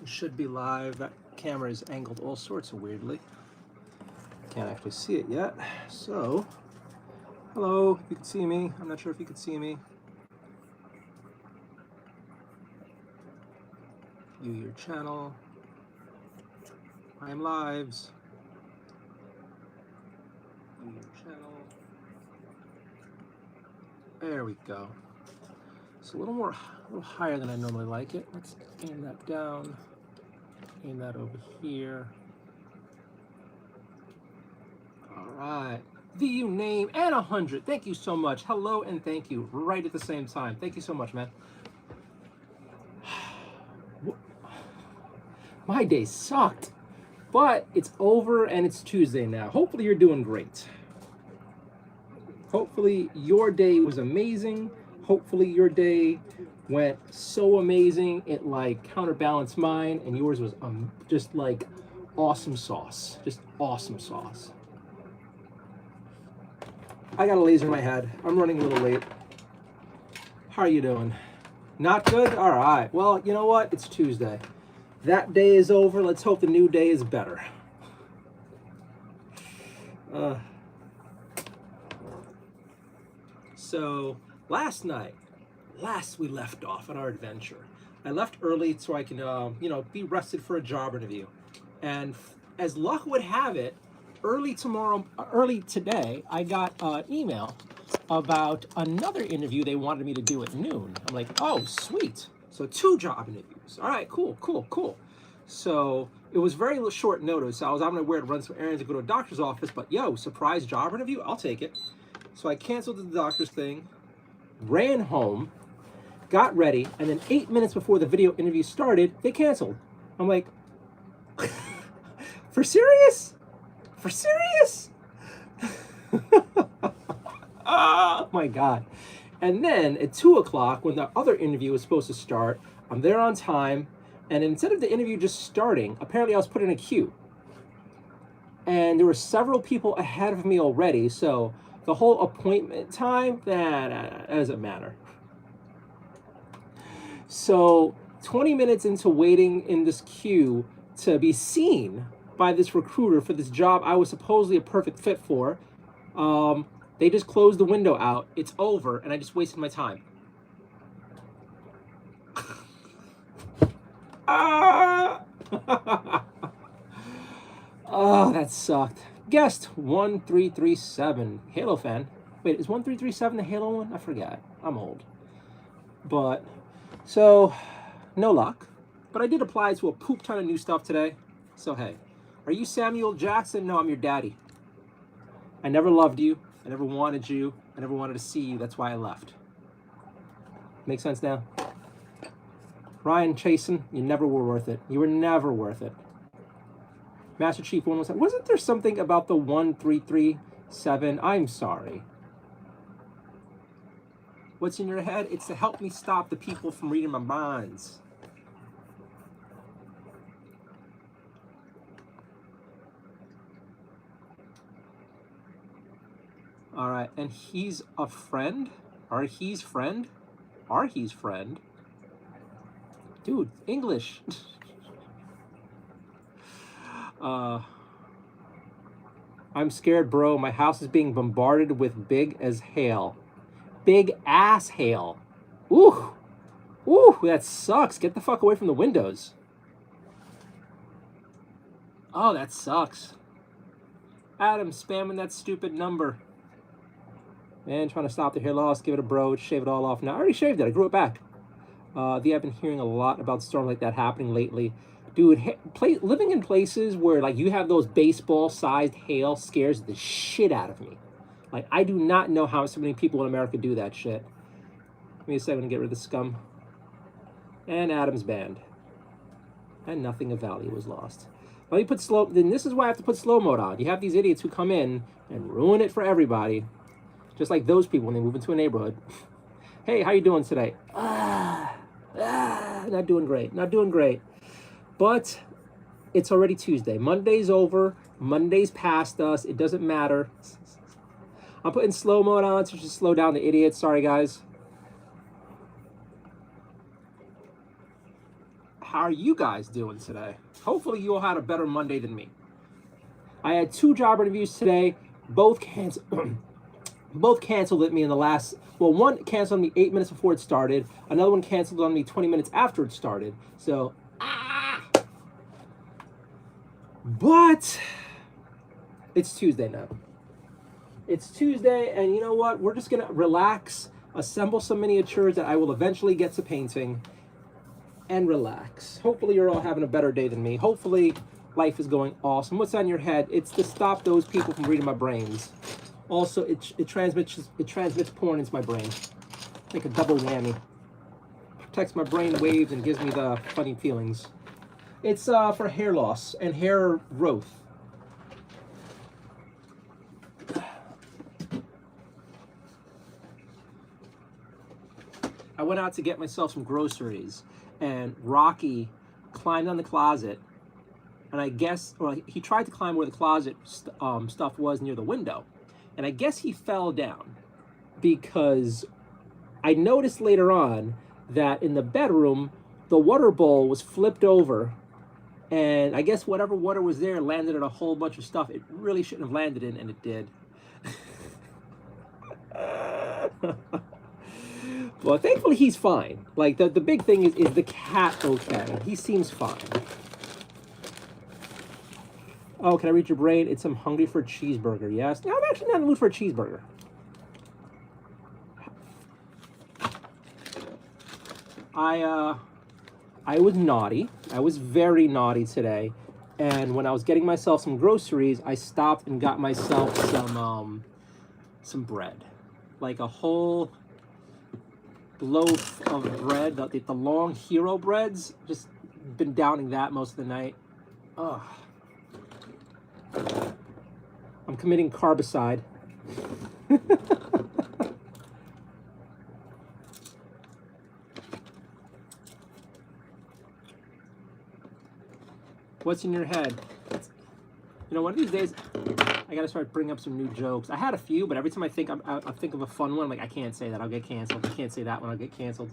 should be live. That camera is angled all sorts of weirdly. Can't actually see it yet. So, hello, you can see me. I'm not sure if you can see me. View your channel. I am lives. View your channel. There we go. It's a little higher than I normally like it. Let's aim that down. Aim that over here. All right. VU name and 100. Thank you so much. Hello and thank you. Right at the same time. Thank you so much, man. My day sucked, but it's over and it's Tuesday now. Hopefully you're doing great. Hopefully your day was amazing. Hopefully your day went so amazing it like counterbalanced mine, and yours was just like awesome sauce. Just awesome sauce. I got a laser in my head. I'm running a little late. How are you doing? Not good? All right. Well, you know what? It's Tuesday. That day is over. Let's hope the new day is better. So last we left off on our adventure. I left early so I can, be rested for a job interview. And as luck would have it, early today, I got an email about another interview they wanted me to do at noon. I'm like, oh, sweet. So 2 job interviews. All right, cool. So it was very short notice. I was on my way to run some errands and go to a doctor's office, but yo, surprise job interview, I'll take it. So I canceled the doctor's thing, ran home, got ready, and then 8 minutes before the video interview started, they canceled. I'm like, for serious? For serious? Oh my God. And then at 2 o'clock, when the other interview was supposed to start, I'm there on time, and instead of the interview just starting, apparently I was put in a queue. And there were several people ahead of me already, so the whole appointment time, that doesn't matter. So 20 minutes into waiting in this queue to be seen by this recruiter for this job I was supposedly a perfect fit for, they just closed the window out. It's over, and I just wasted my time. Oh, that sucked. Guest 1337, Halo fan. Wait, is 1337 the Halo one? I forgot. I'm old. But, so, no luck. But I did apply to a poop ton of new stuff today. So, hey. Are you Samuel Jackson? No, I'm your daddy. I never loved you. I never wanted you. I never wanted to see you. That's why I left. Make sense now? Ryan Chasen, you never were worth it. You were never worth it. Master Chief 117. Wasn't there something about the 1337? I'm sorry. What's in your head? It's to help me stop the people from reading my minds. All right, and he's a friend? He's friend? He's friend? Dude, English. I'm scared, bro. My house is being bombarded with big as hail. Big ass hail. Ooh. Ooh, that sucks. Get the fuck away from the windows. Oh, that sucks. Adam spamming that stupid number. Man, trying to stop the hair loss. Give it a broach. Shave it all off. Now, I already shaved it. I grew it back. I've been hearing a lot about storms like that happening lately. Dude, living in places where like you have those baseball-sized hail scares the shit out of me. Like, I do not know how so many people in America do that shit. Give me a second to get rid of the scum. And Adam's banned. And nothing of value was lost. Let me put slow. Then this is why I have to put slow mode on. You have these idiots who come in and ruin it for everybody. Just like those people when they move into a neighborhood. Hey, how you doing today? Not doing great. Not doing great. But it's already Tuesday. Monday's over. Monday's past us. It doesn't matter. I'm putting slow mode on to just slow down the idiots. Sorry, guys. How are you guys doing today? Hopefully you all had a better Monday than me. I had 2 job interviews today, both canceled. Both canceled at me in the last, well, one canceled on me 8 minutes before it started. Another one canceled on me 20 minutes after it started. So, but it's Tuesday now. It's Tuesday, and you know what? We're just gonna relax, assemble some miniatures that I will eventually get to painting, and relax. Hopefully you're all having a better day than me. Hopefully life is going awesome. What's on your head? It's to stop those people from reading my brains. Also, it transmits porn into my brain. Like a double whammy. Protects my brain waves and gives me the funny feelings. It's for hair loss and hair growth. I went out to get myself some groceries, and Rocky climbed on the closet, and I guess, well, he tried to climb where the closet stuff was near the window. And I guess he fell down because I noticed later on that in the bedroom, the water bowl was flipped over. And I guess whatever water was there landed in a whole bunch of stuff it really shouldn't have landed in, and it did. Well, thankfully he's fine. Like, the big thing is the cat okay? He seems fine. Oh, can I read your brain? I'm hungry for a cheeseburger. Yes. No, I'm actually not in the mood for a cheeseburger. I was naughty. I was very naughty today. And when I was getting myself some groceries, I stopped and got myself some bread. Like a whole loaf of bread, the long hero breads. Just been downing that most of the night. Ugh. I'm committing carbicide. What's in your head? You know, one of these days, I gotta start bringing up some new jokes. I had a few, but every time I think I think of a fun one, I'm like, I can't say that, I'll get canceled. I can't say that one, I'll get canceled.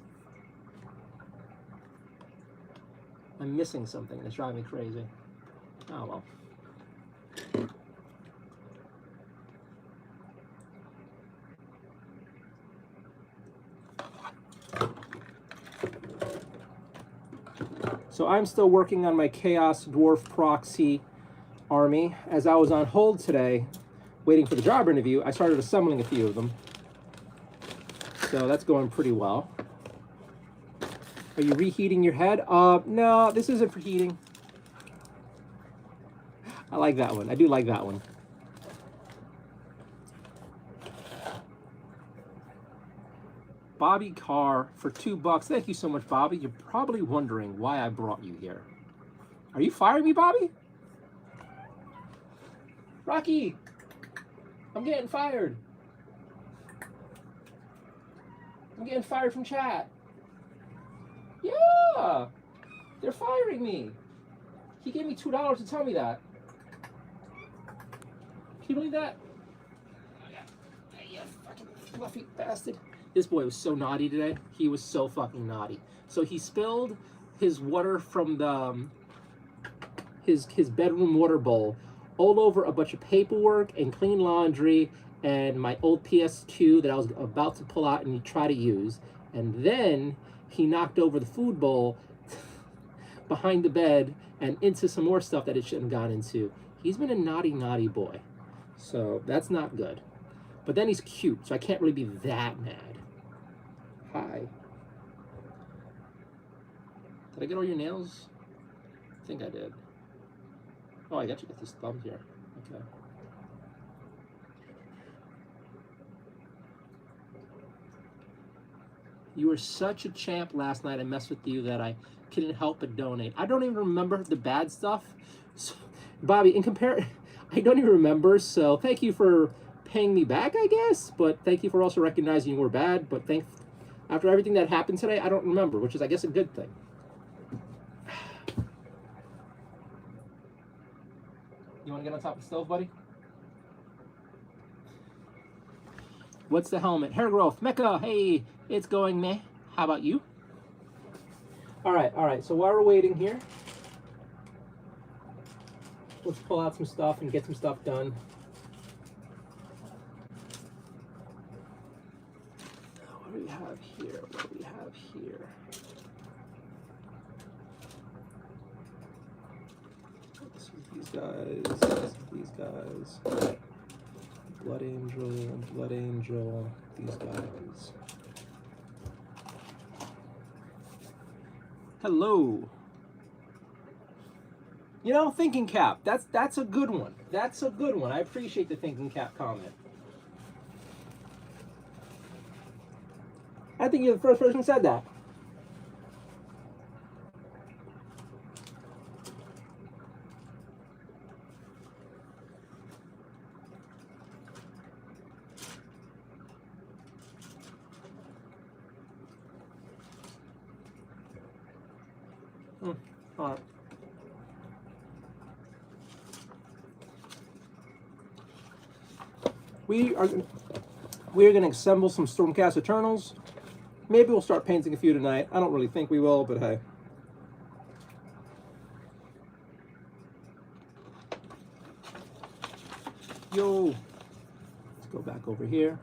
I'm missing something that's driving me crazy. Oh well. So I'm still working on my Chaos Dwarf Proxy army. As I was on hold today, waiting for the job interview, I started assembling a few of them. So that's going pretty well. Are you reheating your head? No, this isn't for heating. I like that one. I do like that one. Bobby Carr for $2. Thank you so much, Bobby. You're probably wondering why I brought you here. Are you firing me, Bobby? Rocky, I'm getting fired. I'm getting fired from chat. Yeah, they're firing me. He gave me $2 to tell me that. Can you believe that? You fucking fluffy bastard. This boy was so naughty today. He was so fucking naughty. So he spilled his water from the his bedroom water bowl all over a bunch of paperwork and clean laundry and my old PS2 that I was about to pull out and try to use. And then he knocked over the food bowl behind the bed and into some more stuff that it shouldn't have gone into. He's been a naughty, naughty boy. So that's not good. But then he's cute, so I can't really be that mad. Hi. Did I get all your nails? I think I did. Oh, I got you with this thumb here. Okay. You were such a champ last night. I messed with you that I couldn't help but donate. I don't even remember the bad stuff. So, Bobby, I don't even remember, so thank you for paying me back, I guess, but thank you for also recognizing you were bad, but after everything that happened today, I don't remember, which is, I guess, a good thing. You want to get on top of the stove, buddy? What's the helmet? Hair growth. Mecca, hey, it's going meh. How about you? All right. So while we're waiting here, let's pull out some stuff and get some stuff done. What do we have here? What do we have here? This is these guys. This is these guys. Blood Angel, these guys. Hello. You know, thinking cap. That's a good one. That's a good one. I appreciate the thinking cap comment. I think you're the first person who said that. All right. We are going to assemble some Stormcast Eternals. Maybe we'll start painting a few tonight. I don't really think we will, but hey. Yo. Let's go back over here.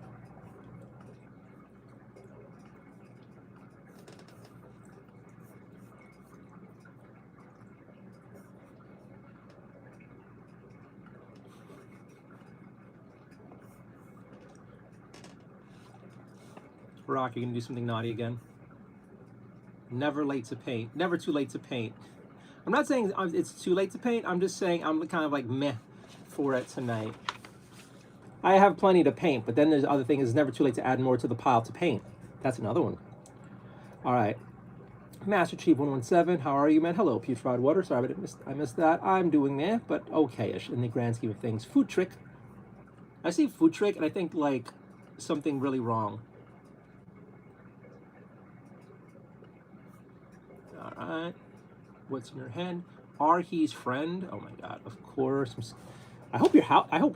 Rock, you're gonna do something naughty again. Never late to paint. Never too late to paint. I'm not saying it's too late to paint. I'm just saying I'm kind of like meh for it tonight. I have plenty to paint, but then there's other things. It's never too late to add more to the pile to paint. That's another one. All right. Master Chief 117, how are you, man? Hello, Putrid Water. Sorry, I missed that. I'm doing meh, but okay-ish in the grand scheme of things. Food Trick. I see Food Trick, and I think like something really wrong. All right. What's in your hand? Arhe's friend. Oh my God! Of course. I hope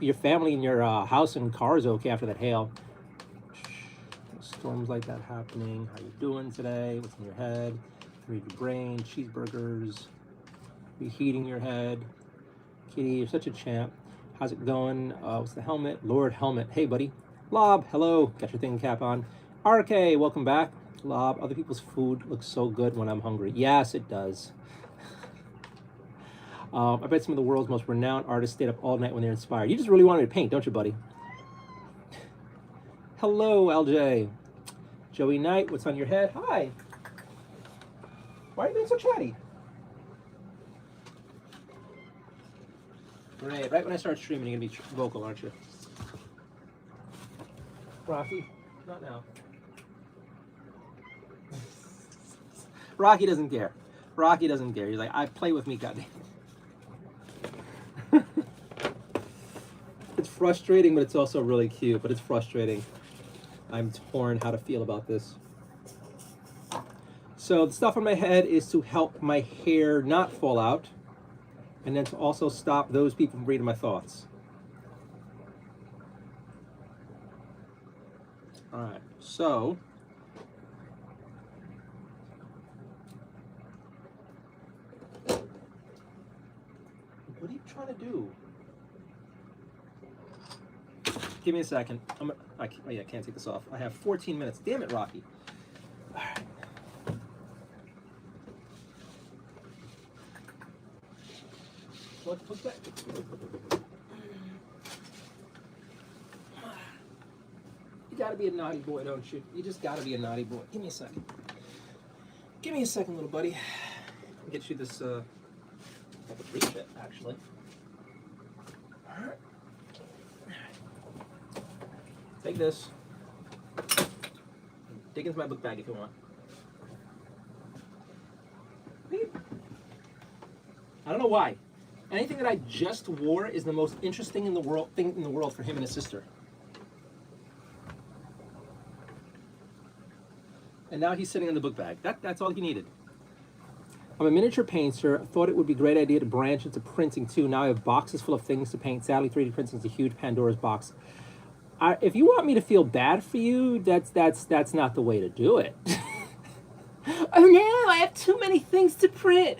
your family and your house and car is okay after that hail. Storms like that happening. How you doing today? What's in your head? Read your brain. Cheeseburgers. Reheating your head. Kitty, you're such a champ. How's it going? What's the helmet? Lord Helmet. Hey, buddy. Lob. Hello. Got your thinking cap on. RK. Welcome back. Lob, other people's food looks so good when I'm hungry. Yes, it does. I bet some of the world's most renowned artists stayed up all night when they're inspired. You just really wanted to paint, don't you, buddy? Hello, LJ. Joey Knight, what's on your head? Hi. Why are you being so chatty? Great. Right when I start streaming, you're going to be vocal, aren't you? Rocky, not now. Rocky doesn't care. Rocky doesn't care. He's like, I play with me, goddamn. It's frustrating, but it's also really cute. But it's frustrating. I'm torn how to feel about this. So the stuff on my head is to help my hair not fall out, and then to also stop those people from reading my thoughts. All right. So. What are you trying to do? Give me a second. Oh yeah, I can't take this off. I have 14 minutes. Damn it, Rocky. All right. What's that? You gotta be a naughty boy, don't you? You just gotta be a naughty boy. Give me a second. Give me a second, little buddy. I'll get you this, I could reach it, actually. All right. Take this. Dig into my book bag if you want. I don't know why. Anything that I just wore is the most interesting thing in the world for him and his sister. And now he's sitting in the book bag. That's all he needed. I'm a miniature painter. I thought it would be a great idea to branch into printing too. Now I have boxes full of things to paint. Sadly, 3D printing is a huge Pandora's box. If you want me to feel bad for you, that's not the way to do it. Oh no, I have too many things to print.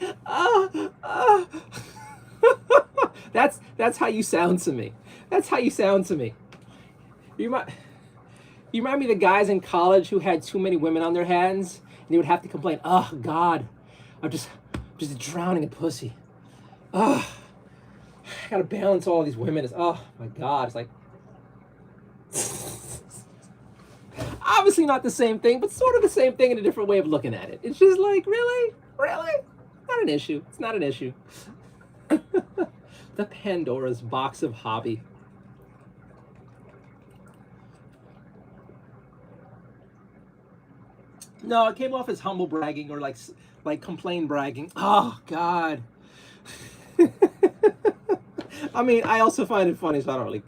That's how you sound to me. That's how you sound to me. You might. You remind me of the guys in college who had too many women on their hands, and they would have to complain, "Oh God, I'm just drowning in pussy. Oh, I gotta balance all these women. It's, oh my God." It's like, obviously not the same thing, but sort of the same thing in a different way of looking at it. It's just like, really, really, not an issue. It's not an issue. The Pandora's box of hobby. No, it came off as humble bragging or like complain bragging. Oh God. I mean, I also find it funny, so I don't really.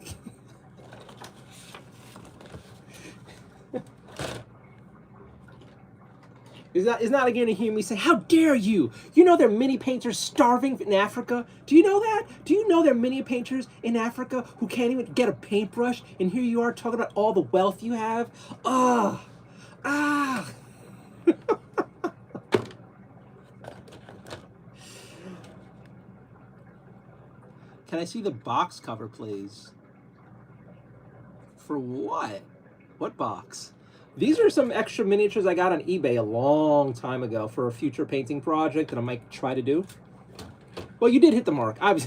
Is not again to hear me say, "How dare you? You know there are many painters starving in Africa. Do you know that? Do you know there are many painters in Africa who can't even get a paintbrush? And here you are talking about all the wealth you have. Ah, ah." Can I see the box cover, please? For what? What box? These are some extra miniatures I got on eBay a long time ago for a future painting project that I might try to do. Well, you did hit the mark. I'm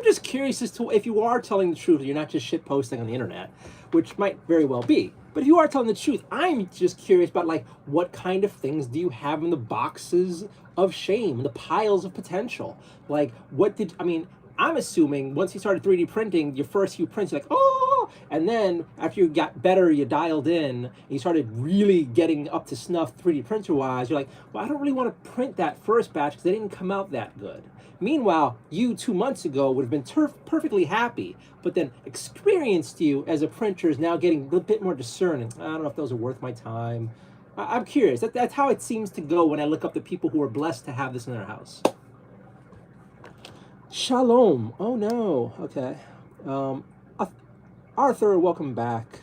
just curious as to if you are telling the truth, you're not just shit posting on the internet, which might very well be. But if you are telling the truth, I'm just curious about like what kind of things do you have in the boxes of shame, the piles of potential? Like what did I mean? I'm assuming once you started 3D printing, your first few prints, you're like, oh, and then after you got better, you dialed in, and you started really getting up to snuff 3D printer wise, you're like, well, I don't really want to print that first batch because they didn't come out that good. Meanwhile, you 2 months ago would have been perfectly happy, but then experienced you as a printer is now getting a bit more discerning. I don't know if those are worth my time. I'm curious. That's how it seems to go when I look up the people who are blessed to have this in their house. Shalom. Oh no. Okay. Arthur, welcome back.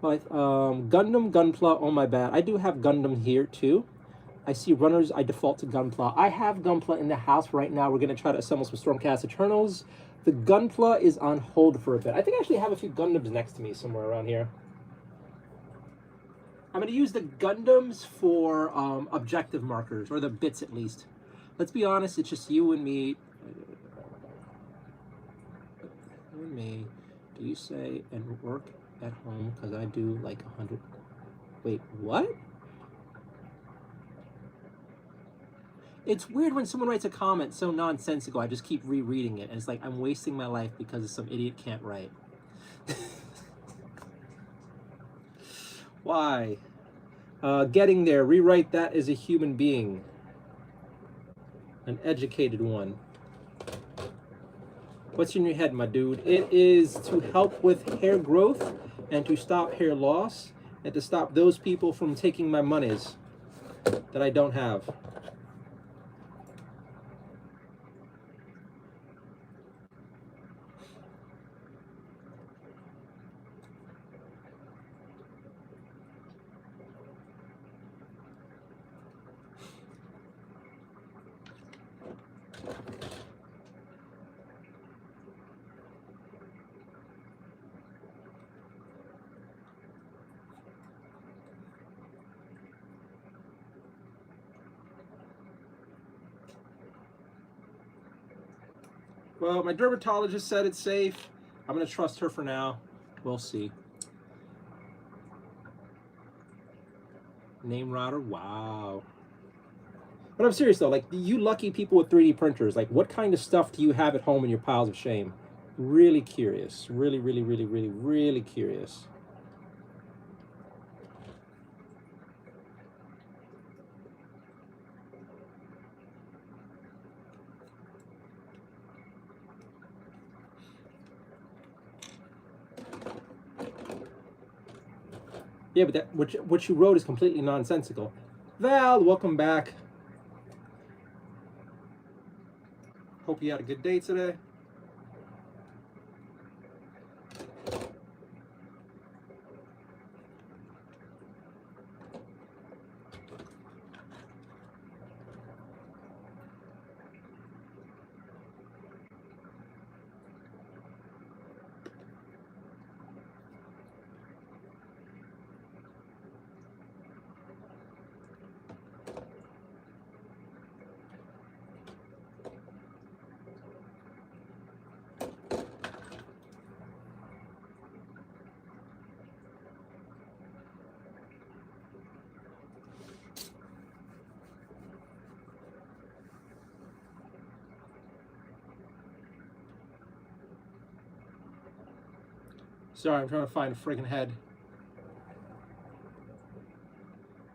Gundam, Gunpla. Oh my bad. I do have Gundam here too. I see runners. I default to Gunpla. I have Gunpla in the house right now. We're gonna try to assemble some Stormcast Eternals. The Gunpla is on hold for a bit. I think I actually have a few Gundams next to me somewhere around here. I'm gonna use the Gundams for objective markers, or the bits at least. Let's be honest. It's just you and me. Me, do you say and work at home? Because I do like 100. Wait, what? It's weird when someone writes a comment so nonsensical. I just keep rereading it, and it's like I'm wasting my life because some idiot can't write. Why? Getting there. Rewrite that as a human being, an educated one. What's in your head, my dude? It is to help with hair growth and to stop hair loss and to stop those people from taking my monies that I don't have. Well, my dermatologist said it's safe. I'm going to trust her for now. We'll see. Name router, wow. But I'm serious though, like you lucky people with 3D printers, like what kind of stuff do you have at home in your piles of shame? Really curious. Really, really, really, really, really curious. Yeah, but that what you wrote is completely nonsensical. Val, welcome back. Hope you had a good day today. Sorry, I'm trying to find a friggin' head.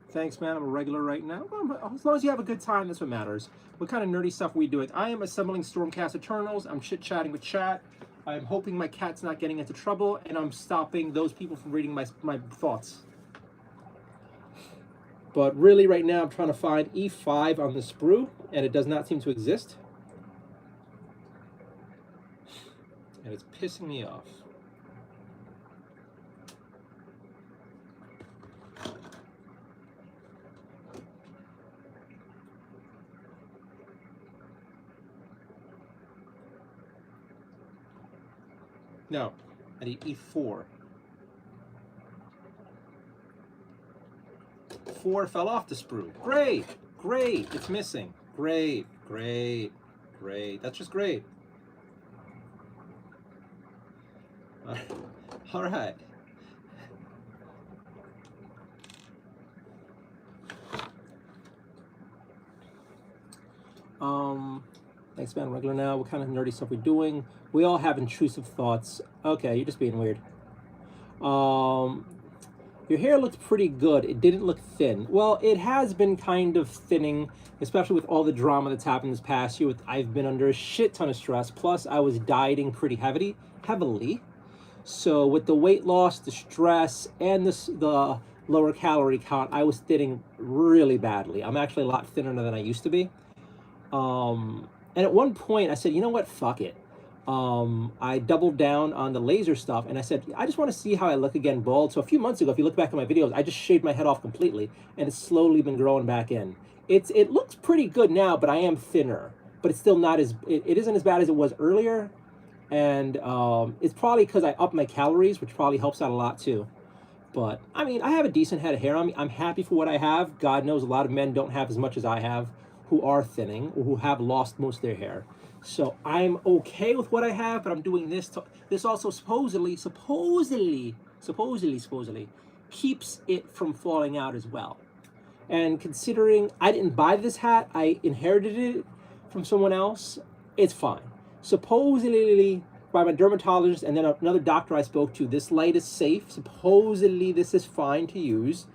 Thanks, man. I'm a regular right now. Well, as long as you have a good time, that's what matters. What kind of nerdy stuff are we doing? I am assembling Stormcast Eternals. I'm chit-chatting with chat. I'm hoping my cat's not getting into trouble, and I'm stopping those people from reading my thoughts. But really, right now, I'm trying to find E5 on the sprue, and it does not seem to exist. And it's pissing me off. No, I need E4. 4 fell off the sprue. Great, great, it's missing. Great, great, great. That's just great. All right. Thanks, man. Regular now. What kind of nerdy stuff we're doing? We all have intrusive thoughts. Okay, you're just being weird. Your hair looked pretty good. It didn't look thin. Well, it has been kind of thinning, especially with all the drama that's happened this past year. I've been under a shit ton of stress. Plus, I was dieting pretty heavily. So with the weight loss, the stress, and the lower calorie count, I was thinning really badly. I'm actually a lot thinner than I used to be. And at one point, I said, you know what? Fuck it. I doubled down on the laser stuff, and I said, I just want to see how I look again bald. So a few months ago, if you look back at my videos, I just shaved my head off completely, and it's slowly been growing back in. It looks pretty good now, but I am thinner. But it's still not as, it isn't as bad as it was earlier. And it's probably because I upped my calories, which probably helps out a lot too. But, I mean, I have a decent head of hair on me. I'm happy for what I have. God knows a lot of men don't have as much as I have who are thinning or who have lost most of their hair. So I'm okay with what I have, but I'm doing this. This also supposedly keeps it from falling out as well. And considering I didn't buy this hat, I inherited it from someone else, it's fine. Supposedly by my dermatologist and then another doctor I spoke to, this light is safe. Supposedly this is fine to use.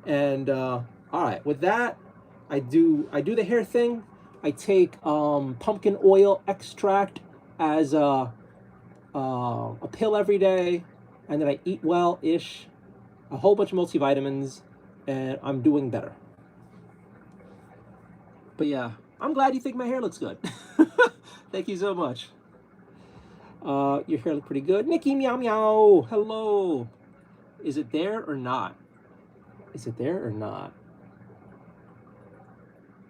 And all right, with that, I do the hair thing. I take pumpkin oil extract as a pill every day, and then I eat well-ish, a whole bunch of multivitamins, and I'm doing better. But yeah, I'm glad you think my hair looks good. Thank you so much. Your hair looks pretty good. Nikki Meow Meow, hello. Is it there or not? Is it there or not?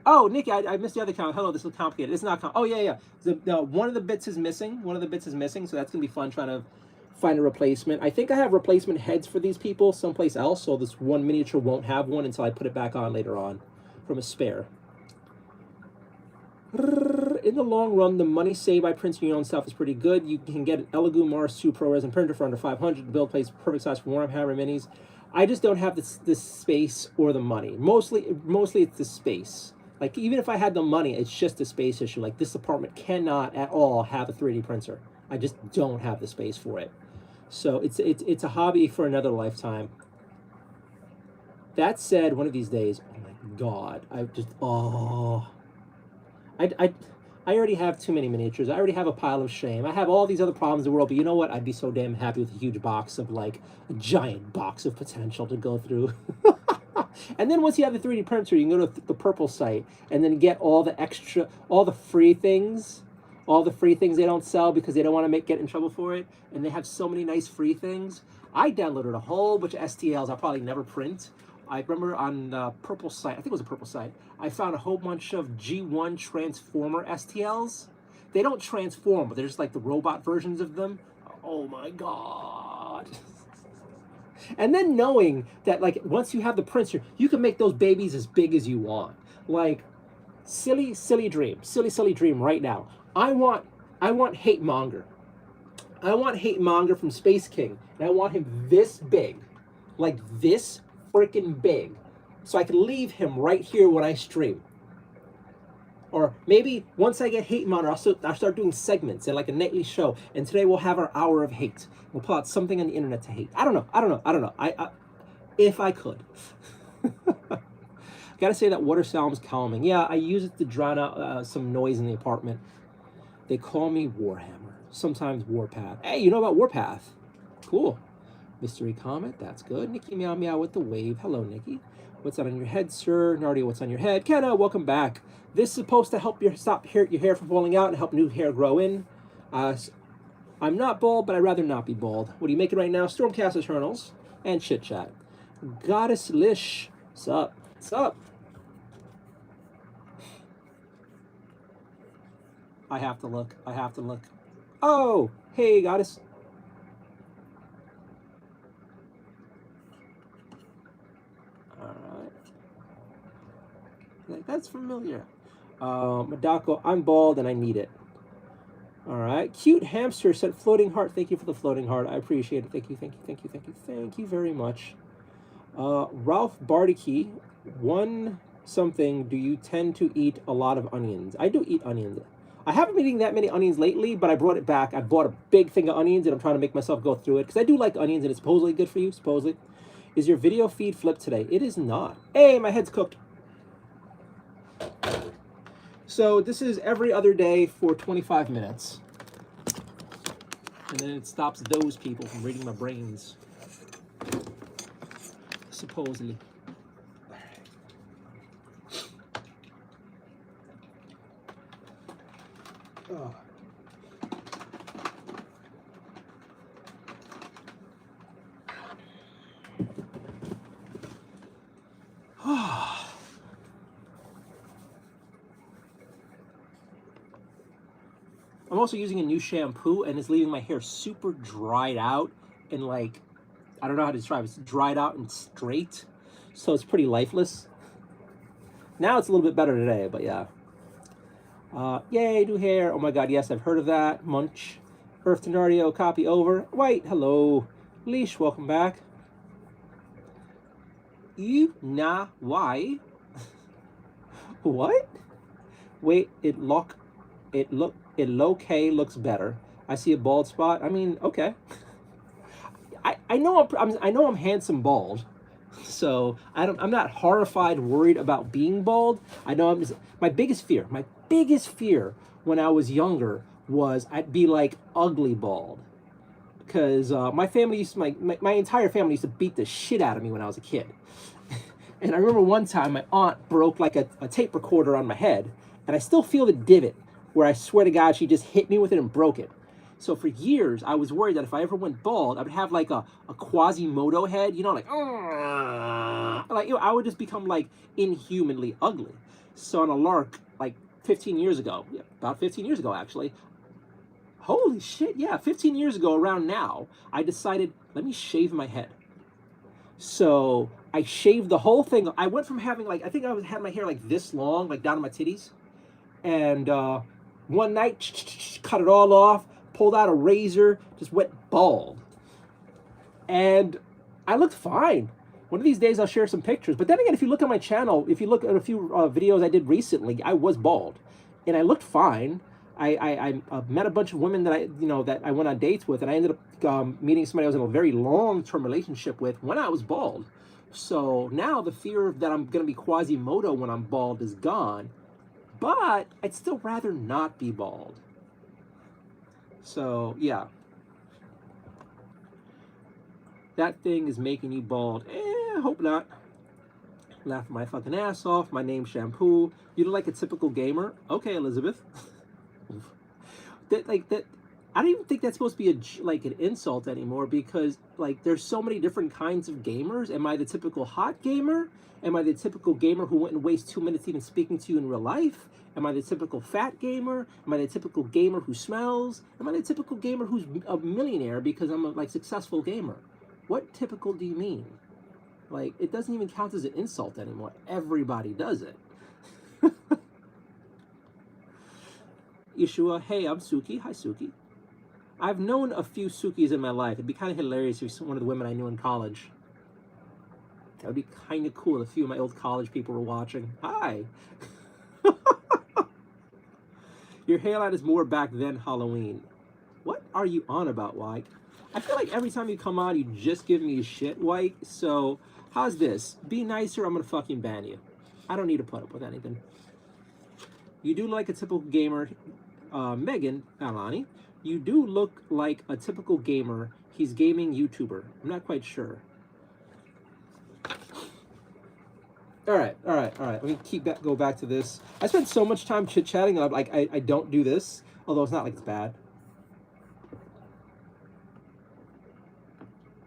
Oh, Nikki, I missed the other comment. Hello, this looks complicated. It's not oh, yeah. One of the bits is missing. So that's going to be fun trying to find a replacement. I think I have replacement heads for these people someplace else, so this one miniature won't have one until I put it back on later on from a spare. In the long run, the money saved by printing your own stuff is pretty good. You can get an Elegoo Mars 2 Pro Resin printer for under $500. The build plays perfect size for Warhammer minis. I just don't have this space or the money. Mostly it's the space. Like, even if I had the money, it's just a space issue. Like, this apartment cannot at all have a 3D printer. I just don't have the space for it. So it's a hobby for another lifetime. That said, one of these days, oh my God, I already have too many miniatures. I already have a pile of shame. I have all these other problems in the world, but you know what? I'd be so damn happy with a huge box of, like, a giant box of potential to go through. And then once you have the 3D printer, you can go to the Purple site and then get all the free things they don't sell because they don't want to get in trouble for it. And they have so many nice free things. I downloaded a whole bunch of STLs I'll probably never print. I remember on the Purple site, I think it was a Purple site, I found a whole bunch of G1 Transformer STLs. They don't transform, but they're just like the robot versions of them. Oh my God. And then knowing that, like, once you have the printer, you can make those babies as big as you want. Like, silly dream right now. I want Hate Monger. I want Hate Monger from Space King, and I want him this big, like this freaking big, so I can leave him right here when I stream. Or maybe once I get hate monitor, I'll start doing segments and like a nightly show. And today we'll have our hour of hate. We'll pull out something on the internet to hate. I don't know. If I could. Gotta say that water sounds calming. Yeah, I use it to drown out some noise in the apartment. They call me Warhammer. Sometimes Warpath. Hey, you know about Warpath? Cool. Mystery comment, that's good. Nikki Meow Meow with the wave. Hello, Nikki. What's on your head, sir? Nardio, what's on your head? Kenna, welcome back. This is supposed to help stop your hair from falling out and help new hair grow in. I'm not bald, but I'd rather not be bald. What are you making right now? Stormcast Eternals and Chit Chat. Goddess Lish, what's up? What's up? I have to look. Oh, hey, Goddess. All right. That's familiar. Madako, I'm bald and I need it. All right. Cute Hamster said floating heart. Thank you for the floating heart. I appreciate it. Thank you very much. Ralph Bardicke, one something, do you tend to eat a lot of onions? I do eat onions. I haven't been eating that many onions lately, but I brought it back. I bought a big thing of onions, and I'm trying to make myself go through it, because I do like onions, and it's supposedly good for you, supposedly. Is your video feed flipped today? It is not. Hey, my head's cooked. So this is every other day for 25 minutes. And then it stops those people from reading my brains. Supposedly. Oh. I'm also using a new shampoo, and it's leaving my hair super dried out and like, I don't know how to describe it. It's dried out and straight, so it's pretty lifeless. Now it's a little bit better today, but yeah. Yay, new hair. Oh my god, yes, I've heard of that. Munch. Earth to Nardio, copy over. White, hello. Leash, welcome back. You, nah, why? What? Wait, it low-K looks better. I see a bald spot. I mean, okay. I know I'm handsome bald, so I'm not horrified, worried about being bald. I know my biggest fear when I was younger was I'd be like ugly bald, because my family used to, my entire family used to beat the shit out of me when I was a kid. And I remember one time my aunt broke like a tape recorder on my head, and I still feel the divot where I swear to God she just hit me with it and broke it. So for years, I was worried that if I ever went bald, I would have like a Quasimodo head, you know, like I would just become like inhumanly ugly. So on a lark, like 15 years ago, yeah, about 15 years ago actually, holy shit, yeah, 15 years ago around now, I decided, let me shave my head. So I shaved the whole thing. I went from having like, I think I had my hair like this long, like down to my titties. And one night, cut it all off, pulled out a razor, just went bald. And I looked fine. One of these days I'll share some pictures. But then again, if you look at my channel, if you look at a few videos I did recently, I was bald. And I looked fine. I met a bunch of women that I went on dates with, and I ended up meeting somebody I was in a very long-term relationship with when I was bald. So now the fear that I'm going to be Quasimodo when I'm bald is gone. But I'd still rather not be bald. So, yeah. That thing is making you bald. I hope not. Laugh my fucking ass off. My name's Shampoo. You look like a typical gamer. Okay, Elizabeth. that I don't even think that's supposed to be an insult anymore, because like there's so many different kinds of gamers. Am I the typical hot gamer? Am I the typical gamer who wouldn't waste 2 minutes even speaking to you in real life? Am I the typical fat gamer? Am I the typical gamer who smells? Am I the typical gamer who's a millionaire because I'm a successful gamer? What typical do you mean? Like, it doesn't even count as an insult anymore. Everybody does it. Yeshua, hey, I'm Suki. Hi, Suki. I've known a few Sukis in my life. It'd be kind of hilarious if one of the women I knew in college. That would be kind of cool if a few of my old college people were watching. Hi. Your hairline is more back than Halloween. What are you on about, White? I feel like every time you come on, you just give me shit, White. So, how's this? Be nicer, I'm gonna fucking ban you. I don't need to put up with anything. You do like a typical gamer, Megan, Alani. You do look like a typical gamer. He's gaming YouTuber. I'm not quite sure. All right. Let me go back to this. I spent so much time chit-chatting that I don't do this, although it's not like it's bad.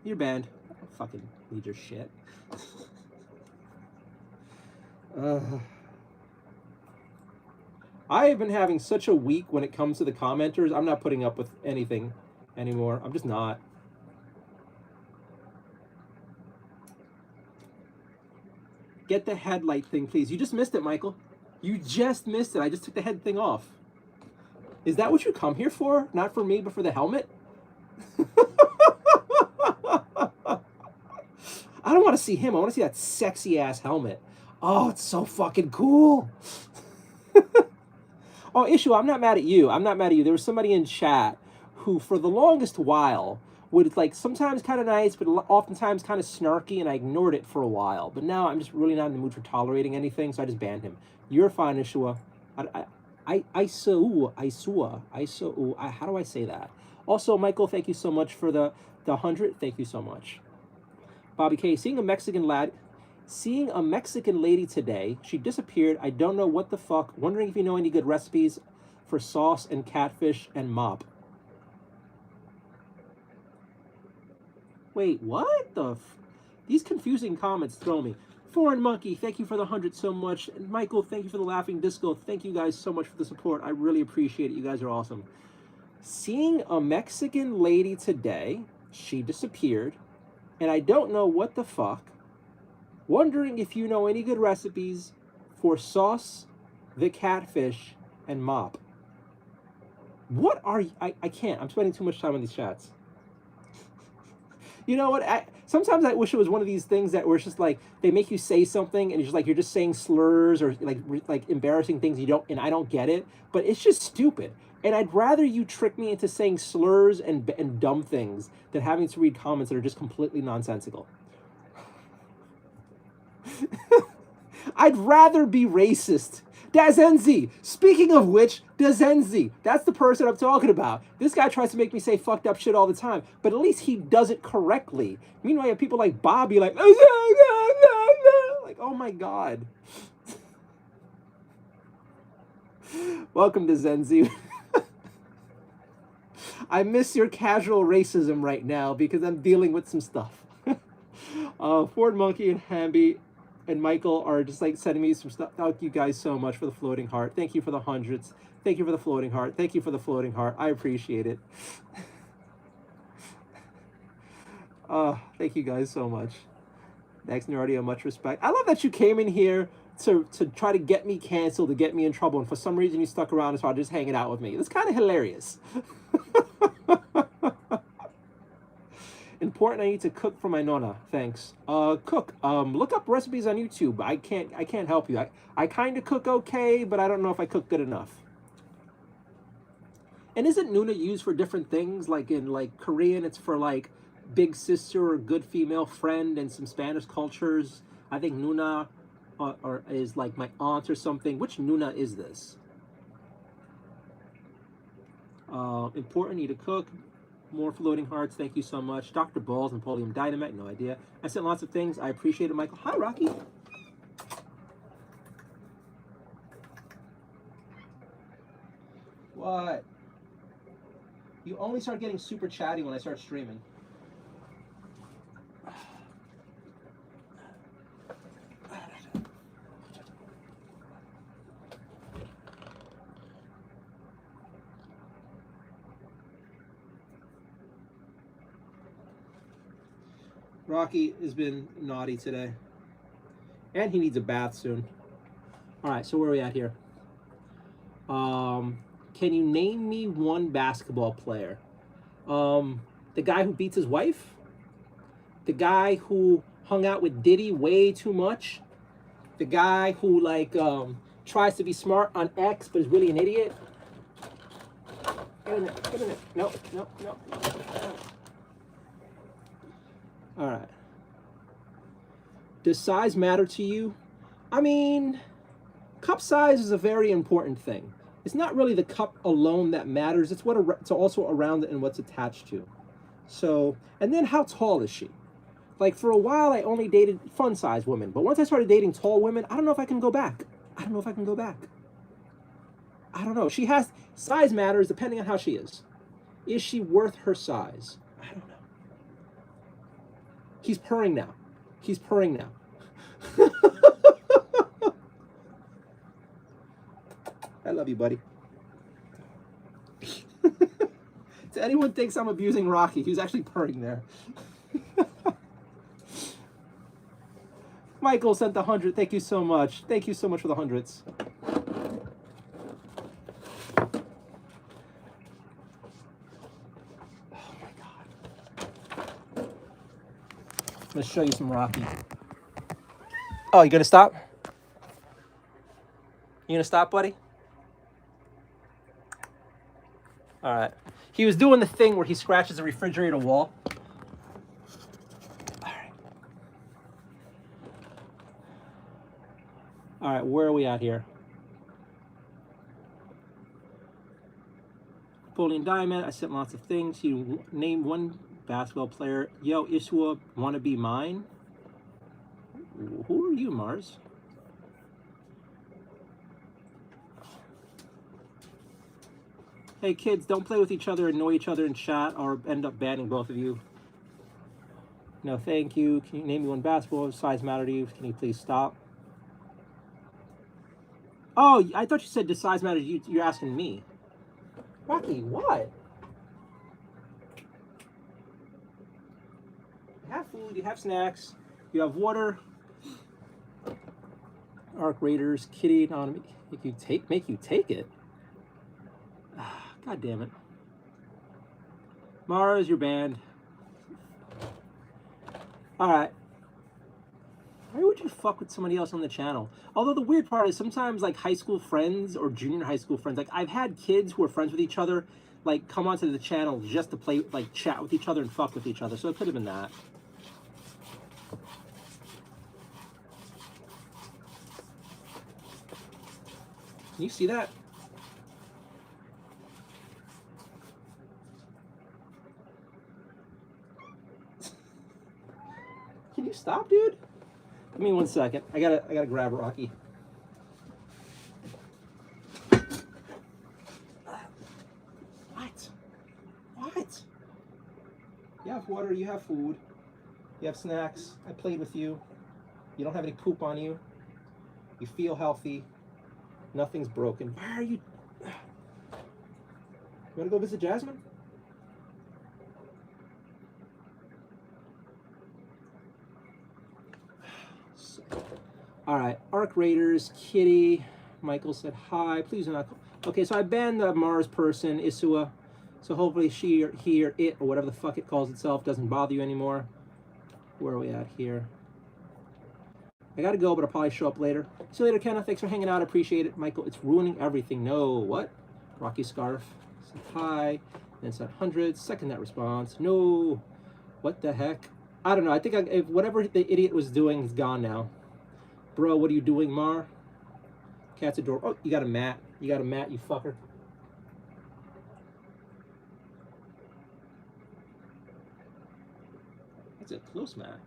You're banned. I don't fucking need your shit. I have been having such a week when it comes to the commenters. I'm not putting up with anything anymore. I'm just not. Get the headlight thing, please. You just missed it, Michael. You just missed it. I just took the head thing off. Is that what you come here for? Not for me, but for the helmet? I don't want to see him. I want to see that sexy ass helmet. Oh, it's so fucking cool. Oh, Issue, I'm not mad at you. I'm not mad at you. There was somebody in chat who, for the longest while, would like sometimes kind of nice, but oftentimes kind of snarky, and I ignored it for a while. But now I'm just really not in the mood for tolerating anything, so I just banned him. You're fine, Ishua. How do I say that? Also, Michael, thank you so much for the 100. Thank you so much. Bobby K, seeing a Mexican lady today. She disappeared. I don't know what the fuck. Wondering if you know any good recipes for sauce and catfish and mop. Wait, what the these confusing comments throw me. Foreign Monkey, thank you for the 100 so much. And Michael, thank you for the laughing disco. Thank you guys so much for the support. I really appreciate it. You guys are awesome. Seeing a Mexican lady today. She disappeared. And I don't know what the fuck. Wondering if you know any good recipes for sauce, the catfish, and mop. What are you? I can't. I'm spending too much time on these chats. You know what? Sometimes I wish it was one of these things that where it's just like they make you say something and you're just saying slurs or like embarrassing things you don't, and I don't get it, but it's just stupid. And I'd rather you trick me into saying slurs and dumb things than having to read comments that are just completely nonsensical. I'd rather be racist. Dazenzi. Speaking of which, Dazenzi. That's the person I'm talking about. This guy tries to make me say fucked up shit all the time, but at least he does it correctly. Meanwhile, you have people like Bobby like, like, oh my God. Welcome to Zenzi. I miss your casual racism right now because I'm dealing with some stuff. Ford Monkey and Hamby and Michael are just like sending me some stuff. Thank you guys so much for the floating heart. Thank you for the 100s. Thank you for the floating heart. Thank you for the floating heart. I appreciate it. Thank you guys so much. Next Nardio, much respect. I love that you came in here to try to get me canceled, to get me in trouble, and for some reason you stuck around and started just hanging out with me. It's kind of hilarious. Important, I need to cook for my nonna. Thanks. Cook. Look up recipes on YouTube. I can't help you. I kind of cook okay, but I don't know if I cook good enough. And isn't Nuna used for different things? Like in like Korean, it's for like big sister or good female friend, and some Spanish cultures, I think Nuna or is like my aunt or something. Which Nuna is this? Important, need to cook. More floating hearts, thank you so much. Dr. Balls and Polium Dynamite, no idea. I sent lots of things. I appreciate it, Michael. Hi, Rocky. What? You only start getting super chatty when I start streaming. Rocky has been naughty today. And he needs a bath soon. Alright, so where are we at here? Can you name me one basketball player? The guy who beats his wife? The guy who hung out with Diddy way too much? The guy who like tries to be smart on X but is really an idiot? Get in there. Get in there. No, no, no, no. All right. Does size matter to you? I mean, cup size is a very important thing. It's not really the cup alone that matters. It's it's also around it and what's attached to. So, and then how tall is she? Like for a while, I only dated fun size women, but once I started dating tall women, I don't know if I can go back. I don't know if I can go back. I don't know. She has size matters depending on how she is. Is she worth her size? I don't know. He's purring now. He's purring now. I love you, buddy. To anyone thinks I'm abusing Rocky, he was actually purring there. Michael sent the 100. Thank you so much. Thank you so much for the hundreds. Oh my God. I'm gonna show you some Rocky. Oh, you gonna stop? You gonna stop, buddy? All right. He was doing the thing where he scratches the refrigerator wall. All right. All right, where are we at here? Napoleon Diamond, I sent lots of things. You name one basketball player. Yo, Isua, wanna be mine? Who are you, Mars? Hey kids, don't play with each other, annoy each other in chat, or end up banning both of you. No, thank you. Can you name me one basketball? Size matter to you? Can you please stop? Oh, I thought you said does size matter to you? You're asking me. Rocky, what? You have food, you have snacks, you have water. Arc Raiders, Kitty, Anonymous, make you take it. God damn it. Mars, you're banned. Alright. Why would you fuck with somebody else on the channel? Although the weird part is sometimes like high school friends or junior high school friends, like I've had kids who are friends with each other, like come onto the channel just to play, like chat with each other and fuck with each other. So it could have been that. Can you see that? Can you stop, dude? Give me 1 second. I gotta grab Rocky. What? What? You have water, you have food, you have snacks. I played with you. You don't have any poop on you. You feel healthy. Nothing's broken. Why are you? You wanna go visit Jasmine? All right, Arc Raiders, Kitty, Michael said hi. Please do not. Okay, so I banned the Mars person, Isua. So hopefully she or he or it or whatever the fuck it calls itself doesn't bother you anymore. Where are we at here? I gotta go, but I'll probably show up later. See you later, Kenna. Thanks for hanging out. I appreciate it. Michael, it's ruining everything. No, what? Rocky Scarf said hi. Then said hundreds. Second that response. No. What the heck? I don't know. I think if whatever the idiot was doing is gone now. Bro, what are you doing, Mar? Cat's adore. Oh, you got a mat. You got a mat, you fucker. That's a close mat.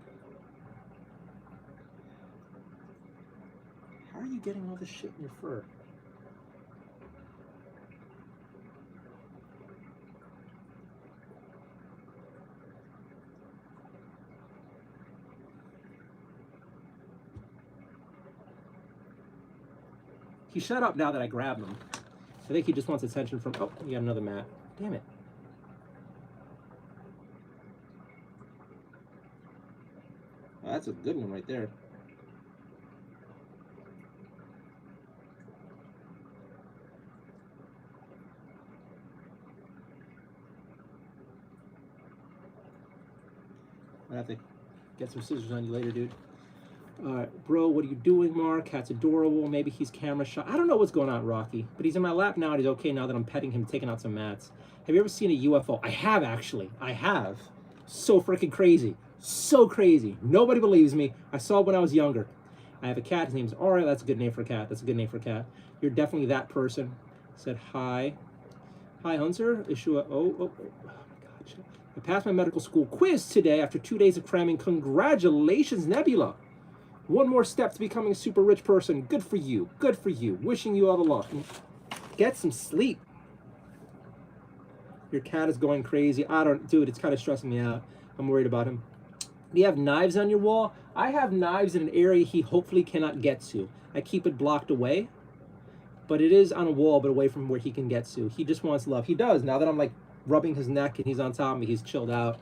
How are you getting all this shit in your fur? He shut up now that I grabbed him. I think he just wants attention from... Oh, you got another mat. Damn it. Oh, that's a good one right there. I have to get some scissors on you later, dude. Bro, what are you doing, Mark? Cat's adorable. Maybe he's camera shy. I don't know what's going on, Rocky. But he's in my lap now, and he's okay now that I'm petting him, taking out some mats. Have you ever seen a UFO? I have, actually. I have. So freaking crazy. So crazy. Nobody believes me. I saw it when I was younger. I have a cat. His name's Aura. That's a good name for a cat. That's a good name for a cat. You're definitely that person. Said hi. Hi, Hunter. Ishua. Oh my God. I passed my medical school quiz today after 2 days of cramming. Congratulations, Nebula. One more step to becoming a super rich person. Good for you. Good for you. Wishing you all the luck. Get some sleep. Your cat is going crazy. Dude, it's kind of stressing me out. I'm worried about him. Do you have knives on your wall? I have knives in an area he hopefully cannot get to. I keep it blocked away, but it is on a wall, but away from where he can get to. He just wants love. He does. Now that I'm like rubbing his neck and he's on top of me, he's chilled out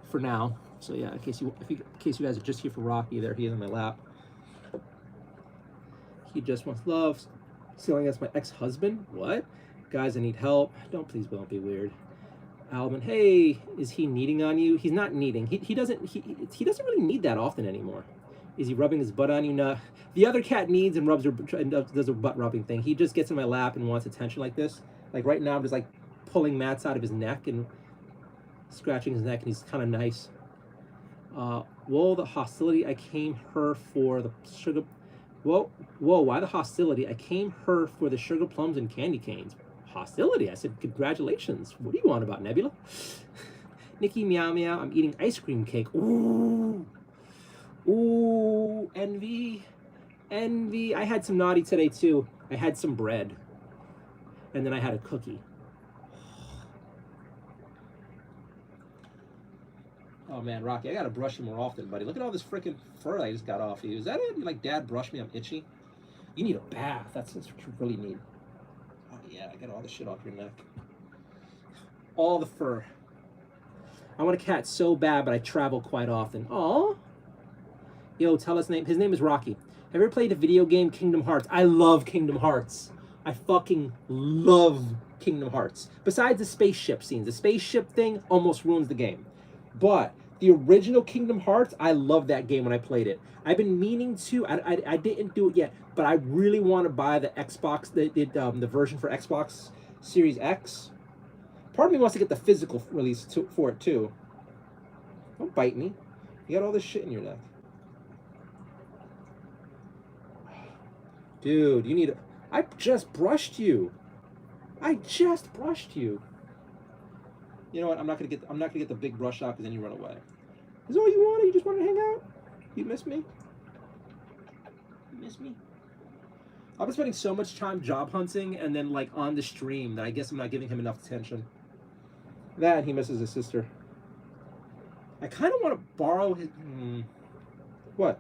for now. So yeah, in case you guys are just here for Rocky, there he is in my lap. He just wants love. Stealing as my ex-husband? What? Guys, I need help. Please don't be weird. Alvin, hey, is he needing on you? He's not needing. He doesn't really need that often anymore. Is he rubbing his butt on you? No. The other cat needs and rubs her and does a butt rubbing thing. He just gets in my lap and wants attention like this. Like right now, I'm just like pulling mats out of his neck and scratching his neck, and he's kind of nice. Whoa, the hostility. I came her for the sugar. Whoa, why the hostility? I came her for the sugar plums and candy canes. Hostility? I said, congratulations. What do you want about Nebula? Nikki, meow, meow. I'm eating ice cream cake. Ooh. Ooh, envy. Envy. I had some naughty today, too. I had some bread. And then I had a cookie. Oh, man, Rocky, I got to brush you more often, buddy. Look at all this freaking fur I just got off you. Is that it? You like, Dad, brush me? I'm itchy. You need a bath. That's what you really need. Oh, yeah, I got all the shit off your neck. All the fur. I want a cat so bad, but I travel quite often. Aw. Yo, tell us name. His name is Rocky. Have you ever played a video game, Kingdom Hearts? I love Kingdom Hearts. I fucking love Kingdom Hearts. Besides the spaceship scenes. The spaceship thing almost ruins the game. But the original Kingdom Hearts, I love that game when I played it. I've been meaning to. I didn't do it yet, but I really want to buy the Xbox, the version for Xbox Series X. Part of me wants to get the physical release for it too. Don't bite me. You got all this shit in your neck. Dude, you need a... I just brushed you. I just brushed you. You know what? I'm not gonna get the big brush out because then you run away. Is that all you wanted? You just wanted to hang out? You miss me? You miss me? I've been spending so much time job hunting and then like on the stream that I guess I'm not giving him enough attention. That he misses his sister. I kind of want to borrow his. What?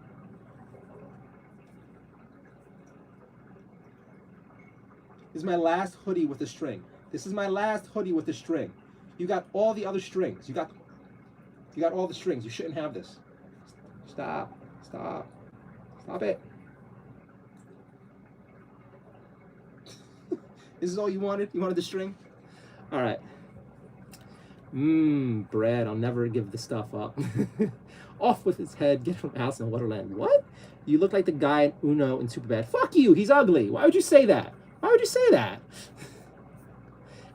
This is my last hoodie with a string. This is my last hoodie with a string. You got all the other strings. You got all the strings. You shouldn't have this. Stop. Stop. Stop it. This is all you wanted? You wanted the string? All right. Bread. I'll never give the stuff up. Off with his head. Get from Alice in Wonderland. What? You look like the guy in Uno in Superbad. Fuck you. He's ugly. Why would you say that? Why would you say that?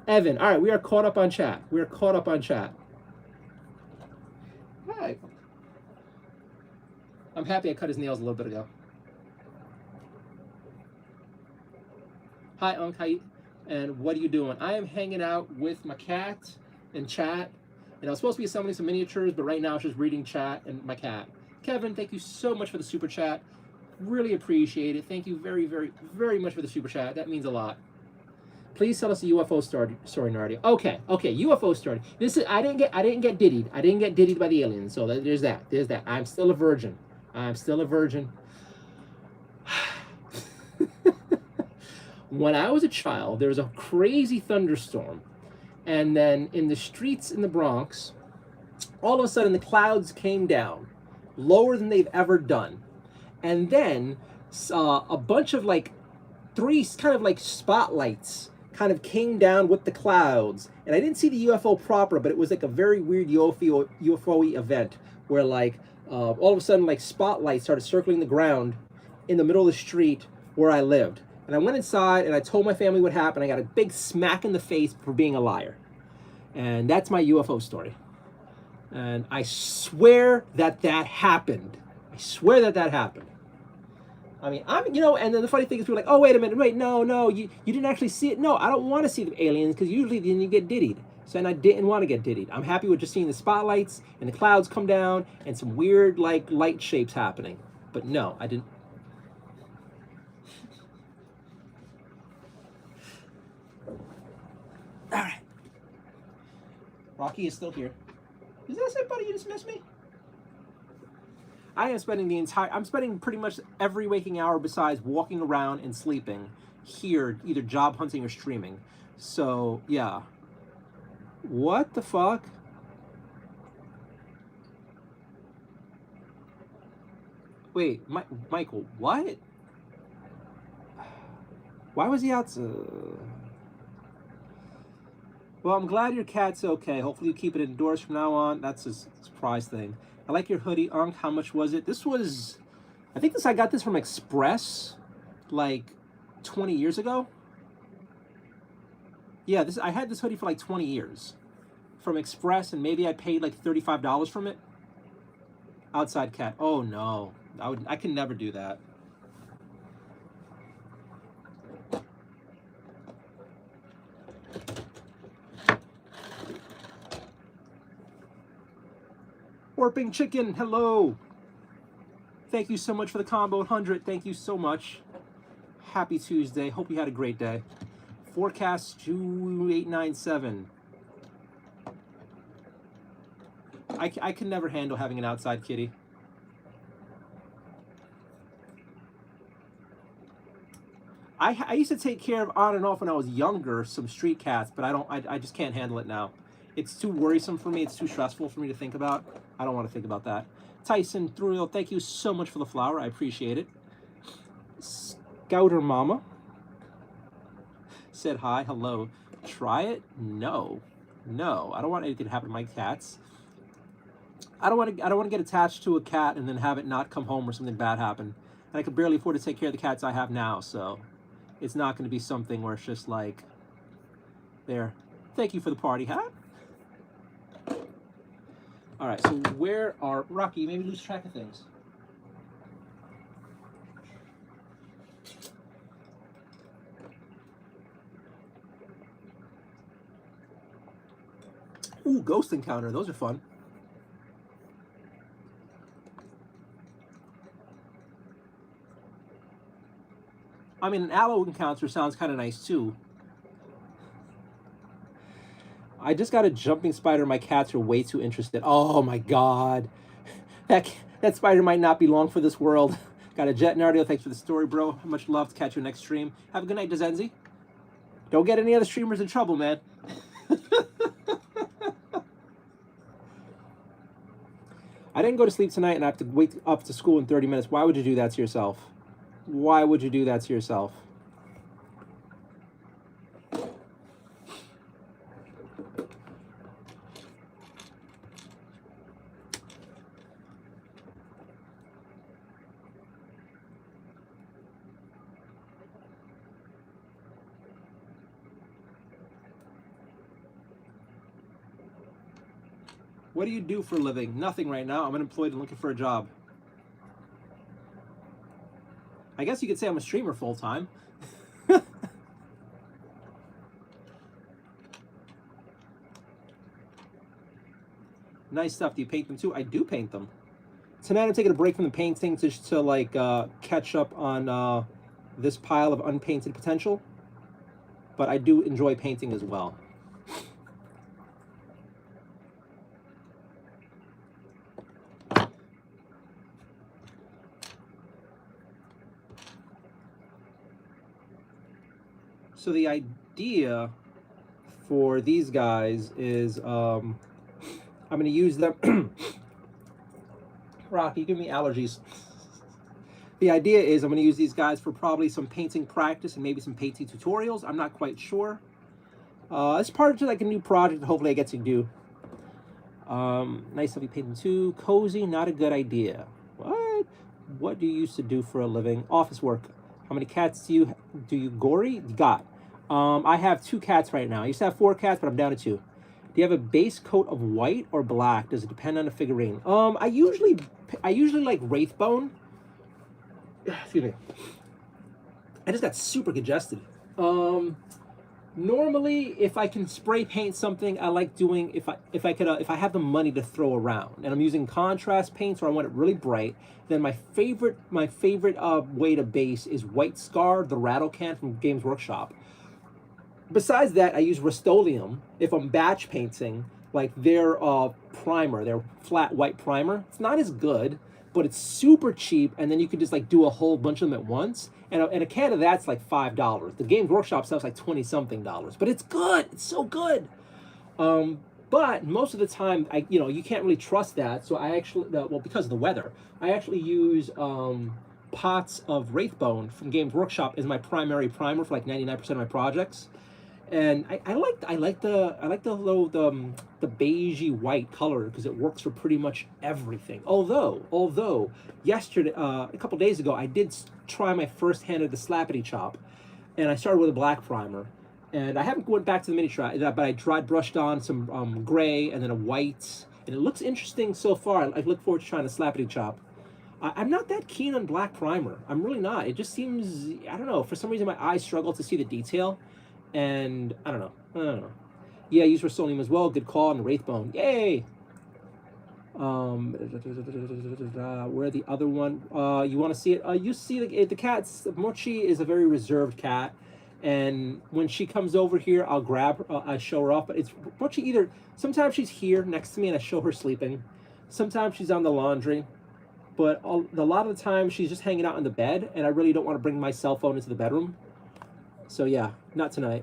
Evan. All right. We are caught up on chat. We are caught up on chat. Hi. I'm happy I cut his nails a little bit ago. Hi, Unc. How you? And what are you doing? I am hanging out with my cat and chat. And I was supposed to be assembling some miniatures, but right now it's just reading chat and my cat. Kevin, thank you so much for the super chat. Really appreciate it. Thank you very, very, very much for the super chat. That means a lot. Please tell us a UFO story, Nardio. Okay, UFO story. This is I didn't get diddied. I didn't get diddied by the aliens. So there's that. There's that. I'm still a virgin. I'm still a virgin. When I was a child, there was a crazy thunderstorm. And then in the streets in the Bronx, all of a sudden the clouds came down, lower than they've ever done. And then a bunch of like three kind of like spotlights kind of came down with the clouds. And I didn't see the UFO proper, but it was like a very weird UFO event where like all of a sudden, like spotlights started circling the ground in the middle of the street where I lived. And I went inside and I told my family what happened. I got a big smack in the face for being a liar. And that's my UFO story. And I swear that happened. I swear that happened. I mean, and then the funny thing is, people are like, oh, wait a minute, wait, no, you didn't actually see it. No, I don't want to see the aliens, because usually then you get diddied. So, and I didn't want to get diddied. I'm happy with just seeing the spotlights and the clouds come down and some weird, like, light shapes happening. But no, I didn't. All right. Rocky is still here. Is that it, buddy? You dismissed me? I'm spending pretty much every waking hour besides walking around and sleeping here, either job hunting or streaming. So, yeah. What the fuck? Wait, Michael, what? Why was he out? Well, I'm glad your cat's okay. Hopefully you keep it indoors from now on. That's a surprise thing. I like your hoodie, Unc. How much was it? I got this from Express, like 20 years ago. Yeah, I had this hoodie for like 20 years from Express, and maybe I paid like $35 from it. Outside cat. Oh no, I can never do that. Warping Chicken, hello. Thank you so much for the combo 100. Thank you so much. Happy Tuesday. Hope you had a great day. Forecast 2897. I can never handle having an outside kitty. I used to take care of on and off when I was younger some street cats, but I just can't handle it now. It's too worrisome for me. It's too stressful for me to think about. I don't want to think about that. Tyson Thrill, thank you so much for the flower. I appreciate it. Scouter Mama said hi, hello. Try it? No. I don't want anything to happen to my cats. I don't want to get attached to a cat and then have it not come home or something bad happen. And I can barely afford to take care of the cats I have now, so it's not going to be something where it's just like, there. Thank you for the party hat. All right, so where are Rocky? You made me lose track of things. Ooh, Ghost Encounter. Those are fun. I mean, an Aloe Encounter sounds kind of nice too. I just got a jumping spider. My cats are way too interested. Oh my god. That spider might not be long for this world. Got a jet, Nardio. Thanks for the story, bro. Much love. To catch you next stream. Have a good night, Dezenzi. Don't get any other streamers in trouble, man. I didn't go to sleep tonight and I have to wake up to school in 30 minutes. Why would you do that to yourself? Why would you do that to yourself? What do you do for a living? Nothing right now. I'm unemployed and looking for a job. I guess you could say I'm a streamer full-time. Nice stuff. Do you paint them too? I do paint them. Tonight I'm taking a break from the painting to like catch up on this pile of unpainted potential. But I do enjoy painting as well. So the idea for these guys is I'm going to use them. Rocky, give me allergies. The idea is I'm going to use these guys for probably some painting practice and maybe some painting tutorials. I'm not quite sure. It's part of like a new project that hopefully I get to do. Nice heavy painting too. Cozy, not a good idea. What? What do you used to do for a living? Office work. How many cats do you gory? Got. I have 2 cats right now. I used to have 4 cats, but I'm down to 2. Do you have a base coat of white or black? Does it depend on the figurine? I usually like Wraithbone. Excuse me. I just got super congested. Normally, if I can spray paint something, I like doing if I have the money to throw around, and I'm using contrast paints or I want it really bright. Then my favorite way to base is White Scar, the rattle can from Games Workshop. Besides that, I use Rust-Oleum if I'm batch painting, like their primer, their flat white primer. It's not as good, but it's super cheap, and then you can just like do a whole bunch of them at once. And a can of that's like $5. The Games Workshop stuff's like $20-something, but it's good. It's so good. But most of the time, you can't really trust that. So I actually, well, because of the weather, I actually use pots of Wraithbone from Games Workshop as my primary primer for like 99% of my projects. And I like the beigey white color because it works for pretty much everything. Although yesterday, a couple days ago, I did try my first hand at the Slappity Chop, and I started with a black primer, and I haven't went back to the mini try, but I brushed on some gray and then a white, and it looks interesting so far. I look forward to trying the Slappity Chop. I'm not that keen on black primer. I'm really not. It just seems, I don't know, for some reason my eyes struggle to see the detail. And I don't know. Yeah, I use Rust-Oleum as well. Good call on the Wraithbone. Yay! Where the other one? You want to see it? You see the cats. Mochi is a very reserved cat, and when she comes over here, I'll grab her. I show her off. But it's Mochi either. Sometimes she's here next to me, and I show her sleeping. Sometimes she's on the laundry, but a lot of the time she's just hanging out in the bed, and I really don't want to bring my cell phone into the bedroom. So yeah, not tonight.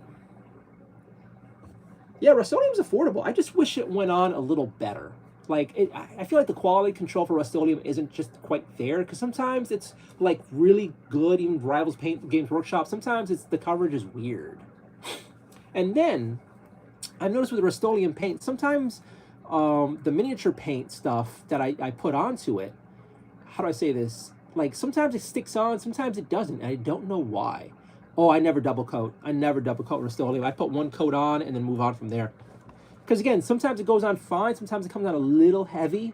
Yeah, Rust-Oleum's affordable. I just wish it went on a little better. Like, I feel like the quality control for Rust-Oleum isn't just quite there, because sometimes it's like really good, even rivals paint Games Workshop. Sometimes the coverage is weird. And then I've noticed with Rust-Oleum paint, sometimes the miniature paint stuff that I put onto it, how do I say this? Like, sometimes it sticks on, sometimes it doesn't, and I don't know why. Oh, I never double coat. I never double coat Rust-Oleum. I put one coat on and then move on from there. Because again, sometimes it goes on fine, sometimes it comes on a little heavy,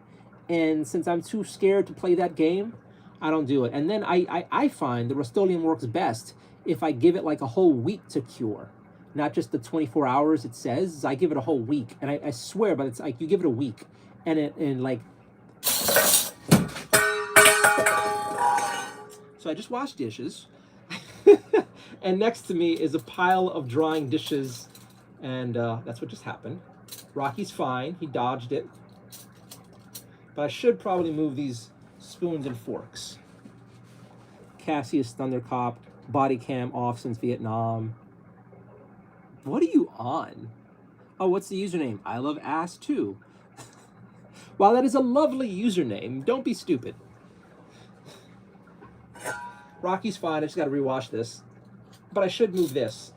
and since I'm too scared to play that game, I don't do it. And then I find the Rust-Oleum works best if I give it like a whole week to cure. Not just the 24 hours it says. I give it a whole week. And I swear, but it's like you give it a week. And like... So I just washed dishes. And next to me is a pile of drying dishes, and that's what just happened. Rocky's fine. He dodged it. But I should probably move these spoons and forks. Cassius Thundercop, body cam off since Vietnam. What are you on? Oh, what's the username? I love ass too. While that is a lovely username, don't be stupid. Rocky's fine. I just got to rewash this. But I should move this.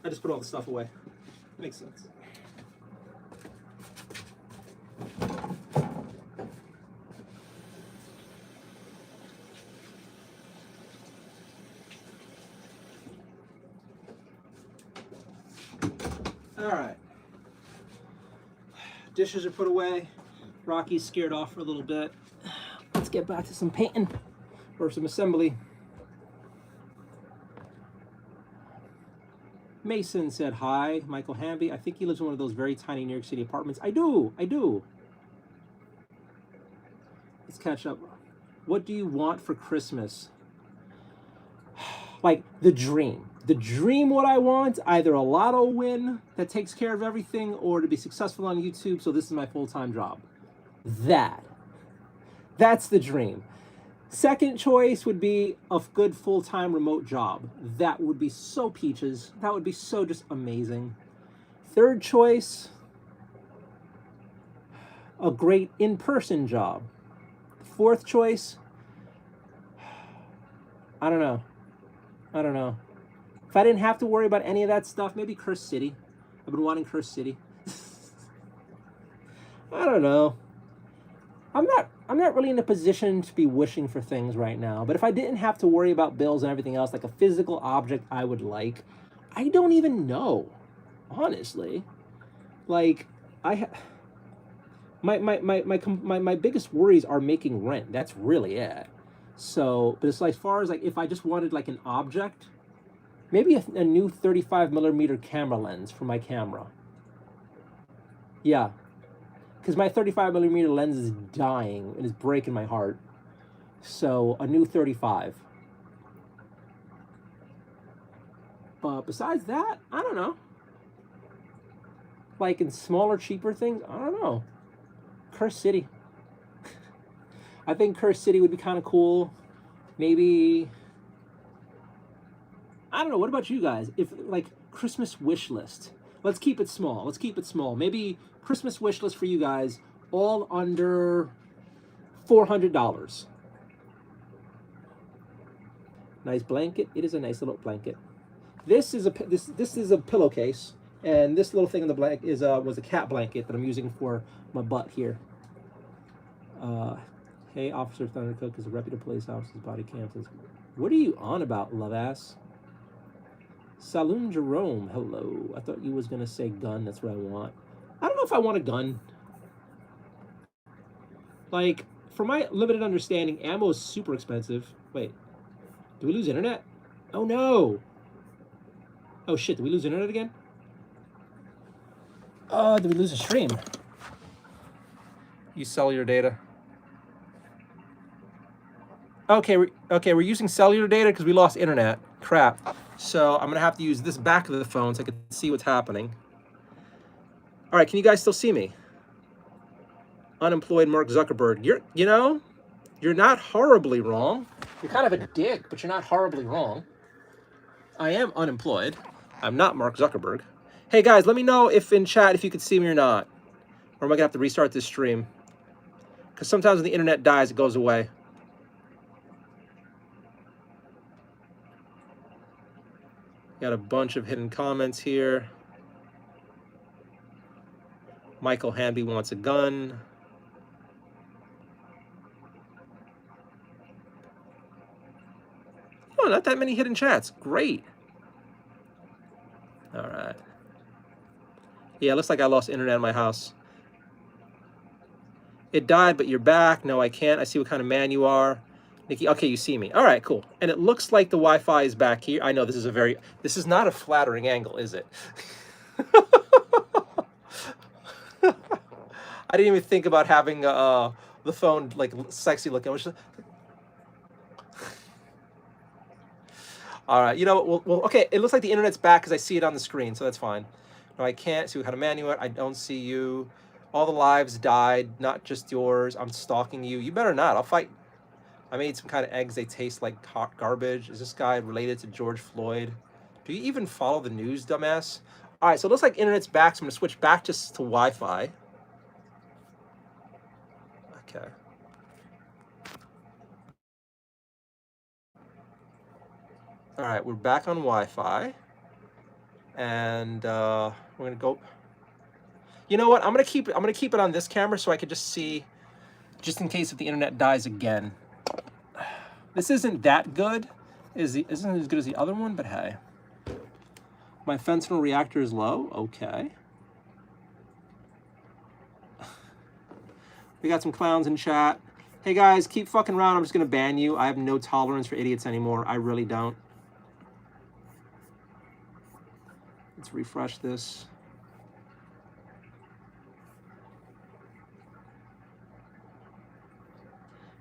I just put all the stuff away. Makes sense. All right. Dishes are put away. Rocky's scared off for a little bit. Let's get back to some painting or some assembly. Mason said hi. Michael Hamby. I think he lives in one of those very tiny New York City apartments. I do. Let's catch up. What do you want for Christmas? Like the dream. The dream, what I want, either a lotto win that takes care of everything or to be successful on YouTube, so this is my full-time job. That's the dream. Second choice would be a good full-time remote job. That would be so peaches. That would be so just amazing. Third choice, a great in-person job. Fourth choice, I don't know. If I didn't have to worry about any of that stuff, maybe Curse City. I've been wanting Curse City. I don't know. I'm not really in a position to be wishing for things right now. But if I didn't have to worry about bills and everything else, like a physical object I would like, I don't even know, honestly. Like my biggest worries are making rent. That's really it. So, but it's like, as far as like if I just wanted like an object, maybe a new 35mm camera lens for my camera. Yeah, because my 35mm lens is dying and is breaking my heart. So a new 35. But besides that, I don't know. Like in smaller, cheaper things, I don't know. Curse City. I think Curse City would be kind of cool. Maybe, I don't know. What about you guys? If like Christmas wish list. Let's keep it small. Maybe Christmas wish list for you guys, all under $400. Nice blanket. It is a nice little blanket. This is a pillowcase, and this little thing in the blanket was a cat blanket that I'm using for my butt here. Hey, Officer Thundercook is a reputable police officer's body cam. What are you on about, love ass? Saloon Jerome, hello. I thought you was gonna say gun. That's what I want. I don't know if I want a gun. Like, for my limited understanding, ammo is super expensive. Wait, do we lose internet? Oh no. Oh shit, did we lose internet again? Oh, did we lose a stream? You cellular data. Okay, we're using cellular data because we lost internet. Crap. So I'm gonna have to use this back of the phone so I can see what's happening. All right, can you guys still see me? Unemployed Mark Zuckerberg. You're not horribly wrong. You're kind of a dick, but you're not horribly wrong. I am unemployed. I'm not Mark Zuckerberg. Hey guys, let me know if in chat if you could see me or not. Or am I gonna have to restart this stream? Because sometimes when the internet dies, it goes away. Got a bunch of hidden comments here. Michael Hamby wants a gun. Oh, not that many hidden chats. Great. All right. Yeah, it looks like I lost internet in my house. It died, but you're back. No, I can't. I see what kind of man you are. Nikki, okay, you see me. All right, cool. And it looks like the Wi-Fi is back here. I know this is not a flattering angle, is it? I didn't even think about having the phone like sexy looking. All right, well, okay. It looks like the internet's back because I see it on the screen, so that's fine. No, I can't see what kind of man you are. I don't see you. All the lives died, not just yours. I'm stalking you. You better not. I'll fight. I made some kind of eggs. They taste like hot garbage. Is this guy related to George Floyd? Do you even follow the news, dumbass? All right, so it looks like internet's back, so I'm going to switch back to Wi-Fi. Okay. All right, we're back on Wi-Fi. And we're gonna go. You know what? I'm gonna keep it on this camera so I can just see, just in case if the internet dies again. This isn't that good. Isn't as good as the other one, but hey. My fentanyl reactor is low. Okay. We got some clowns in chat. Hey guys, keep fucking around. I'm just gonna ban you. I have no tolerance for idiots anymore. I really don't. Let's refresh this.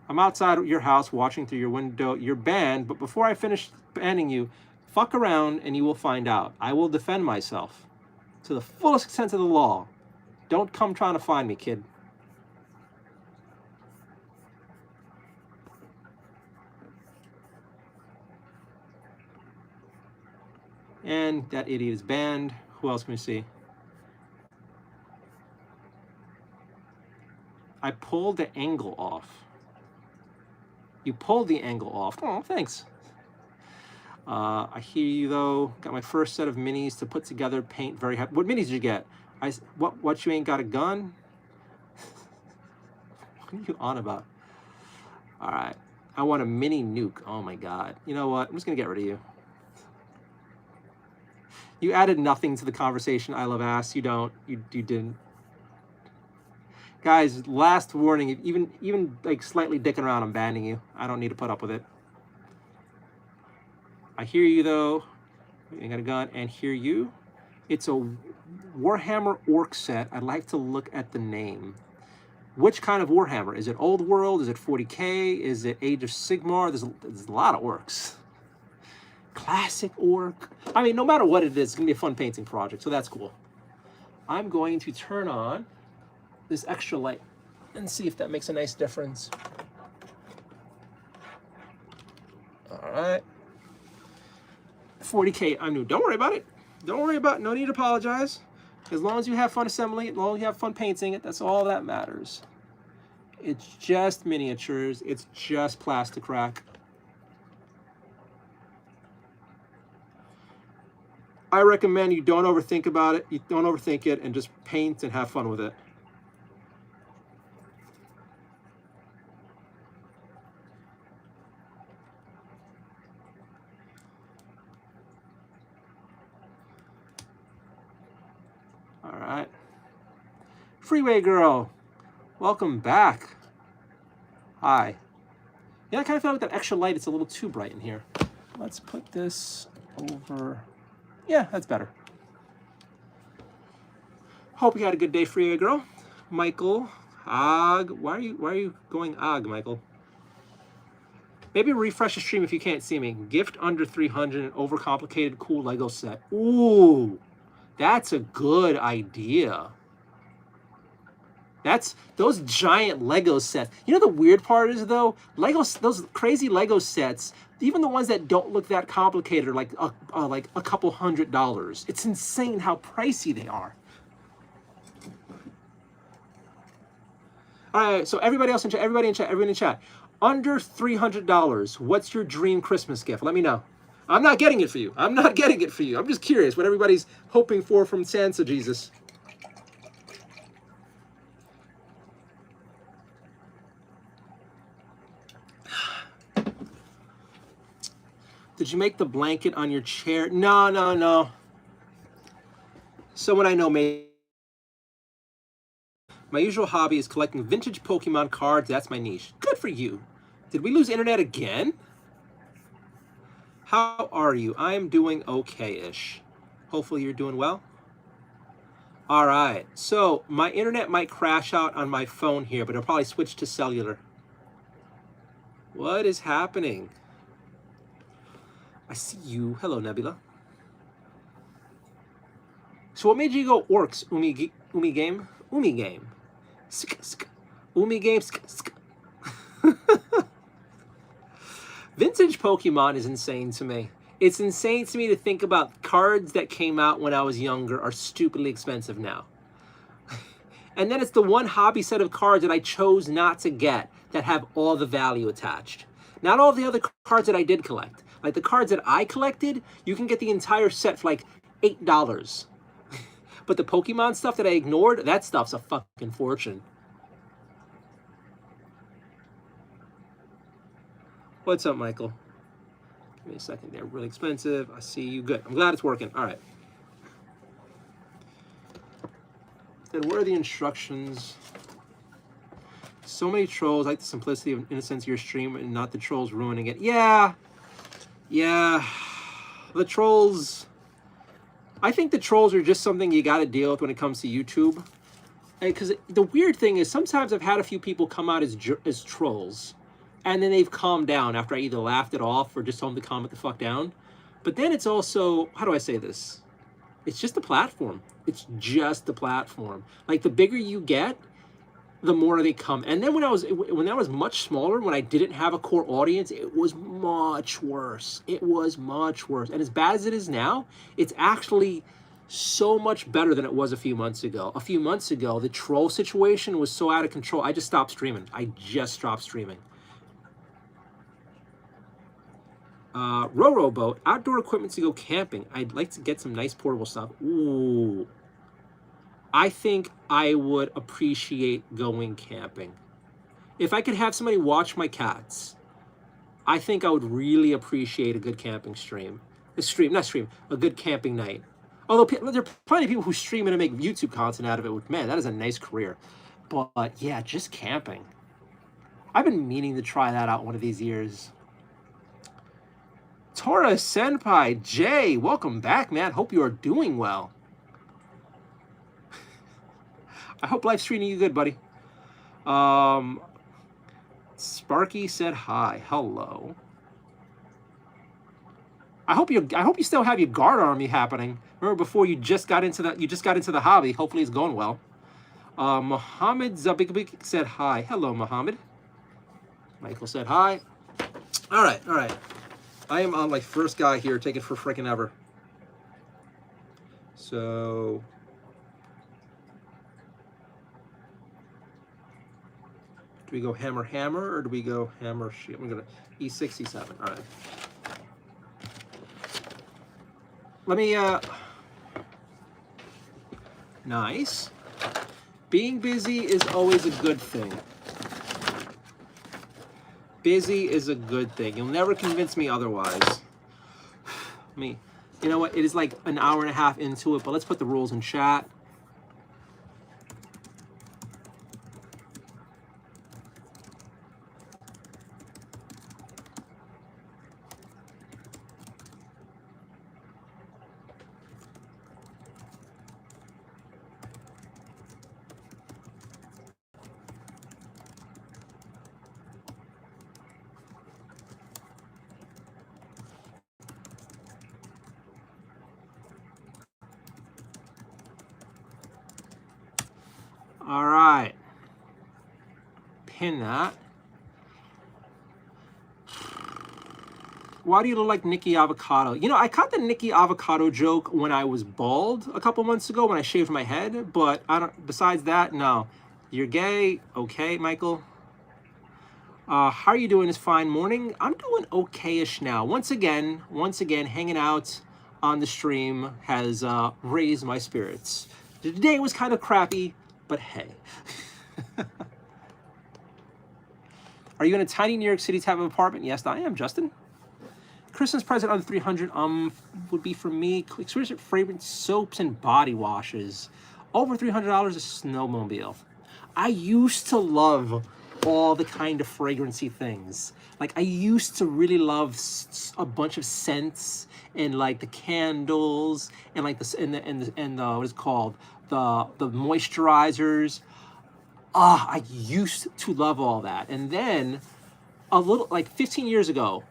I'm outside your house watching through your window. You're banned, but before I finish banning you, fuck around and you will find out. I will defend myself to the fullest extent of the law. Don't come trying to find me, kid. And that idiot is banned. Who else can we see? I pulled the angle off. You pulled the angle off. Oh, thanks. I hear you though. Got my first set of minis to put together. Paint very happy. What minis did you get? What you ain't got a gun? What are you on about? All right. I want a mini nuke. Oh my God. You know what? I'm just gonna get rid of you. You added nothing to the conversation. I love ass. You don't. You didn't. Guys, last warning. Even like slightly dicking around, I'm banning you. I don't need to put up with it. I hear you though. I got a gun and hear you. It's a Warhammer Orc set. I'd like to look at the name. Which kind of Warhammer? Is it Old World? Is it 40K? Is it Age of Sigmar? There's a lot of orcs. Classic orc. I mean, no matter what it is, it's gonna be a fun painting project, so that's cool. I'm going to turn on this extra light and see if that makes a nice difference. All right. 40K, I'm new. Don't worry about it. Don't worry about it. No need to apologize. As long as you have fun assembling it, as long as you have fun painting it, that's all that matters. It's just miniatures. It's just plastic rack. I recommend you don't overthink about it. You don't overthink it and just paint and have fun with it. All right. Freeway Girl, welcome back. Hi. Yeah, I kind of feel like that extra light, it's a little too bright in here. Let's put this over. Yeah, that's better. Hope you had a good day, Freeway Girl. Michael, Og. Why are you going Og, Michael? Maybe refresh the stream if you can't see me. Gift under 300, an overcomplicated cool Lego set. Ooh, that's a good idea. That's those giant Lego sets. You know the weird part is though, those crazy Lego sets, even the ones that don't look that complicated are like a couple $100. It's insane how pricey they are. All right, so everybody else in chat, everybody in chat. Under $300, what's your dream Christmas gift? Let me know. I'm not getting it for you. I'm not getting it for you. I'm just curious what everybody's hoping for from Santa Jesus. Did you make the blanket on your chair? No. Someone I know made. My usual hobby is collecting vintage Pokemon cards. That's my niche. Good for you. Did we lose internet again? How are you? I am doing okay-ish. Hopefully you're doing well. All right. So my internet might crash out on my phone here, but it'll probably switch to cellular. What is happening? I see you. Hello, Nebula. So what made you go orcs? Umi game? Umi game. Umi game. Vintage Pokemon is insane to me. It's insane to me to think about cards that came out when I was younger are stupidly expensive now. And then it's the one hobby set of cards that I chose not to get that have all the value attached. Not all the other cards that I did collect. Like the cards that I collected, you can get the entire set for like $8. But the Pokemon stuff that I ignored, that stuff's a fucking fortune. What's up, Michael? Give me a second. They're really expensive. I see you. Good. I'm glad it's working. All right. Then what are the instructions? So many trolls. I like the simplicity of innocence of your stream and not the trolls ruining it. Yeah. Yeah. The trolls. I think the trolls are just something you got to deal with when it comes to YouTube. Because the weird thing is sometimes I've had a few people come out as trolls. And then they've calmed down after I either laughed it off or just told them to calm it the fuck down. But then it's also, how do I say this? It's just a platform. It's just the platform. Like the bigger you get, the more they come. And then when I was much smaller, when I didn't have a core audience, it was much worse. It was much worse. And as bad as it is now, it's actually so much better than it was a few months ago. A few months ago, the troll situation was so out of control. I just stopped streaming. I just stopped streaming. Roro boat, outdoor equipment to go camping. I'd like to get some nice portable stuff. Ooh. I think I would appreciate going camping. If I could have somebody watch my cats, I think I would really appreciate a good camping stream. A good camping night. Although there are plenty of people who stream it and make YouTube content out of it. Man, that is a nice career. But yeah, just camping. I've been meaning to try that out one of these years. Tora Senpai, Jay, welcome back, man. Hope you are doing well. I hope life's treating you good, buddy. Sparky said hi. Hello. I hope you still have your guard army happening. Remember before you just got into the hobby. Hopefully it's going well. Mohammed Zabik said hi. Hello, Mohammed. Michael said hi. All right. I am on my first guy here, taking for freaking ever. So do we go hammer, or do we go hammer, shit? I'm gonna E6, E7. All right. Let me, nice. Being busy is always a good thing. Busy is a good thing. You'll never convince me otherwise. You know what? It is like an hour and a half into it, but let's put the rules in chat. All right. Pin that. Why do you look like Nikki Avocado? You know, I caught the Nikki Avocado joke when I was bald a couple months ago when I shaved my head, but I don't, besides that, no. You're gay. Okay, Michael. How are you doing this fine morning? I'm doing okay-ish now. Once again, hanging out on the stream has raised my spirits. Today was kind of crappy, but hey. Are you in a tiny New York City type of apartment? Yes, I am, Justin. Christmas present under 300 would be for me exquisite fragrance soaps and body washes. Over $300 a snowmobile. I used to love all the kind of fragrancy things. Like I used to really love a bunch of scents and like the candles and like the what is it called, the moisturizers. I used to love all that. And then a little like 15 years ago,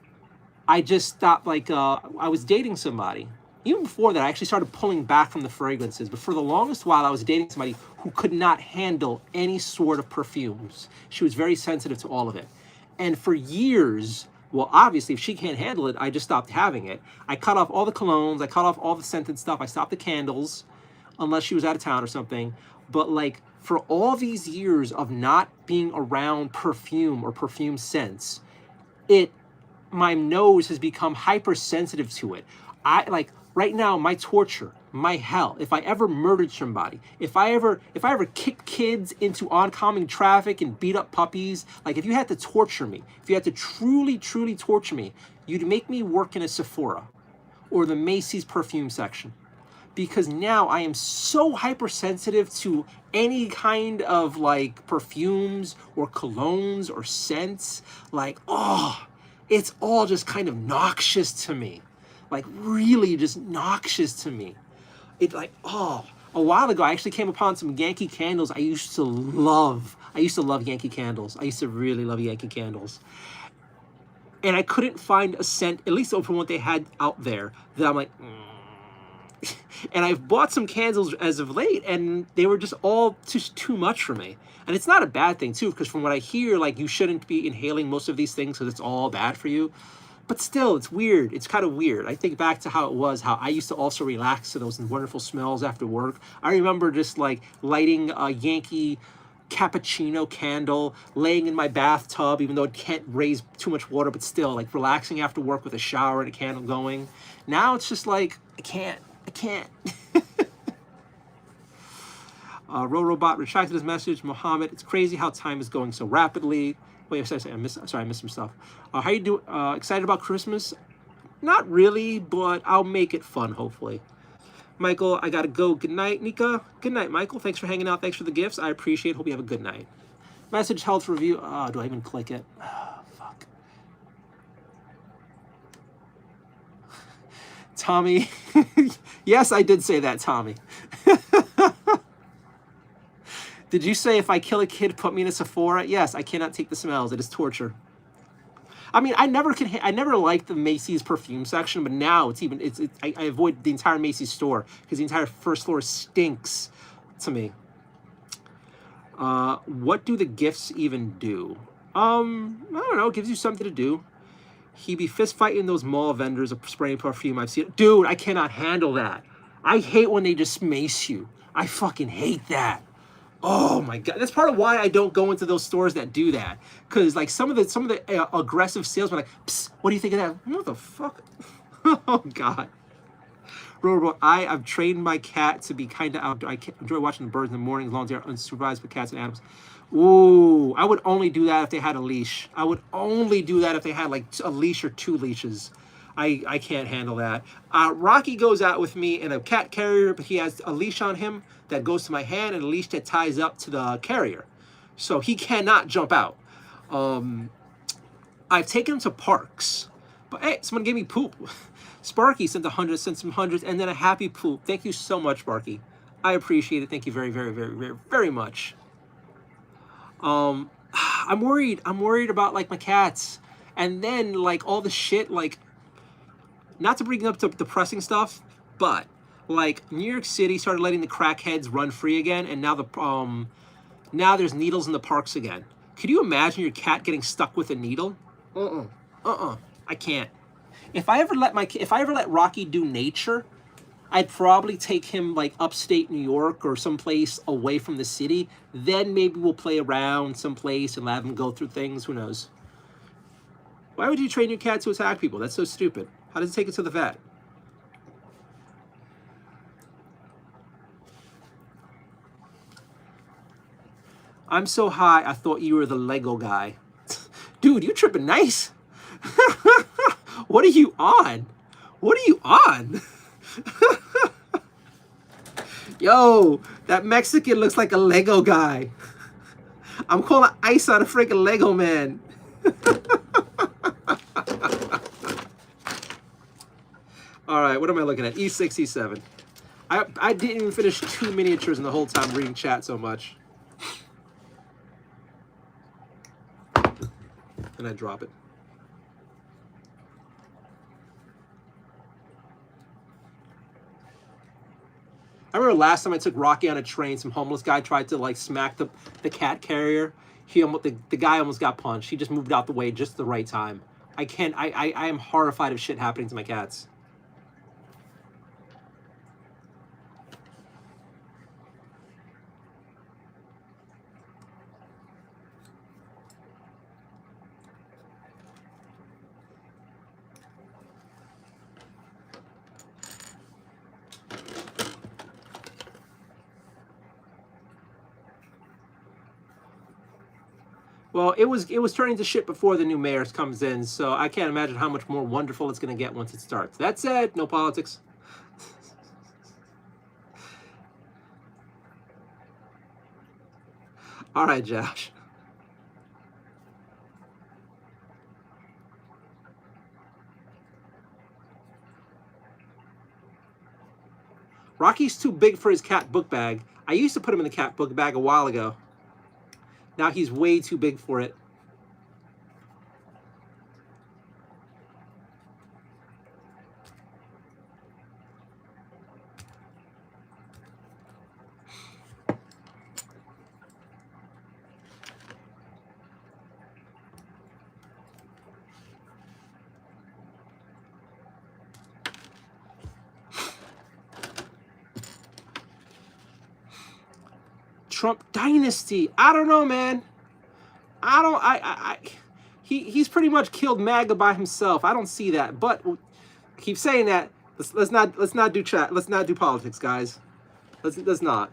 I just stopped, like, I was dating somebody. Even before that, I actually started pulling back from the fragrances. But for the longest while, I was dating somebody who could not handle any sort of perfumes. She was very sensitive to all of it. And for years, well, obviously, if she can't handle it, I just stopped having it. I cut off all the colognes. I cut off all the scented stuff. I stopped the candles, unless she was out of town or something. But, like, for all these years of not being around perfume or perfume scents, my nose has become hypersensitive to it. Like right now, my torture my hell. If I ever murdered somebody, if I ever kicked kids into oncoming traffic and beat up puppies, like if you had to torture me, if you had to truly torture me, you'd make me work in a Sephora or the Macy's perfume section. Because now I am so hypersensitive to any kind of like perfumes or colognes or scents. Like, oh, it's all just kind of noxious to me. Like really just noxious to me. It like, oh, a while ago I actually came upon some Yankee candles I used to love. I used to love Yankee candles. I used to really love Yankee candles. And I couldn't find a scent, at least from what they had out there, that I'm like, And I've bought some candles as of late, and they were just all just too much for me. And it's not a bad thing, too, because from what I hear, like, you shouldn't be inhaling most of these things because it's all bad for you. But still, it's weird. It's kind of weird. I think back to how it was, how I used to also relax to those wonderful smells after work. I remember just, like, lighting a Yankee cappuccino candle, laying in my bathtub, even though it can't raise too much water, but still, like, relaxing after work with a shower and a candle going. Now it's just like, I can't. Robot retracted his message. Mohammed, it's crazy how time is going so rapidly. Wait, sorry, I missed some stuff. How you doing? Excited about Christmas? Not really, but I'll make it fun, hopefully. Michael, I gotta go. Good night, Nika. Good night, Michael. Thanks for hanging out. Thanks for the gifts. I appreciate it. Hope you have a good night. Message held for review. Oh, do I even click it? Oh, fuck. Tommy. Yes, I did say that, Tommy. Did you say if I kill a kid, put me in a Sephora? Yes, I cannot take the smells. It is torture. I mean, I never liked the Macy's perfume section, but now I avoid the entire Macy's store because the entire first floor stinks to me. What do the gifts even do? I don't know. It gives you something to do. He be fist fighting those mall vendors of spraying perfume. I've seen it. Dude, I cannot handle that. I hate when they just mace you. I fucking hate that. Oh my god, that's part of why I don't go into those stores that do that. Cause like some of the aggressive salesmen are like, psst, what do you think of that? What the fuck? Oh god. I've trained my cat to be kind of outdoor. I enjoy watching the birds in the morning as long as they're unsupervised with cats and animals. Ooh, I would only do that if they had a leash. I would only do that if they had like a leash or 2 leashes. I can't handle that. Rocky goes out with me in a cat carrier, but he has a leash on him that goes to my hand and a leash that ties up to the carrier. So he cannot jump out. I've taken him to parks. But hey, someone gave me poop. Sparky sent some hundreds, and then a happy poop. Thank you so much, Sparky. I appreciate it. Thank you very, very, very, very, very much. I'm worried. I'm worried about like my cats. And then like all the shit, like, not to bring up the depressing stuff, but like New York City started letting the crackheads run free again, and now now there's needles in the parks again. Could you imagine your cat getting stuck with a needle? I can't. If I ever let Rocky do nature, I'd probably take him like upstate New York or someplace away from the city. Then maybe we'll play around someplace and let him go through things. Who knows? Why would you train your cat to attack people? That's so stupid. How does it take it to the vet? I'm so high, I thought you were the Lego guy. Dude, you tripping nice. What are you on? What are you on? Yo, that Mexican looks like a Lego guy. I'm calling ice on a freaking Lego man. All right, what am I looking at? E6, E7. I didn't even finish 2 miniatures in the whole time reading chat so much. And I drop it. I remember last time I took Rocky on a train, some homeless guy tried to like smack the cat carrier. The guy almost got punched. He just moved out the way just the right time. I am horrified of shit happening to my cats. Well, it was turning to shit before the new mayor comes in, so I can't imagine how much more wonderful it's going to get once it starts. That said, no politics. All right, Josh. Rocky's too big for his cat book bag. I used to put him in the cat book bag a while ago. Now he's way too big for it. Trump dynasty. I don't know, man. He's pretty much killed MAGA by himself. I don't see that. But I keep saying that. Let's not do chat. Let's not do politics, guys. Let's not.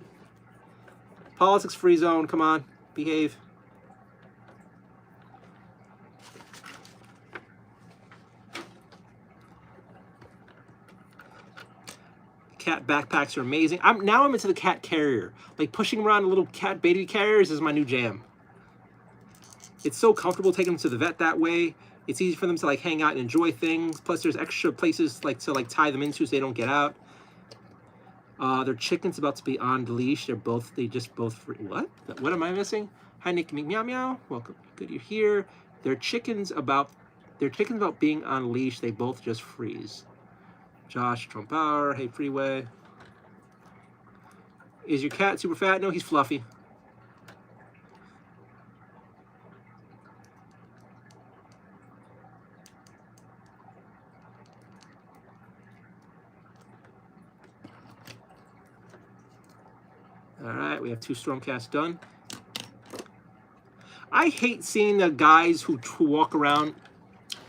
Politics free zone. Come on, behave. Cat backpacks are amazing. I'm into the cat carrier. Like pushing around little cat baby carriers is my new jam. It's so comfortable taking them to the vet that way. It's easy for them to like hang out and enjoy things. Plus there's extra places like to like tie them into so they don't get out. Their chicken's about to be on the leash. They just both free. What am I missing? Hi Nick, meow meow. Welcome. Good you're here. Their chicken's about being on leash. They both just freeze. Josh Trump Power. Hey Freeway. Is your cat super fat? No, he's fluffy. All right, we have 2 Stormcasts done. I hate seeing the guys who walk around.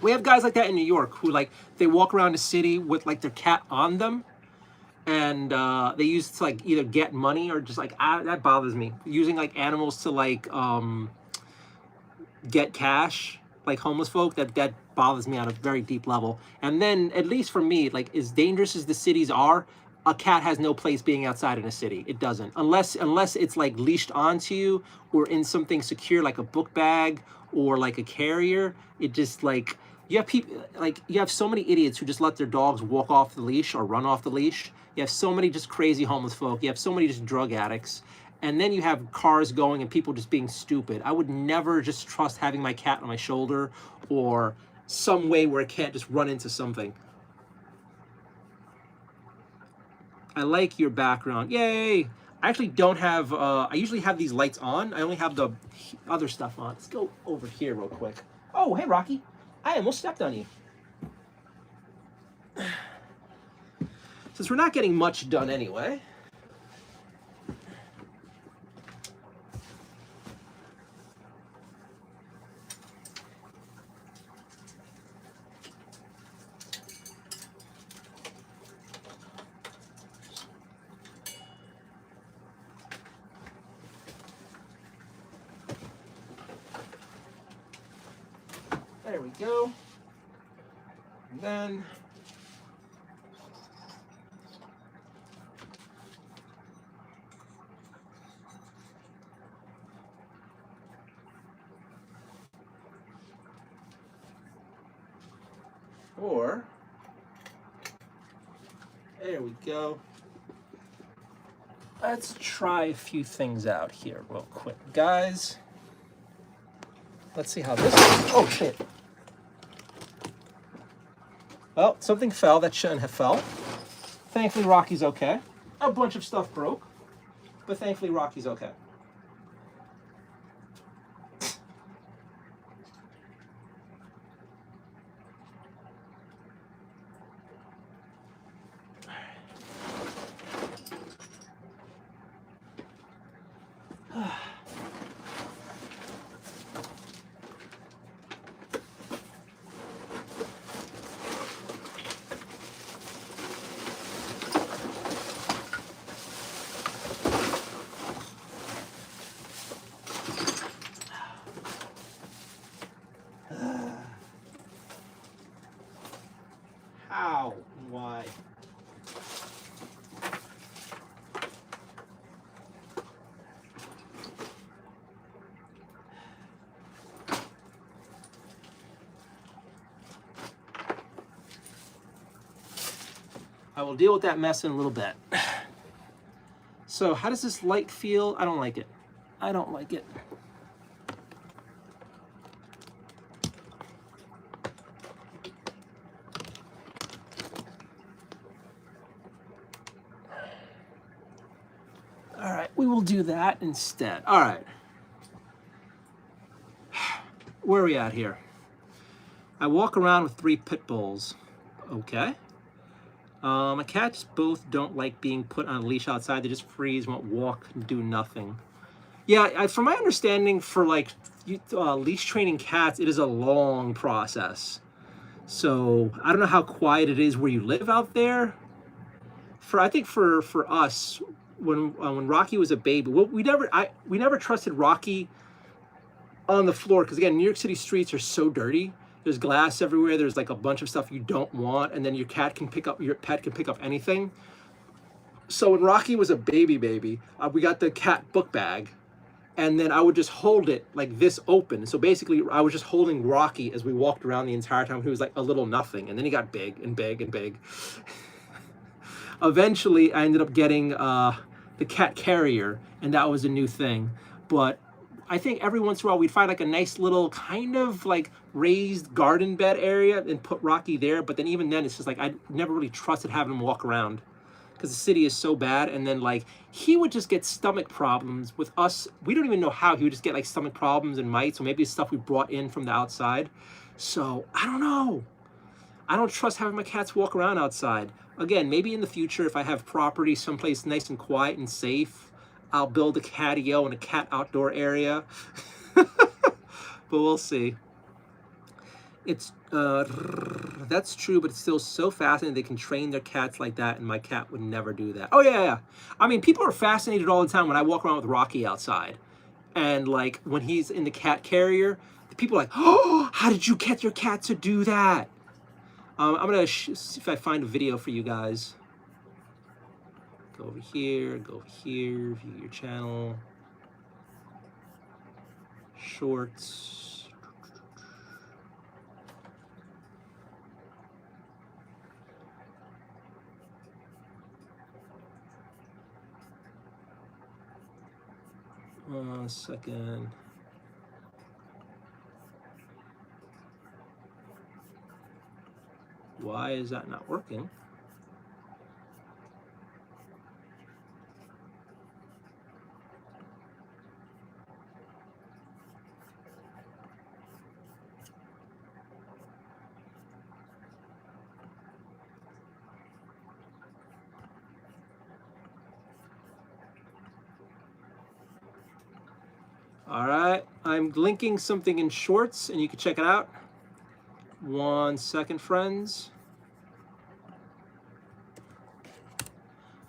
We have guys like that in New York who like they walk around the city with like their cat on them, and they use it to like either get money or just like that bothers me. Using like animals to like get cash, like homeless folk, that bothers me on a very deep level. And then at least for me, like as dangerous as the cities are, a cat has no place being outside in a city. It doesn't, unless it's like leashed onto you or in something secure like a book bag or like a carrier. It just like you have so many idiots who just let their dogs walk off the leash or run off the leash. You have so many just crazy homeless folk. You have so many just drug addicts. And then you have cars going and people just being stupid. I would never just trust having my cat on my shoulder or some way where it can't just run into something. I like your background. Yay! I actually don't have, I usually have these lights on. I only have the other stuff on. Let's go over here real quick. Oh, hey, Rocky. I almost stepped on you. Since we're not getting much done anyway. There we go. And then there we go. Let's try a few things out here real quick, guys. Let's see how this is. Oh, shit. Well, something fell that shouldn't have fell. Thankfully, Rocky's okay. A bunch of stuff broke, but thankfully, Rocky's okay. will deal with that mess in a little bit. So how does this light feel? I don't like it. I don't like it. All right, we will do that instead. All right. Where are we at here? I walk around with 3 pit bulls. Okay. My cats both don't like being put on a leash outside. They just freeze, won't walk, do nothing. Yeah, from my understanding, for like leash training cats, it is a long process. So I don't know how quiet it is where you live out there. I think for us, when Rocky was a baby, we never trusted Rocky on the floor, because again, New York City streets are so dirty. There's glass everywhere. There's like a bunch of stuff you don't want, and then your pet can pick up anything. So when Rocky was a baby, we got the cat book bag, and then I would just hold it like this open. So basically, I was just holding Rocky as we walked around the entire time. He was like a little nothing, and then he got big and big and big. Eventually, I ended up getting the cat carrier, and that was a new thing. But I think every once in a while we'd find like a nice little kind of like raised garden bed area and put Rocky there. But then even then, it's just like I never really trusted having him walk around because the city is so bad. And then like he would just get stomach problems with us. We don't even know how. He would just get like stomach problems and mites, or maybe it's stuff we brought in from the outside. So I don't know. I don't trust having my cats walk around outside. Again, maybe in the future, if I have property someplace nice and quiet and safe, I'll build a catio and a cat outdoor area. But we'll see. It's that's true, but it's still so fascinating they can train their cats like that, and my cat would never do that. Oh yeah. I mean, people are fascinated all the time when I walk around with Rocky outside, and like when he's in the cat carrier, people are like, "Oh, how did you get your cat to do that?" I'm gonna see if I find a video for you guys. Go over here, view your channel, shorts. One second. Why is that not working? All right, I'm linking something in shorts and you can check it out. 1 second, friends.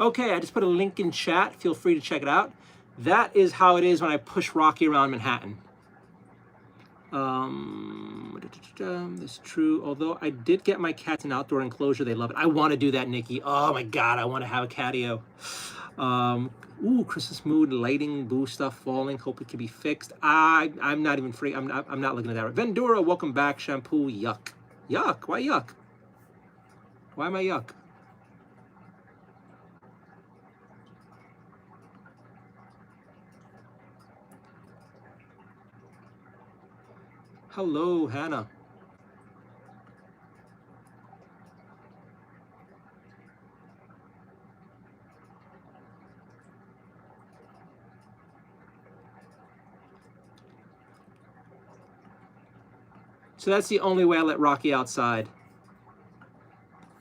Okay, I just put a link in chat. Feel free to check it out. That is how it is when I push Rocky around Manhattan. This is true. Although I did get my cats an outdoor enclosure, they love it. I want to do that, Nikki. Oh my God, I want to have a catio. Ooh, Christmas mood, lighting, blue stuff falling. Hope it can be fixed. I'm not even free. I'm not looking at that. Vendura, welcome back. Shampoo, yuck. Yuck. Why yuck? Why am I yuck? Hello, Hannah. So that's the only way I let Rocky outside.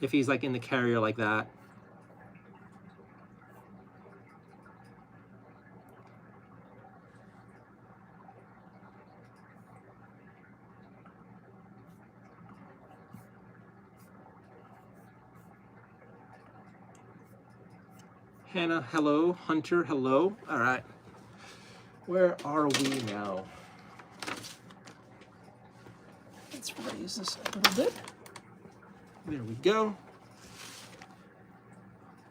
If he's like in the carrier like that. Hannah, hello. Hunter, hello. All right. Where are we now? Let's raise this a little bit. There we go.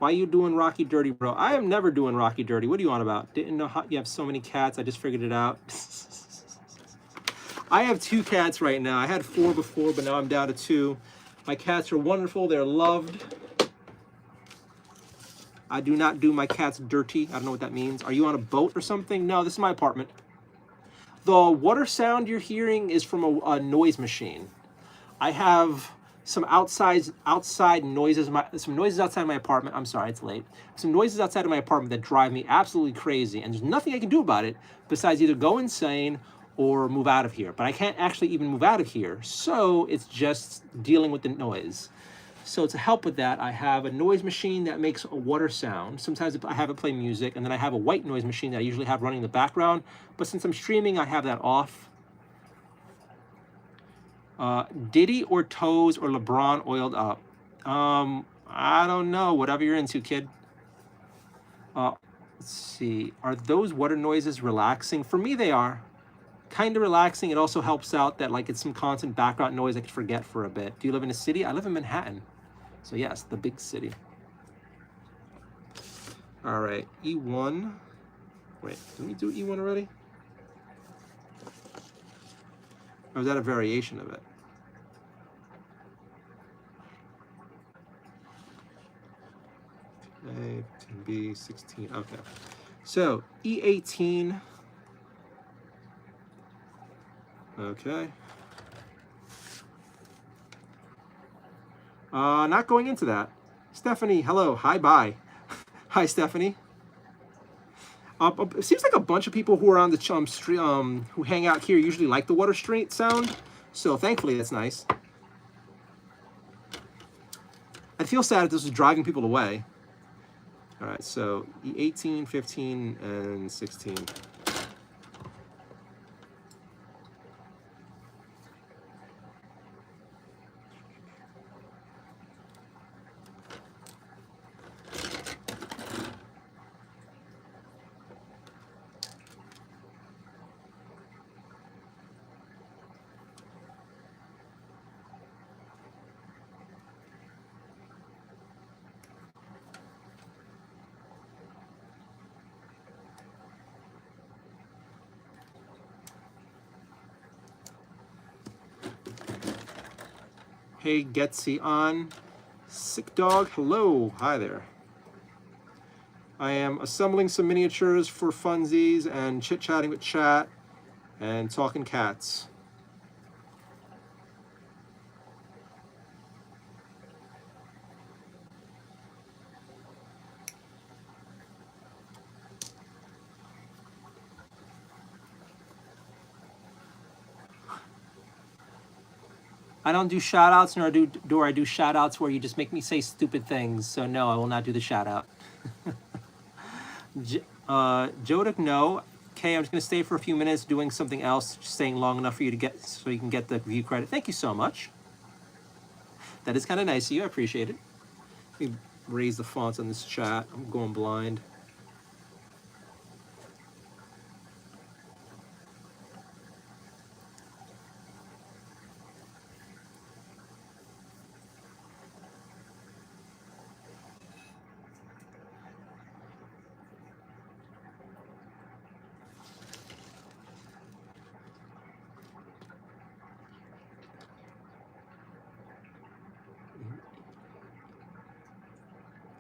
Why are you doing Rocky dirty, bro? I am never doing Rocky dirty. What are you on about? Didn't know how you have so many cats. I just figured it out. I have 2 cats right now. I had 4 before, but now I'm down to 2. My cats are wonderful. They're loved. I do not do my cats dirty. I don't know what that means. Are you on a boat or something? No, this is my apartment. The water sound you're hearing is from a noise machine. I have some outside noises, some noises outside my apartment. I'm sorry, it's late. Some noises outside of my apartment that drive me absolutely crazy, and there's nothing I can do about it besides either go insane or move out of here. But I can't actually even move out of here, so it's just dealing with the noise. So to help with that, I have a noise machine that makes a water sound. Sometimes I have it play music, and then I have a white noise machine that I usually have running in the background. But since I'm streaming, I have that off. Diddy or Toes or LeBron oiled up? I don't know. Whatever you're into, kid. Let's see. Are those water noises relaxing? For me, they are. Kind of relaxing. It also helps out that like it's some constant background noise I could forget for a bit. Do you live in a city? I live in Manhattan. So yes, the big city. All right, E1. Wait, did we do E1 already? Or is that a variation of it? A, B, 16, okay. So, E18. Okay. Not going into that. Stephanie, hello, hi, bye. Hi, Stephanie. It seems like a bunch of people who are on the street, who hang out here usually like the water street sound. So thankfully, that's nice. I feel sad if this is driving people away. All right, so 18, 15, and 16. Hey, Getsy on. Sick dog, hello, hi there. I am assembling some miniatures for funsies and chit-chatting with chat and talking cats. I don't do shout outs, nor do I do shout outs where you just make me say stupid things. So no, I will not do the shout out. Jodak, no. Okay, I'm just gonna stay for a few minutes doing something else, just staying long enough for you to get, so you can get the view credit. Thank you so much. That is kind of nice of you, I appreciate it. Let me raise the fonts on this chat. I'm going blind.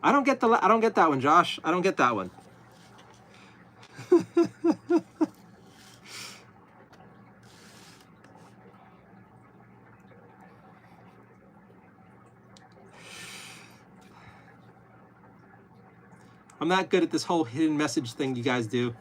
I don't get that one, Josh. I don't get that one. I'm not good at this whole hidden message thing you guys do.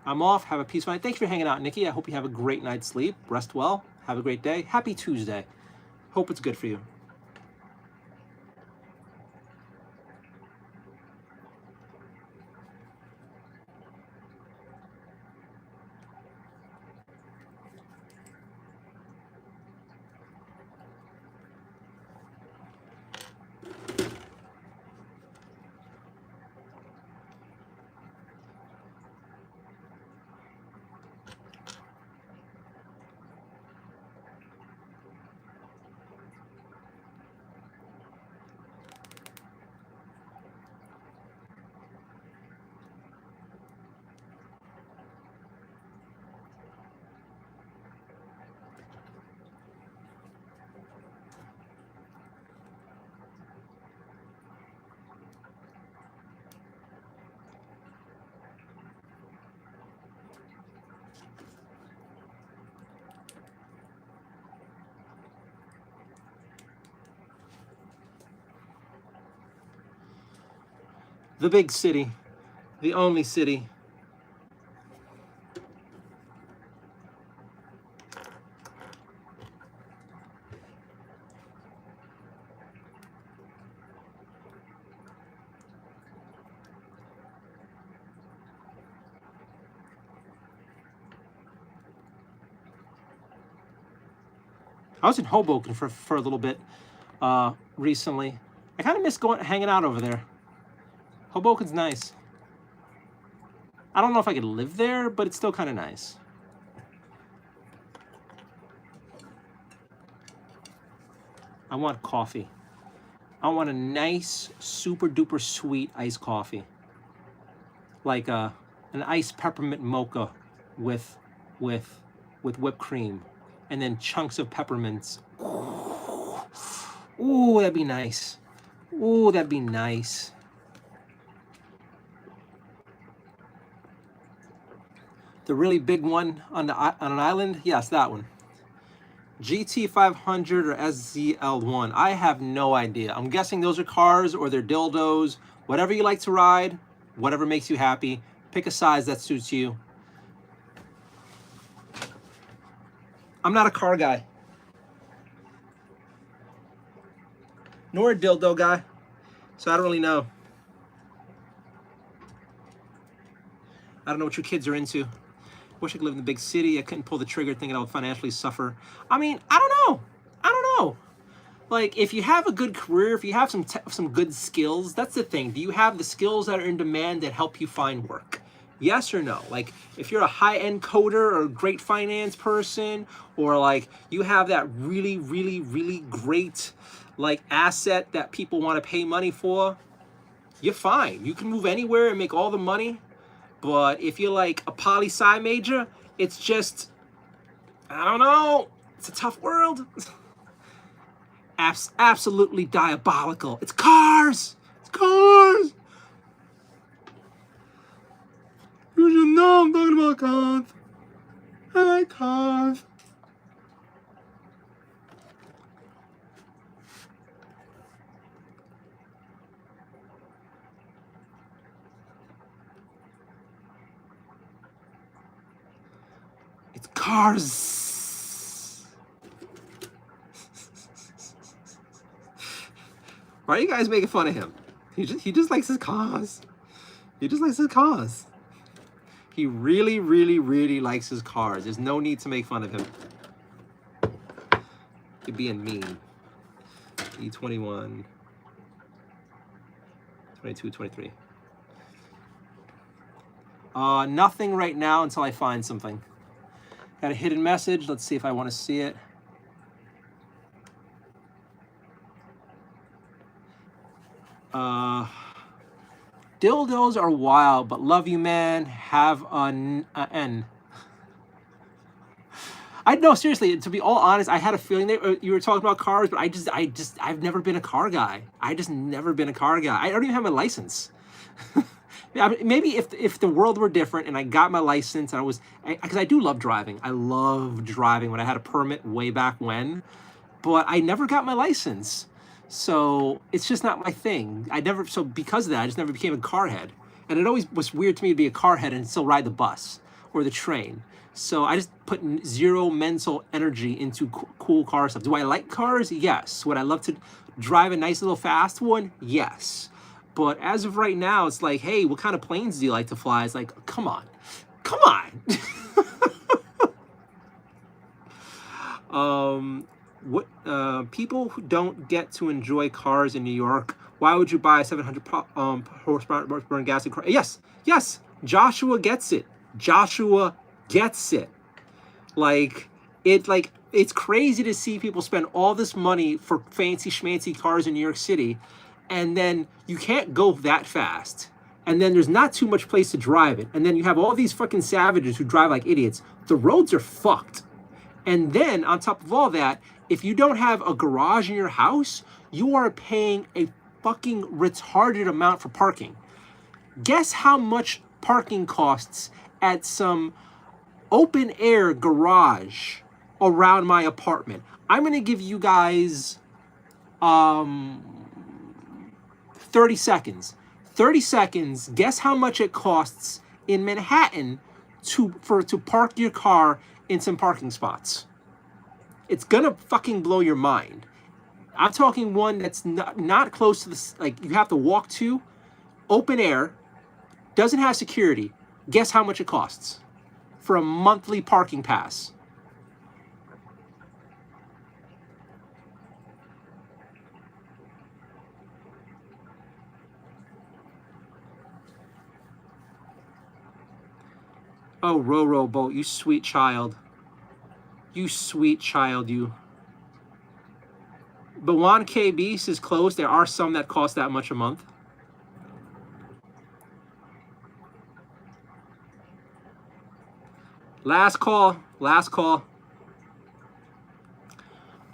I'm off. Have a peaceful night. Thanks for hanging out, Nikki. I hope you have a great night's sleep. Rest well. Have a great day. Happy Tuesday. Hope it's good for you. The big city. The only city. I was in Hoboken for a little bit recently. I kind of miss hanging out over there. Hoboken's nice. I don't know if I could live there, but it's still kind of nice. I want coffee. I want a nice, super duper sweet iced coffee. Like an iced peppermint mocha with whipped cream. And then chunks of peppermints. Ooh, that'd be nice. Ooh, that'd be nice. The really big one on an island? Yes, that one. GT 500 or SZL1. I have no idea. I'm guessing those are cars or they're dildos. Whatever you like to ride, whatever makes you happy. Pick a size that suits you. I'm not a car guy. Nor a dildo guy. So I don't really know. I don't know what your kids are into. Wish I could live in the big city. I couldn't pull the trigger thinking I would financially suffer. I mean, I don't know. I don't know. Like, if you have a good career, if you have some good skills, that's the thing. Do you have the skills that are in demand that help you find work? Yes or no? Like, if you're a high-end coder or a great finance person, or like you have that really, really, really great like asset that people want to pay money for, you're fine. You can move anywhere and make all the money. But if you're like a poli-sci major, it's just, I don't know. It's a tough world. Absolutely diabolical. It's cars. It's cars. You should know I'm talking about cars. I like cars. It's cars. Why are you guys making fun of him? He just likes his cars. He just likes his cars. He really, really, really likes his cars. There's no need to make fun of him. You're being mean. E21, 22, 23. Nothing right now until I find something. Got a hidden message. Let's see if I want to see it. Dildos are wild, but love you, man. Have an N. I know, seriously, to be all honest, I had a feeling that you were talking about cars, but I've never been a car guy. I just never been a car guy. I don't even have my license. Maybe if the world were different and I got my license and because I do love driving. I loved driving when I had a permit way back when, but I never got my license. So it's just not my thing. So because of that, I just never became a car head. And it always was weird to me to be a car head and still ride the bus or the train. So I just put zero mental energy into cool car stuff. Do I like cars? Yes. Would I love to drive a nice little fast one? Yes. But as of right now, it's like, hey, what kind of planes do you like to fly? It's like, come on. Come on. People who don't get to enjoy cars in New York, why would you buy a 700 horsepower gas car? Yes. Joshua gets it. Joshua gets it. It's crazy to see people spend all this money for fancy schmancy cars in New York City, and then you can't go that fast. And then there's not too much place to drive it. And then you have all these fucking savages who drive like idiots. The roads are fucked. And then on top of all that, if you don't have a garage in your house, you are paying a fucking retarded amount for parking. Guess how much parking costs at some open air garage around my apartment? I'm going to give you guys 30 seconds. 30 seconds. Guess how much it costs in Manhattan to park your car in some parking spots. It's gonna fucking blow your mind. I'm talking one that's not close to the, like, you have to walk to, open air, doesn't have security. Guess how much it costs for a monthly parking pass? Oh, Row Boat, you sweet child. You sweet child, you. Bawan KB's is closed. There are some that cost that much a month. Last call. Last call.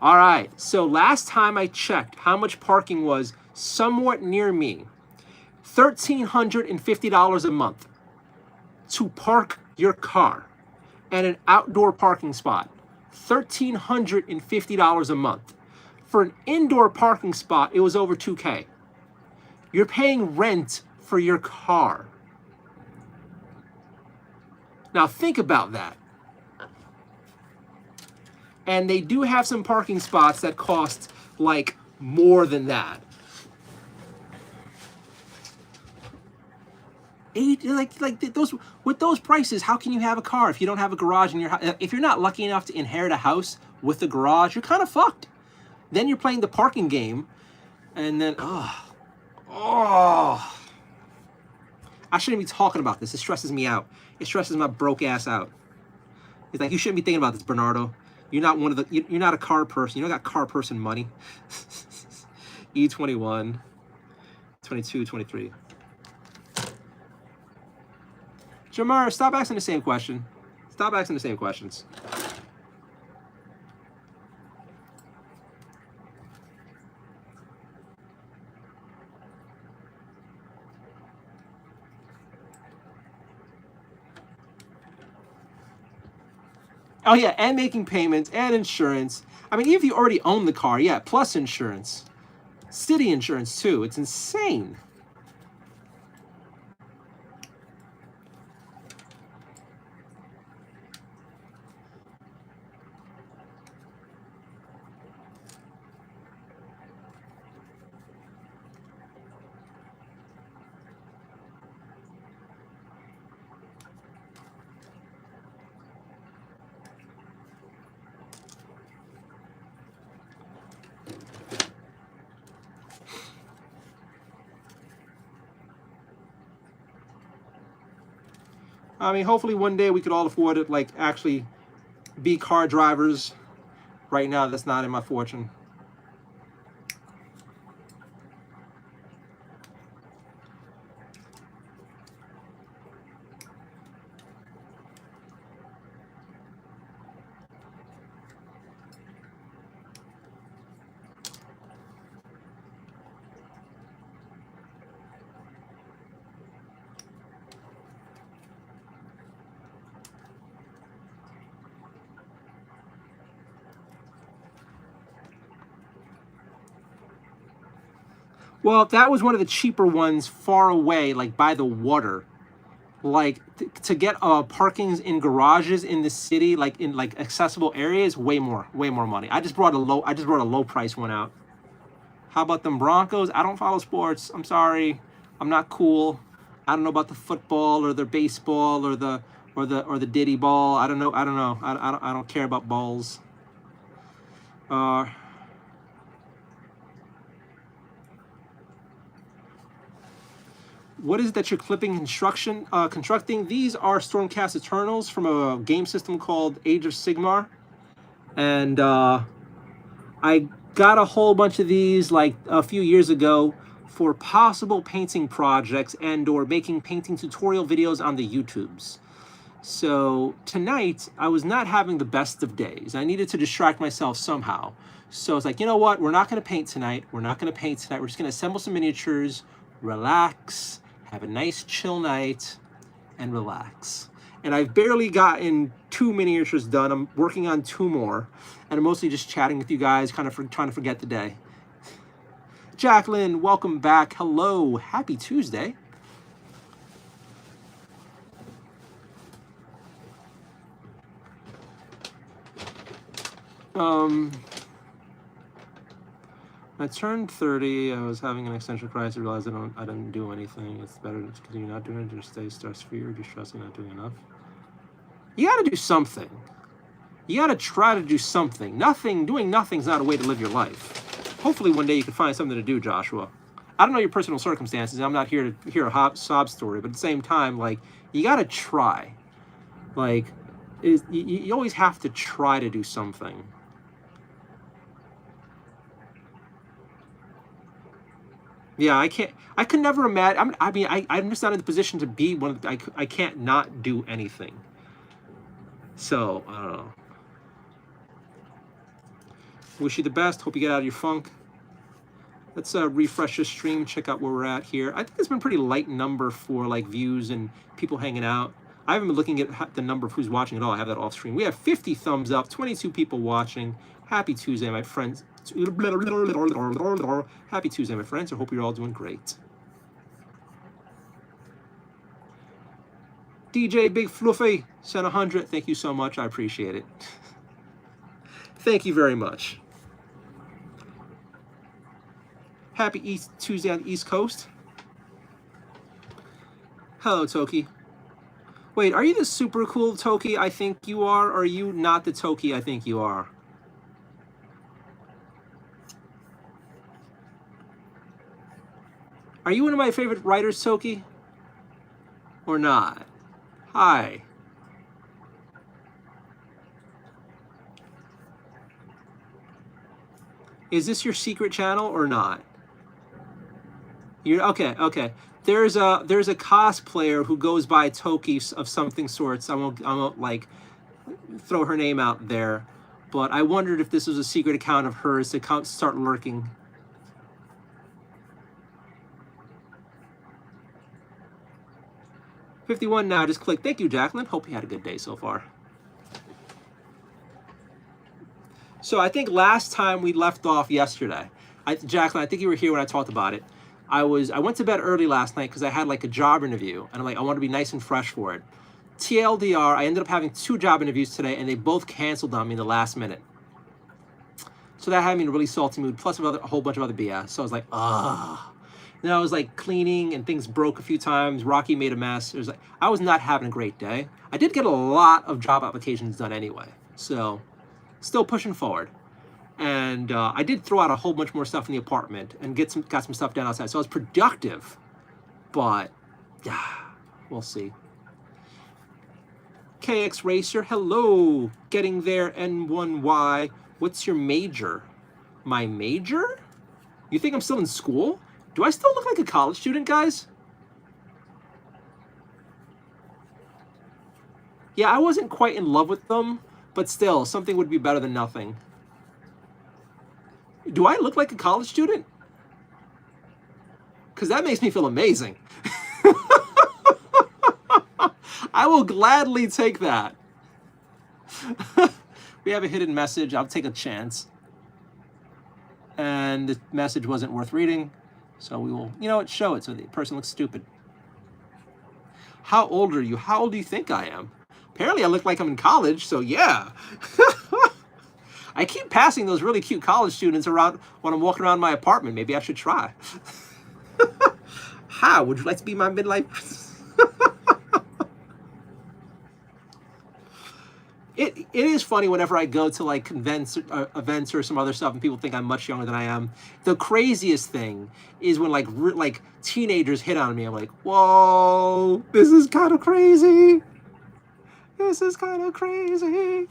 All right. So last time I checked how much parking was somewhat near me. $1,350 a month to park your car at an outdoor parking spot. $1,350 a month. For an indoor parking spot, it was over $2K. You're paying rent for your car. Now think about that. And they do have some parking spots that cost like more than that. Like those, with those prices, how can you have a car if you don't have a garage in your house? If you're not lucky enough to inherit a house with a garage, you're kind of fucked. Then you're playing the parking game, and then I shouldn't be talking about this. It stresses me out. It stresses my broke ass out. It's like, you shouldn't be thinking about this, Bernardo. You're not one of the. You're not a car person. You don't got car person money. E21, 22, 23. Jamar, stop asking the same question. Stop asking the same questions. Oh yeah, and making payments and insurance. I mean, if you already own the car, yeah, plus insurance. City insurance too. It's insane. I mean, hopefully one day we could all afford it, like actually be car drivers. Right now, that's not in my fortune. Well, that was one of the cheaper ones far away, like by the water. Like to get parkings in garages in the city, like in like accessible areas, way more money. I just brought a low price one out. How about them Broncos? I don't follow sports. I'm sorry. I'm not cool. I don't know about the football or the baseball or the diddy ball. I don't know. I don't care about balls. What is it that you're clipping constructing? These are Stormcast Eternals from a game system called Age of Sigmar. And I got a whole bunch of these like a few years ago for possible painting projects and or making painting tutorial videos on the YouTubes. So tonight, I was not having the best of days. I needed to distract myself somehow. So it's like, you know what? We're not going to paint tonight. We're just going to assemble some miniatures, relax, have a nice chill night, and relax. And I've barely gotten 2 miniatures done. I'm working on 2 more. And I'm mostly just chatting with you guys, kind of trying to forget the day. Jacqueline, welcome back. Hello, happy Tuesday. I turned 30. I was having an existential crisis. I realized I didn't do anything. It's better to continue not doing it, just stay stress-free, or just trusting not doing enough. You got to do something. You got to try to do something. Doing nothing's not a way to live your life. Hopefully one day you can find something to do, Joshua. I don't know your personal circumstances. I'm not here to hear a sob story, but at the same time, like, you got to try. Like, you always have to try to do something. Yeah, I could never imagine. I'm just not in the position to be one of the, I can't not do anything. So, I don't know. Wish you the best. Hope you get out of your funk. Let's refresh the stream, check out where we're at here. I think it's been pretty light number for like views and people hanging out. I haven't been looking at the number of who's watching at all. I have that off screen. We have 50 thumbs up, 22 people watching. Happy Tuesday, my friends. Happy Tuesday, my friends. I hope you're all doing great. DJ Big Fluffy sent 100. Thank you so much. I appreciate it. Thank you very much. Happy Tuesday on the East Coast. Hello, Toki. Wait, are you the super cool Toki I think you are, or are you not the Toki I think you are? Are you one of my favorite writers, Toki? Or not? Hi. Is this your secret channel or not? You're okay. There's a cosplayer who goes by Toki of something sorts. I won't like throw her name out there, but I wondered if this was a secret account of hers to start lurking. $51 now. Just click. Thank you, Jacqueline. Hope you had a good day so far. So I think last time we left off yesterday, Jacqueline, I think you were here when I talked about it. I went to bed early last night because I had like a job interview, and I want to be nice and fresh for it. TLDR, I ended up having 2 job interviews today, and they both canceled on me in the last minute. So that had me in a really salty mood, plus a whole bunch of other BS. So I was like, ah. Then I was like cleaning, and things broke a few times. Rocky made a mess. It was like I was not having a great day. I did get a lot of job applications done anyway, so still pushing forward. And I did throw out a whole bunch more stuff in the apartment and got some stuff done outside. So I was productive, but yeah, we'll see. KX Racer, hello. Getting there, N1Y. What's your major? My major? You think I'm still in school? Do I still look like a college student, guys? Yeah, I wasn't quite in love with them, but still, something would be better than nothing. Do I look like a college student? Because that makes me feel amazing. I will gladly take that. We have a hidden message. I'll take a chance. And the message wasn't worth reading, so we will, show it so the person looks stupid. How old are you? How old do you think I am? Apparently I look like I'm in college, so yeah. I keep passing those really cute college students around when I'm walking around my apartment. Maybe I should try. How? Would you like to be my midlife? It is funny whenever I go to like events or some other stuff and people think I'm much younger than I am. The craziest thing is when like teenagers hit on me. I'm like, whoa, this is kind of crazy. This is kind of crazy.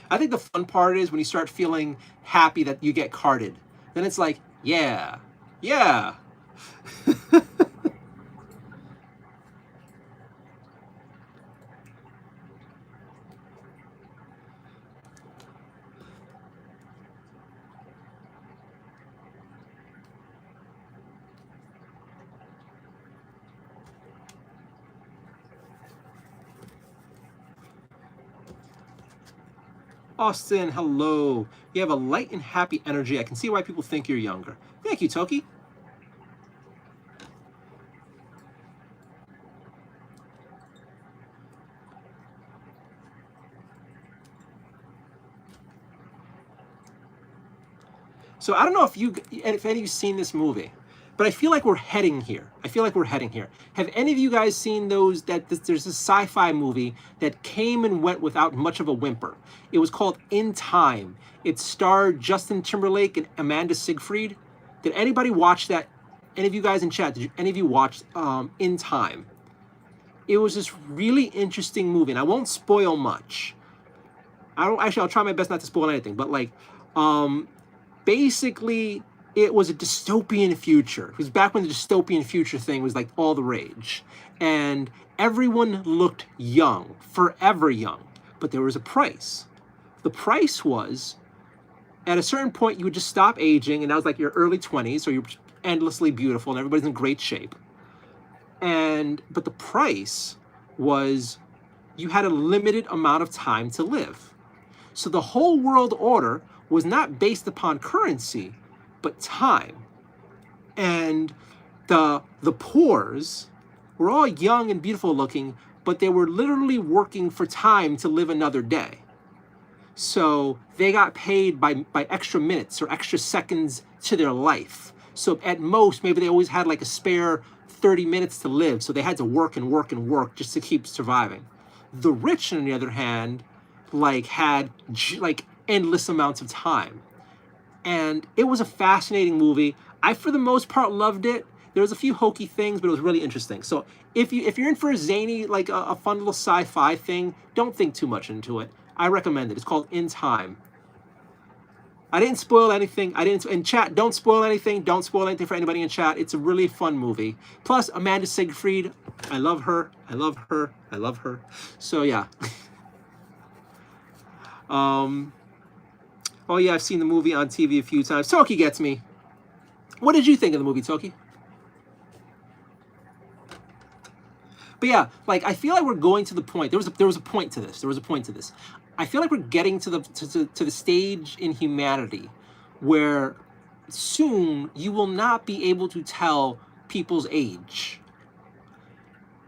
I think the fun part is when you start feeling happy that you get carded. Then it's like, yeah. Austin, hello. You have a light and happy energy. I can see why people think you're younger. Thank you, Toki. So I don't know if any of you've seen this movie, but I feel like we're heading here. Have any of you guys seen those, there's a sci-fi movie that came and went without much of a whimper. It was called In Time. It starred Justin Timberlake and Amanda Seyfried. Did anybody watch that? Any of you guys in chat, did any of you watch In Time? It was this really interesting movie, and I won't spoil much. I'll try my best not to spoil anything, but like, basically, it was a dystopian future. It was back when the dystopian future thing was like all the rage. And everyone looked young, forever young. But there was a price. The price was, at a certain point, you would just stop aging, and that was like your early 20s, so you're endlessly beautiful, and everybody's in great shape. But the price was you had a limited amount of time to live. So the whole world order was not based upon currency, but time. And the poors were all young and beautiful looking, but they were literally working for time to live another day. So they got paid by extra minutes or extra seconds to their life. So at most, maybe they always had like a spare 30 minutes to live. So they had to work and work and work just to keep surviving. The rich, on the other hand, like had like endless amounts of time. And it was a fascinating movie. I, for the most part, loved it. There was a few hokey things, but it was really interesting. So if you're in for a zany, like a fun little sci-fi thing, don't think too much into it. I recommend it. It's called In Time. I didn't spoil anything. In chat, don't spoil anything. Don't spoil anything for anybody in chat. It's a really fun movie. Plus, Amanda Seyfried, I love her. I love her. I love her. So yeah. Oh yeah, I've seen the movie on TV a few times. Toki gets me. What did you think of the movie, Toki? But yeah, like I feel like we're going to the point. There was a point to this. I feel like we're getting to the stage in humanity where soon you will not be able to tell people's age.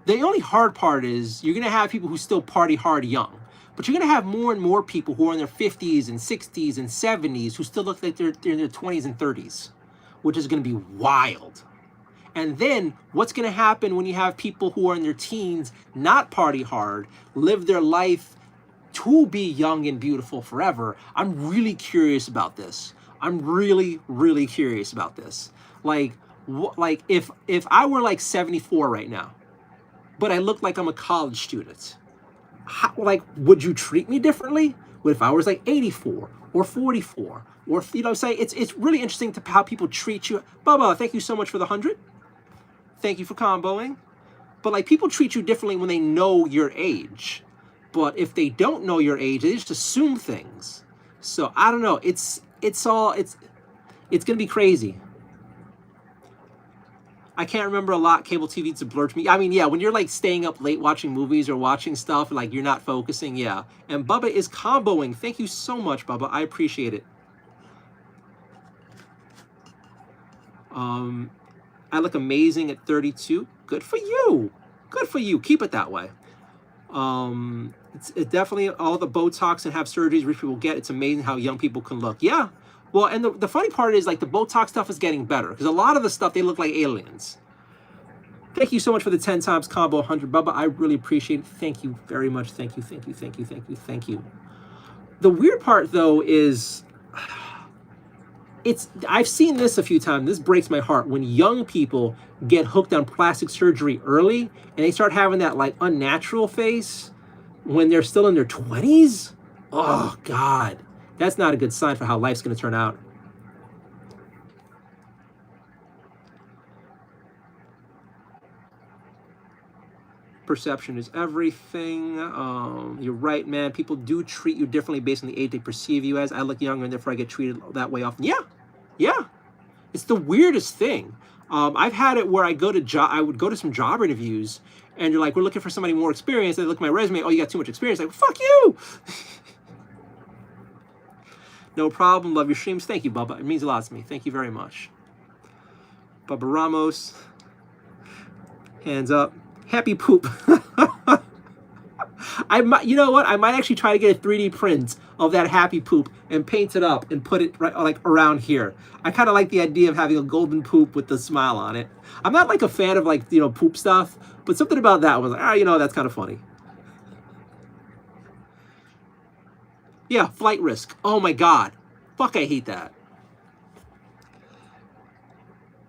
The only hard part is you're gonna have people who still party hard young. But you're going to have more and more people who are in their 50s and 60s and 70s who still look like they're in their 20s and 30s, which is going to be wild. And then what's going to happen when you have people who are in their teens, not party hard, live their life to be young and beautiful forever? I'm really curious about this. I'm really, really curious about this. Like if I were like 74 right now, but I look like I'm a college student, would you treat me differently? What if I was like 84 or 44? Or, you know, say it's really interesting to how people treat you. Bubba, thank you so much for the 100. Thank you for comboing. But like people treat you differently when they know your age. But if they don't know your age, they just assume things. So I don't know. It's gonna be crazy. I can't remember a lot. Cable TV, it's a blur to me. I mean, yeah, when you're like staying up late watching movies or watching stuff, like you're not focusing, yeah. And Bubba is comboing. Thank you so much, Bubba. I appreciate it. I look amazing at 32. Good for you. Good for you. Keep it that way. It's definitely all the Botox and have surgeries rich people get. It's amazing how young people can look. Yeah. Well, and the funny part is like the Botox stuff is getting better because a lot of the stuff, they look like aliens. Thank you so much for the 10 times combo 100, Bubba. I really appreciate it. Thank you very much. Thank you, thank you, thank you, thank you, thank you. The weird part though is I've seen this a few times. This breaks my heart when young people get hooked on plastic surgery early and they start having that like unnatural face when they're still in their 20s. Oh God. That's not a good sign for how life's going to turn out. Perception is everything. You're right, man. People do treat you differently based on the age they perceive you as. I look younger and therefore I get treated that way often. Yeah. Yeah. It's the weirdest thing. I've had it where I would go to some job interviews and you're like, we're looking for somebody more experienced. They look at my resume. Oh, you got too much experience. Like, fuck you. No problem. Love your streams. Thank you, Bubba. It means a lot to me. Thank you very much. Bubba Ramos. Hands up. Happy poop. You know what? I might actually try to get a 3D print of that happy poop and paint it up and put it right like around here. I kind of like the idea of having a golden poop with the smile on it. I'm not like a fan of like, you know, poop stuff, but something about that was like, you know, that's kind of funny. Yeah, flight risk. Oh my God. Fuck, I hate that.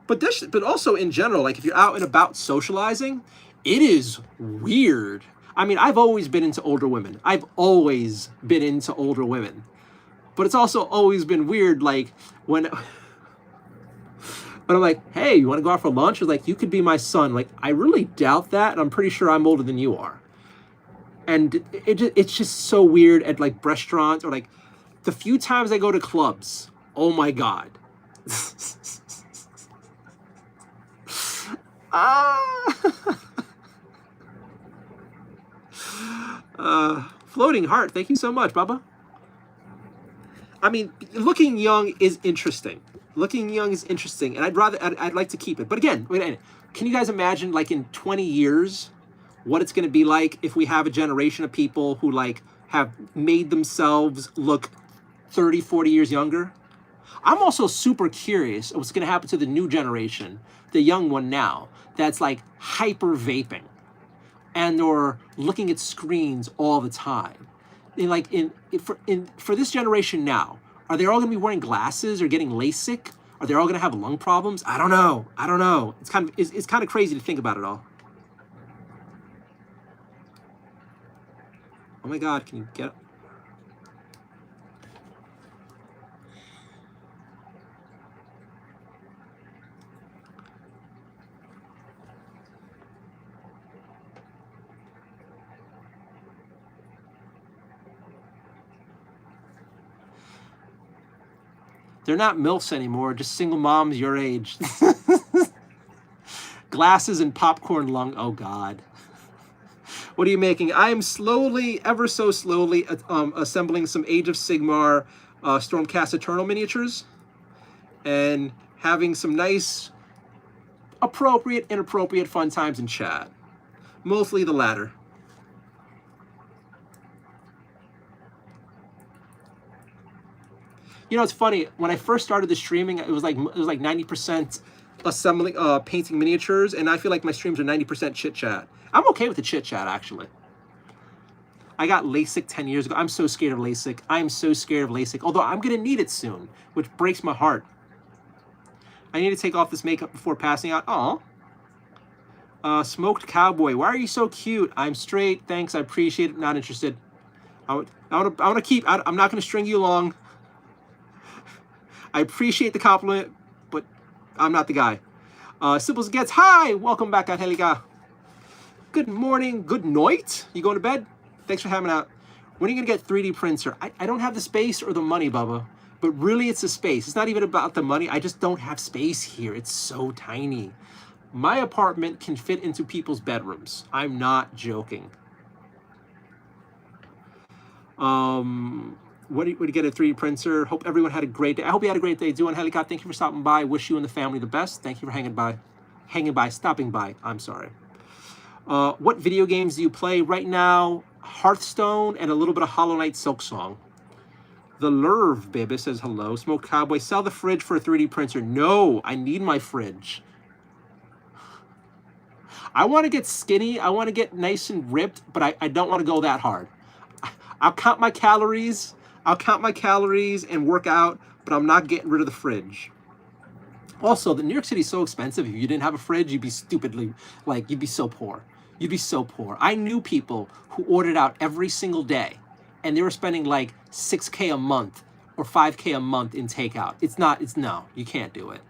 But also in general, like if you're out and about socializing, it is weird. I mean, I've always been into older women. I've always been into older women. But it's also always been weird, like, when I'm like, hey, you want to go out for lunch? It's like, you could be my son. Like, I really doubt that, and I'm pretty sure I'm older than you are. And it's just so weird at, like, restaurants or, like, the few times I go to clubs. Oh, my God. Floating heart, thank you so much, Bubba. I mean, looking young is interesting. Looking young is interesting, and I'd like to keep it. But again, can you guys imagine, like, in 20 years, what it's going to be like if we have a generation of people who, like, have made themselves look 30, 40 years younger? I'm also super curious what's going to happen to the new generation, the young one now, that's, like, hyper vaping and or looking at screens all the time. For this generation now, are they all going to be wearing glasses or getting LASIK? Are they all going to have lung problems? I don't know. It's kind of crazy to think about it all. Oh my God, can you get up? They're not MILFs anymore, just single moms your age. Glasses and popcorn lung, oh God. What are you making? I am slowly, ever so slowly, assembling some Age of Sigmar Stormcast Eternal miniatures and having some nice, appropriate, inappropriate fun times in chat. Mostly the latter. You know, it's funny. When I first started the streaming, it was like 90% assembling, painting miniatures, and I feel like my streams are 90% chit chat. I'm okay with the chit chat, actually. I got LASIK 10 years ago. I'm so scared of LASIK. I'm so scared of LASIK. Although I'm gonna need it soon, which breaks my heart. I need to take off this makeup before passing out. Aw. Smoked cowboy. Why are you so cute? I'm straight. Thanks. I appreciate it. Not interested. I want to keep. I'm not gonna string you along. I appreciate the compliment, but I'm not the guy. Sibbles gets, hi! Welcome back, Angelica. Good morning, good night. You going to bed? Thanks for having out. When are you going to get 3D printer? I don't have the space or the money, Bubba. But really, it's the space. It's not even about the money. I just don't have space here. It's so tiny. My apartment can fit into people's bedrooms. I'm not joking. What do you get a 3D printer? Hope everyone had a great day. I hope you had a great day too. Angelica, thank you for stopping by. Wish you and the family the best. Thank you for stopping by. I'm sorry. What video games do you play right now? Hearthstone and a little bit of Hollow Knight Silksong. The Lurv baby says hello. Smoked Cowboy, sell the fridge for a 3D printer. No, I need my fridge. I want to get skinny. I want to get nice and ripped, but I don't want to go that hard. I'll count my calories. And work out, but I'm not getting rid of the fridge. Also, the New York City is so expensive. If you didn't have a fridge, you'd be stupidly, like, you'd be so poor. You'd be so poor. I knew people who ordered out every single day, and they were spending like $6K a month or $5K a month in takeout. No, you can't do it.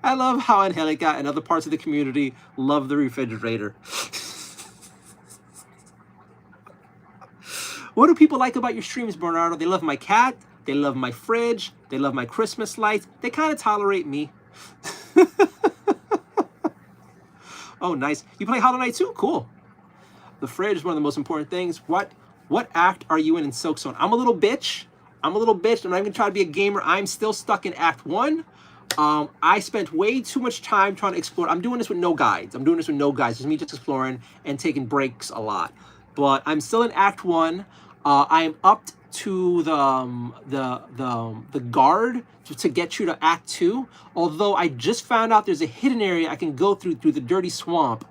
I love how Angelica and other parts of the community love the refrigerator. What do people like about your streams, Bernardo? They love my cat. They love my fridge. They love my Christmas lights. They kind of tolerate me. Oh, nice. You play Hollow Knight too? Cool. The fridge is one of the most important things. What What act are you in Silk Zone? I'm a little bitch. I'm not even gonna try to be a gamer. I'm still stuck in Act 1. I spent way too much time trying to explore. I'm doing this with no guides. It's me just exploring and taking breaks a lot. But I'm still in Act 1. I am up to the guard to get you to Act 2. Although I just found out there's a hidden area I can go through the dirty swamp,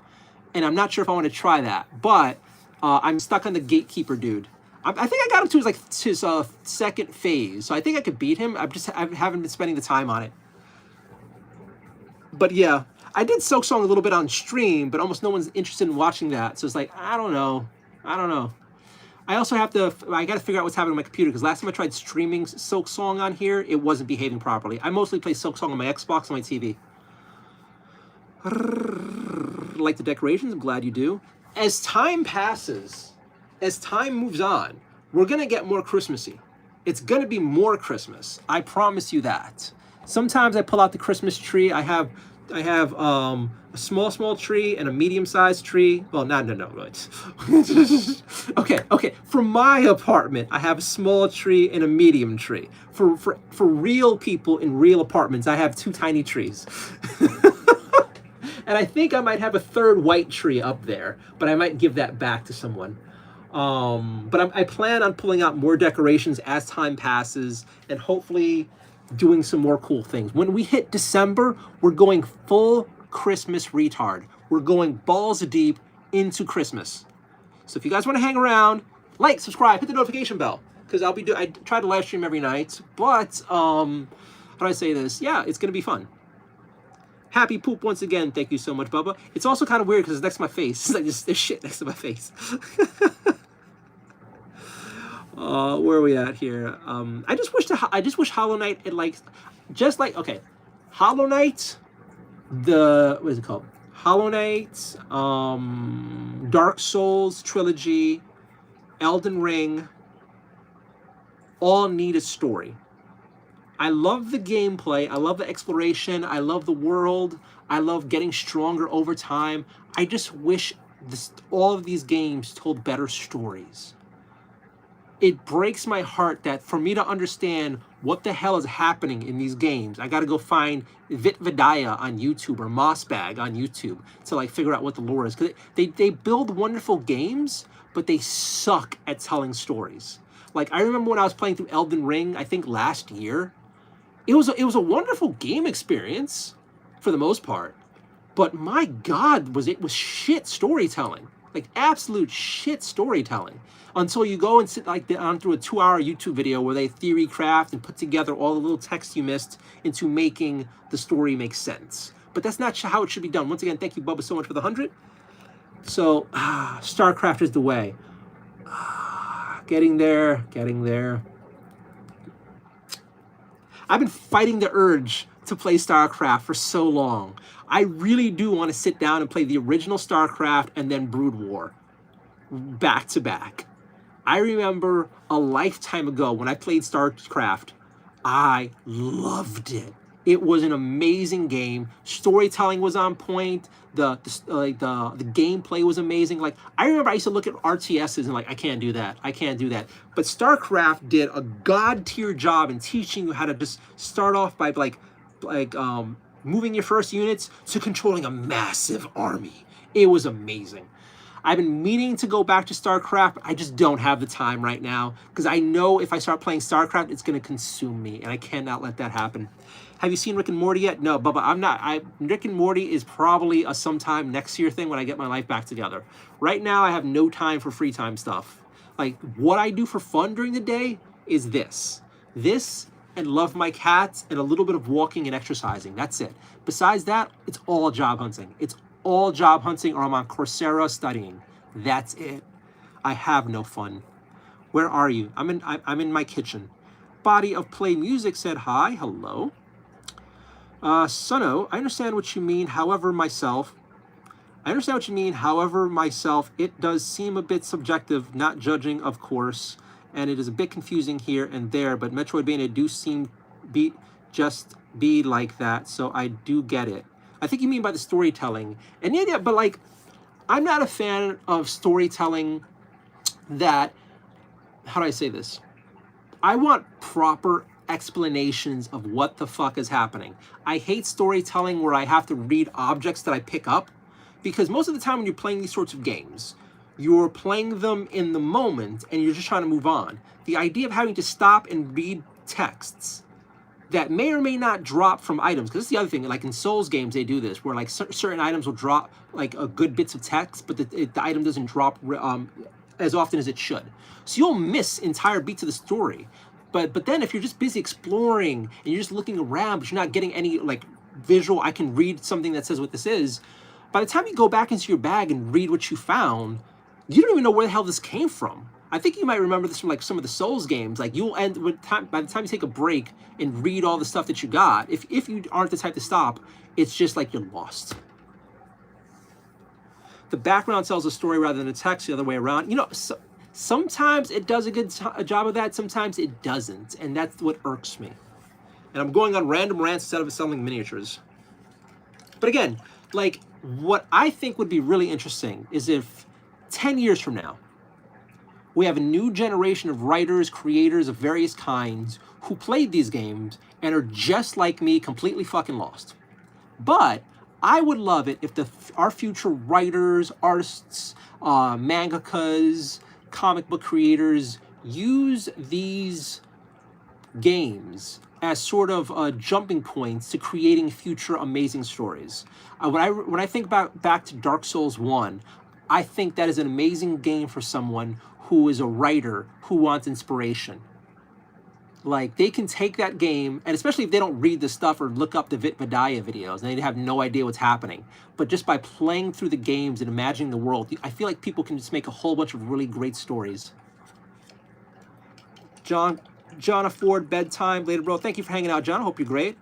and I'm not sure if I want to try that. But I'm stuck on the gatekeeper dude. I think I got him to his second phase, so I think I could beat him. I haven't been spending the time on it. But yeah, I did Silk Song a little bit on stream, but almost no one's interested in watching that. So it's like, I don't know. I also have to, I got to figure out what's happening on my computer, because last time I tried streaming Silk Song on here, it wasn't behaving properly. I mostly play Silk Song on my Xbox and my TV. Like the decorations, I'm glad you do. As time passes, as time moves on, we're going to get more Christmassy. It's going to be more Christmas. I promise you that. Sometimes I pull out the Christmas tree. I have a small tree and a medium-sized tree. Well, no. Okay. For my apartment, I have a small tree and a medium tree. For real people in real apartments, I have 2 tiny trees. And I think I might have a 3rd white tree up there, but I might give that back to someone. But I plan on pulling out more decorations as time passes, and hopefully doing some more cool things. When we hit December, we're going full Christmas retard. We're going balls deep into Christmas. So if you guys want to hang around, like, subscribe, hit the notification bell, because I try to live stream every night. But how do I say this? Yeah, it's gonna be fun. Happy poop once again. Thank you so much, Bubba. It's also kind of weird because it's next to my face. It's like there's shit next to my face. Where are we at here? I just wish Hollow Knight had okay, Hollow Knight, what is it called? Hollow Knight, Dark Souls trilogy, Elden Ring, all need a story. I love the gameplay, I love the exploration, I love the world, I love getting stronger over time. I just wish all of these games told better stories. It breaks my heart that for me to understand what the hell is happening in these games, I gotta go find Vidaya on YouTube or Mossbag on YouTube to figure out what the lore is. Because they build wonderful games, but they suck at telling stories. I remember when I was playing through Elden Ring, I think last year, it was a wonderful game experience for the most part, but my God, it was shit storytelling, absolute shit storytelling. Until you go and sit on through a 2-hour YouTube video where they theory craft and put together all the little text you missed into making the story make sense. But that's not how it should be done. Once again, thank you, Bubba, so much for the 100. So, StarCraft is the way. Getting there. I've been fighting the urge to play StarCraft for so long. I really do want to sit down and play the original StarCraft and then Brood War back to back. I remember a lifetime ago when I played StarCraft, I loved it. It was an amazing game. Storytelling was on point. The gameplay was amazing. I remember I used to look at RTSs and I can't do that. But StarCraft did a god tier job in teaching you how to just start off by moving your first units to controlling a massive army. It was amazing. I've been meaning to go back to StarCraft. I just don't have the time right now because I know if I start playing StarCraft, it's going to consume me, and I cannot let that happen. Have you seen Rick and Morty yet? No, Bubba, I'm not. Rick and Morty is probably a sometime next year thing when I get my life back together. Right now, I have no time for free time stuff. What I do for fun during the day is this, and love my cats, and a little bit of walking and exercising. That's it. Besides that, it's all job hunting. It's all job hunting, or I'm on Coursera studying. That's it. I have no fun. Where are you? I'm in my kitchen. Body of Play Music said hi. Hello. Sunno, I understand what you mean. However, myself, it does seem a bit subjective, not judging, of course, and it is a bit confusing here and there, but Metroidvania do seem be like that, so I do get it. I think you mean by the storytelling. And yeah, but I'm not a fan of storytelling that how do I say this? I want proper explanations of what the fuck is happening. I hate storytelling where I have to read objects that I pick up, because most of the time when you're playing these sorts of games, you're playing them in the moment and you're just trying to move on. The idea of having to stop and read texts that may or may not drop from items, because it's the other thing, like in Souls games they do this, where like certain items will drop like a good bits of text, but the item doesn't drop as often as it should. So you'll miss entire beats of the story. But then if you're just busy exploring and you're just looking around, but you're not getting any like visual, I can read something that says what this is, by the time you go back into your bag and read what you found, you don't even know where the hell this came from. I think you might remember this from like some of the Souls games. Like you'll end with by the time you take a break and read all the stuff that you got, if you aren't the type to stop, it's just like you're lost. The background tells a story rather than a text, the other way around. You know, sometimes it does a good job of that, sometimes it doesn't, and that's what irks me. And I'm going on random rants instead of selling miniatures. But again, like what I think would be really interesting is if 10 years from now, we have a new generation of writers, creators of various kinds who played these games and are just like me, completely fucking lost. But I would love it if our future writers, artists, mangakas, comic book creators use these games as sort of jumping points to creating future amazing stories. When I think back to Dark Souls 1, I think that is an amazing game for someone who is a writer who wants inspiration. Like, they can take that game, and especially if they don't read the stuff or look up the Vidya videos, and they have no idea what's happening. But just by playing through the games and imagining the world, I feel like people can just make a whole bunch of really great stories. John Ford, bedtime later, bro. Thank you for hanging out, John. I hope you're great.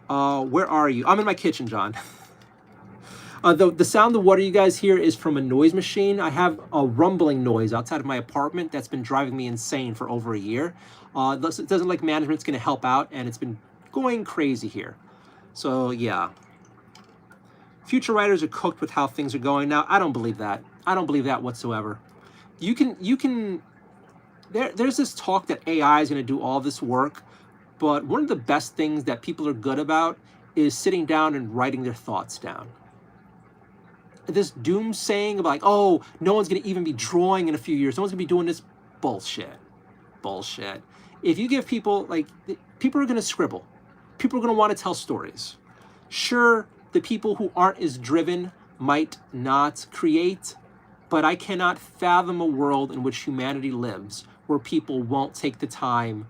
Where are you? I'm in my kitchen, John. The sound of water you guys hear is from a noise machine. I have a rumbling noise outside of my apartment that's been driving me insane for over a year. It doesn't like management's going to help out, and it's been going crazy here. So, yeah. Future writers are cooked with how things are going now. I don't believe that. I don't believe that whatsoever. There's this talk that AI is going to do all this work, but one of the best things that people are good about is sitting down and writing their thoughts down. This doomsaying of like, oh, no one's going to even be drawing in a few years. No one's going to be doing this bullshit. Bullshit. If you give people, like, people are going to scribble. People are going to want to tell stories. Sure, the people who aren't as driven might not create, but I cannot fathom a world in which humanity lives where people won't take the time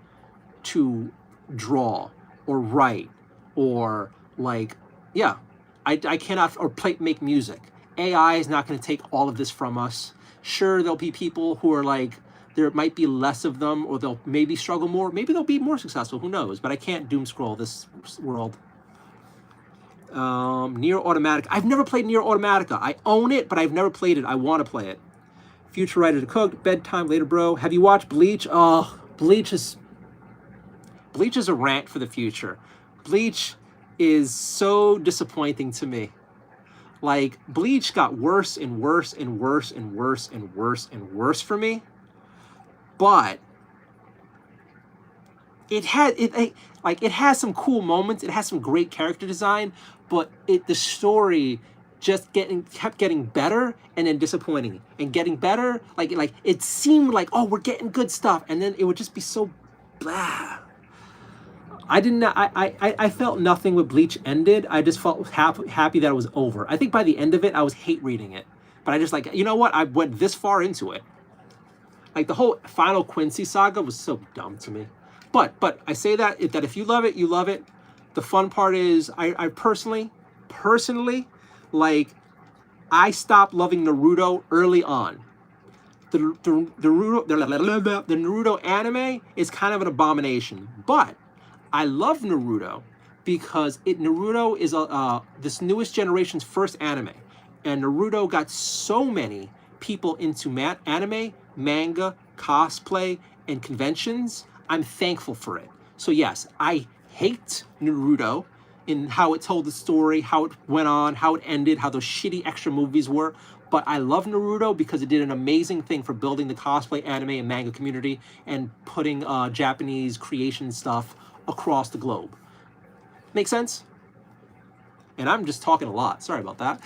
to draw or write or, like, yeah, I cannot, or make music. AI is not going to take all of this from us. Sure, there'll be people who are like, there might be less of them, or they'll maybe struggle more. Maybe they'll be more successful. Who knows? But I can't doom scroll this world. Nier Automata. I've never played Nier Automata. I own it, but I've never played it. I want to play it. Future writer to cook. Bedtime later, bro. Have you watched Bleach? Oh, Bleach is a rant for the future. Bleach is so disappointing to me. Like, Bleach got worse and worse and worse and worse and worse and worse for me. But it has some cool moments. It has some great character design, but the story just kept getting better and then disappointing and getting better. Like it seemed like, oh, we're getting good stuff, and then it would just be so blah. I felt nothing when Bleach ended. I just felt happy that it was over. I think by the end of it, I was hate reading it. But I just like, you know what? I went this far into it. Like the whole Final Quincy saga was so dumb to me. But I say that if you love it, you love it. The fun part is I personally, like, I stopped loving Naruto early on. The Naruto anime is kind of an abomination, but I love Naruto because Naruto is this newest generation's first anime, and Naruto got so many people into anime, manga, cosplay, and conventions. I'm thankful for it. So yes, I hate Naruto, in how it told the story, how it went on, how it ended, how those shitty extra movies were. But I love Naruto because it did an amazing thing for building the cosplay, anime, and manga community and putting Japanese creation stuff across the globe. Make sense? And I'm just talking a lot. Sorry about that.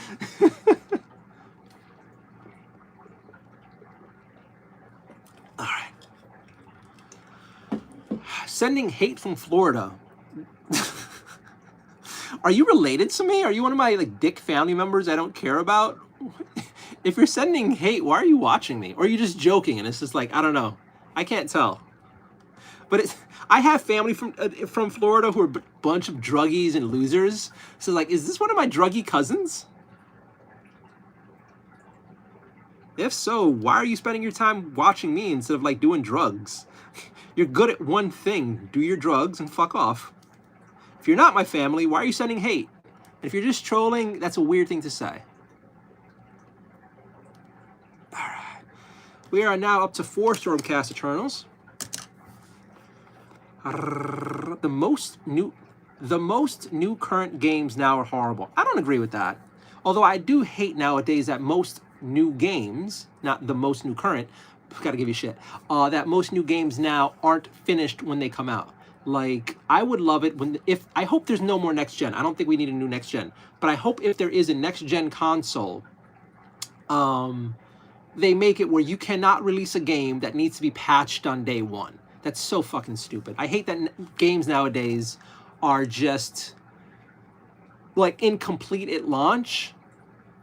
All right. Sending hate from Florida. Are you related to me? Are you one of my like dick family members I don't care about? If you're sending hate, why are you watching me? Or are you just joking? And it's just like, I don't know. I can't tell. But I have family from Florida who are a bunch of druggies and losers. So like, is this one of my druggy cousins? If so, why are you spending your time watching me instead of like doing drugs? You're good at one thing. Do your drugs and fuck off. If you're not my family, why are you sending hate? And if you're just trolling, that's a weird thing to say. All right. We are now up to 4 Stormcast Eternals. The most new current games now are horrible. I don't agree with that. Although I do hate nowadays that most new games, not the most new current, gotta give you shit, that most new games now aren't finished when they come out. Like, I would love it I hope there's no more next gen. I don't think we need a new next gen. But I hope if there is a next gen console, they make it where you cannot release a game that needs to be patched on day one. That's so fucking stupid. I hate that games nowadays are just like incomplete at launch.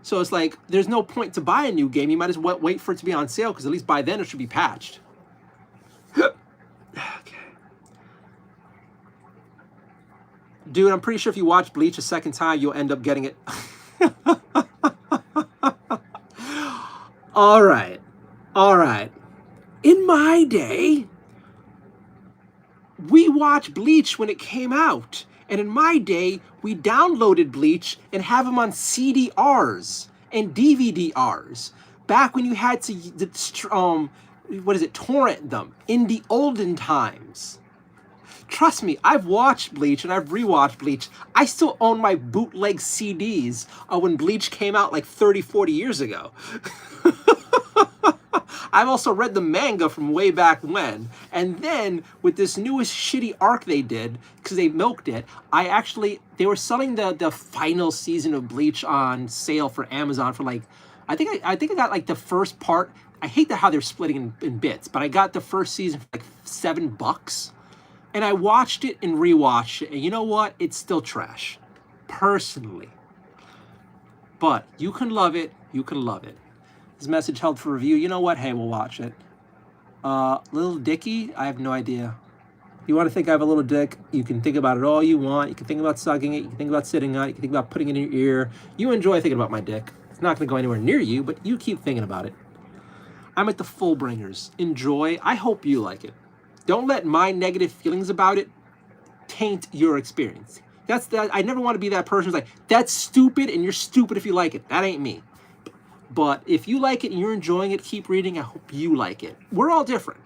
So it's like, there's no point to buy a new game. You might as well wait for it to be on sale because at least by then it should be patched. Okay. Dude, I'm pretty sure if you watch Bleach a second time, you'll end up getting it. All right. All right. In my day, we watched Bleach when it came out. And in my day, we downloaded Bleach and have them on CDRs and DVD-Rs. Back when you had to, torrent them in the olden times. Trust me, I've watched Bleach and I've rewatched Bleach. I still own my bootleg CDs when Bleach came out like 30, 40 years ago. I've also read the manga from way back when. And then with this newest shitty arc they did, because they milked it, they were selling the final season of Bleach on sale for Amazon for like, I think I got like the first part. I hate how they're splitting in bits, but I got the first season for like $7. And I watched it and rewatched it. And you know what? It's still trash. Personally. But you can love it. You can love it. This message held for review. You know what? Hey, we'll watch it. Little Dicky? I have no idea. You want to think I have a little dick? You can think about it all you want. You can think about sucking it. You can think about sitting on it. You can think about putting it in your ear. You enjoy thinking about my dick. It's not going to go anywhere near you, but you keep thinking about it. I'm at the Fullbringers. Enjoy. I hope you like it. Don't let my negative feelings about it taint your experience. I never want to be that person who's like, that's stupid and you're stupid if you like it. That ain't me. But if you like it and you're enjoying it, keep reading. I hope you like it. We're all different.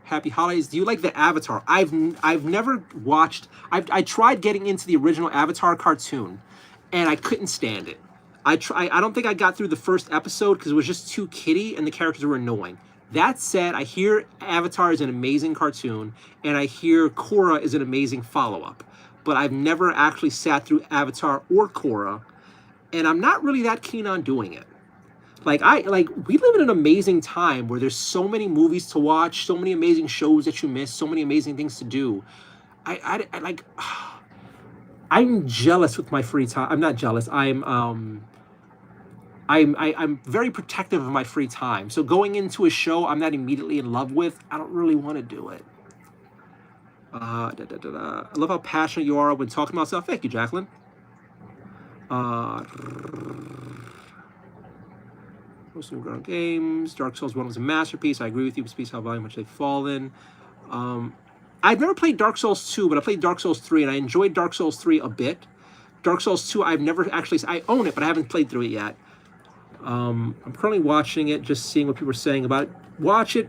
Happy holidays. Do you like the Avatar? I've never watched. I tried getting into the original Avatar cartoon, and I couldn't stand it. I don't think I got through the first episode because it was just too kiddie and the characters were annoying. That said, I hear Avatar is an amazing cartoon, and I hear Korra is an amazing follow-up. But I've never actually sat through Avatar or Korra, and I'm not really that keen on doing it. We live in an amazing time where there's so many movies to watch, so many amazing shows that you miss, so many amazing things to do. I'm jealous with my free time. I'm not jealous. I'm very protective of my free time. So going into a show I'm not immediately in love with, I don't really want to do it. I love how passionate you are when talking about stuff. Thank you, Jacqueline. Most new ground games. Dark Souls 1 was a masterpiece. I agree with you. Speaks how much they've fallen. I've never played Dark Souls 2, but I played Dark Souls 3, and I enjoyed Dark Souls 3 a bit. Dark Souls 2, I've never actually... I own it, but I haven't played through it yet. I'm currently watching it, just seeing what people are saying about it. Watch it.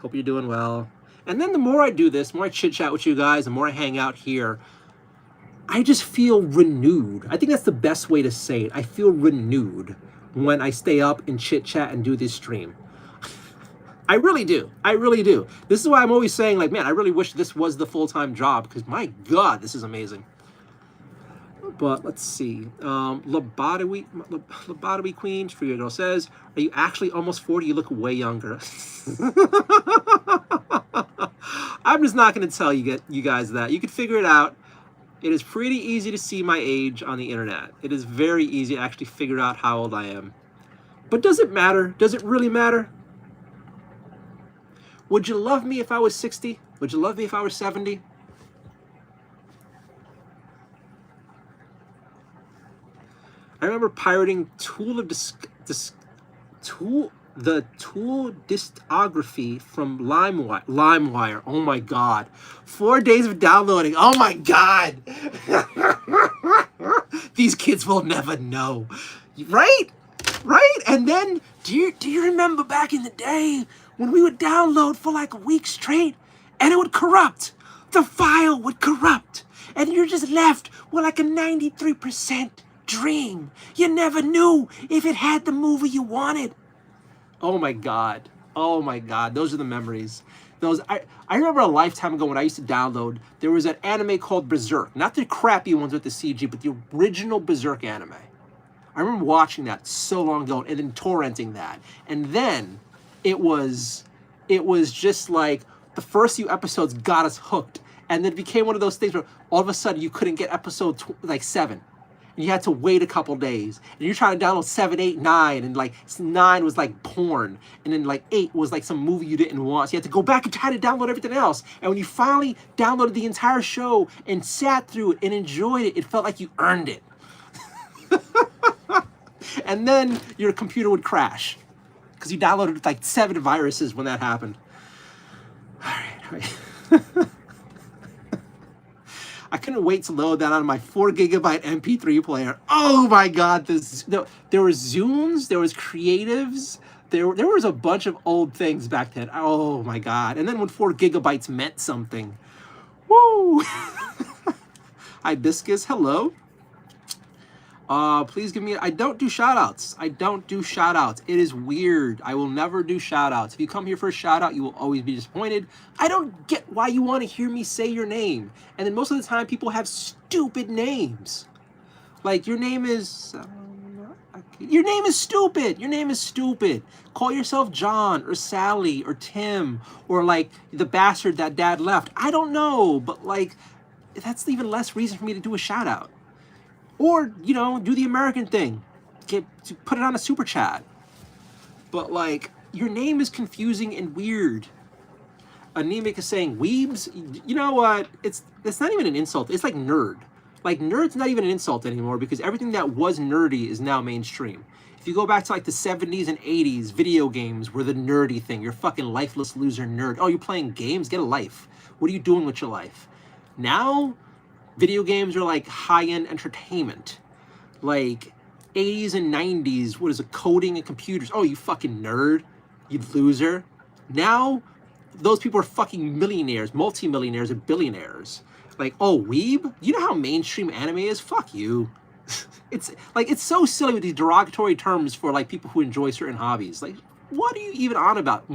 Hope you're doing well. And then the more I do this, the more I chit chat with you guys, the more I hang out here, I just feel renewed. I think that's the best way to say it. I feel renewed when I stay up and chit chat and do this stream. I really do. I really do. This is why I'm always saying, like, man, I really wish this was the full-time job, because my God, this is amazing. But let's see. Lobotomy Queen, Free Girl says, are you actually almost 40? You look way younger. I'm just not going to tell you guys that. You can figure it out. It is pretty easy to see my age on the internet. It is very easy to actually figure out how old I am. But does it matter? Does it really matter? Would you love me if I was 60? Would you love me if I was 70? I remember pirating the Tool discography from LimeWire. Oh my God. 4 days of downloading. Oh my God. These kids will never know. Right? Right? And then, do you remember back in the day when we would download for like a week straight and it would corrupt? The file would corrupt. And you're just left with like a 93% dream. You never knew if it had the movie you wanted. Oh my God. Oh my God. Those are the memories. I remember a lifetime ago when I used to download, there was an anime called Berserk. Not the crappy ones with the CG, but the original Berserk anime. I remember watching that so long ago and then torrenting that. And then it was just like the first few episodes got us hooked. And then it became one of those things where all of a sudden you couldn't get episode 7. And you had to wait a couple days. And you're trying to download 7, 8, 9. And like 9 was like porn. And then like 8 was like some movie you didn't want. So you had to go back and try to download everything else. And when you finally downloaded the entire show and sat through it and enjoyed it, it felt like you earned it. And then your computer would crash. Because you downloaded like 7 viruses when that happened. All right. I couldn't wait to load that on my 4 gigabyte MP3 player. Oh my God, there were Zunes, there was Creatives, there was a bunch of old things back then. Oh my God. And then when 4 gigabytes meant something. Woo! Hibiscus, hello. Please give me, I don't do shout outs. I don't do shout outs. It is weird. I will never do shout outs. If you come here for a shout out, you will always be disappointed. I don't get why you want to hear me say your name. And then most of the time people have stupid names. Like your name is stupid. Your name is stupid. Call yourself John or Sally or Tim or like the bastard that dad left. I don't know, but like that's even less reason for me to do a shout out. Or, you know, do the American thing. Put it on a super chat. But, like, your name is confusing and weird. Anemic is saying, weebs? You know what? It's not even an insult. It's like nerd. Like, nerd's not even an insult anymore because everything that was nerdy is now mainstream. If you go back to, like, the 70s and 80s, video games were the nerdy thing. You're fucking lifeless loser nerd. Oh, you're playing games? Get a life. What are you doing with your life? Now, video games are like high-end entertainment. Like 80s and 90s, what is it, coding and computers? Oh, you fucking nerd, you loser. Now, those people are fucking millionaires, multi-millionaires, and billionaires. Like, oh, weeb? You know how mainstream anime is? Fuck you. It's so silly with these derogatory terms for like people who enjoy certain hobbies. Like, what are you even on about?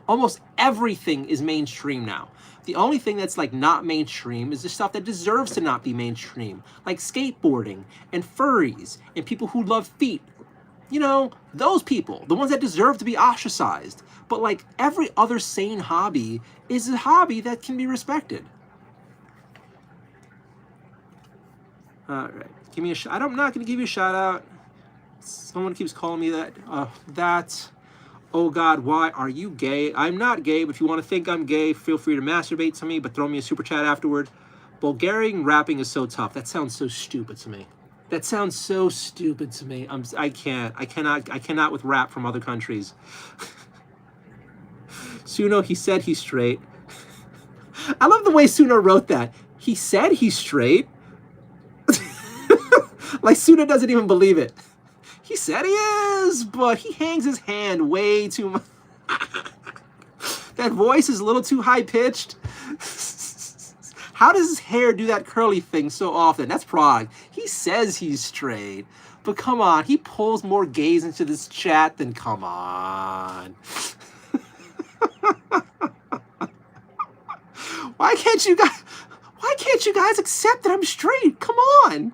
Almost everything is mainstream now. The only thing that's like not mainstream is the stuff that deserves to not be mainstream, like skateboarding and furries and people who love feet. You know, those people, the ones that deserve to be ostracized. But like every other sane hobby is a hobby that can be respected. All right, give me a shout. I'm not going to give you a shout out. Someone keeps calling me that. Oh God, why are you gay? I'm not gay, but if you want to think I'm gay, feel free to masturbate to me, but throw me a super chat afterward. Bulgarian rapping is so tough. That sounds so stupid to me. That sounds so stupid to me. I cannot with rap from other countries. Suno, he said he's straight. I love the way Suno wrote that. He said he's straight. Like Suno doesn't even believe it. He said he is, but he hangs his hand way too much. That voice is a little too high-pitched. How does his hair do that curly thing so often? That's Prague. He says he's straight. But come on, he pulls more gays into this chat than come on. Why can't you guys accept that I'm straight? Come on.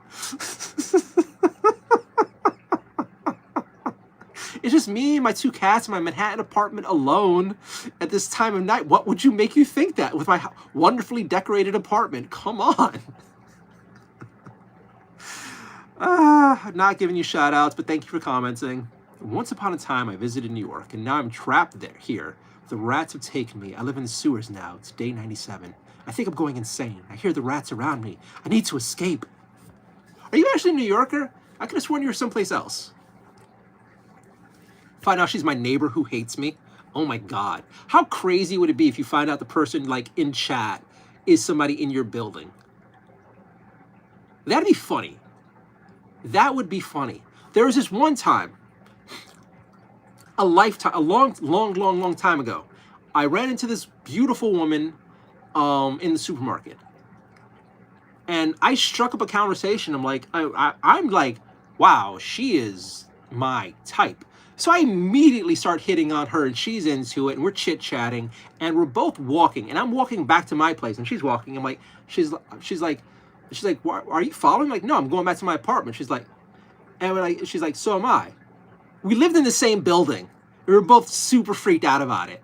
It's just me and my 2 cats in my Manhattan apartment alone at this time of night. What would you make you think that with my wonderfully decorated apartment? Come on. Not giving you shout outs, but thank you for commenting. Once upon a time, I visited New York, and now I'm trapped here. The rats have taken me. I live in the sewers now. It's day 97. I think I'm going insane. I hear the rats around me. I need to escape. Are you actually a New Yorker? I could have sworn you were someplace else. Find out she's my neighbor who hates me. Oh my God. How crazy would it be if you find out the person like in chat is somebody in your building? That'd be funny. That would be funny. There was this one time, a long time ago, I ran into this beautiful woman in the supermarket. And I struck up a conversation. I'm like, I'm like, wow, she is my type. So I immediately start hitting on her, and she's into it, and we're chit-chatting, and we're both walking, and I'm walking back to my place, and she's walking. I'm like, she's like, are you following? I'm like, no, I'm going back to my apartment. She's like, she's like, so am I. We lived in the same building. We were both super freaked out about it.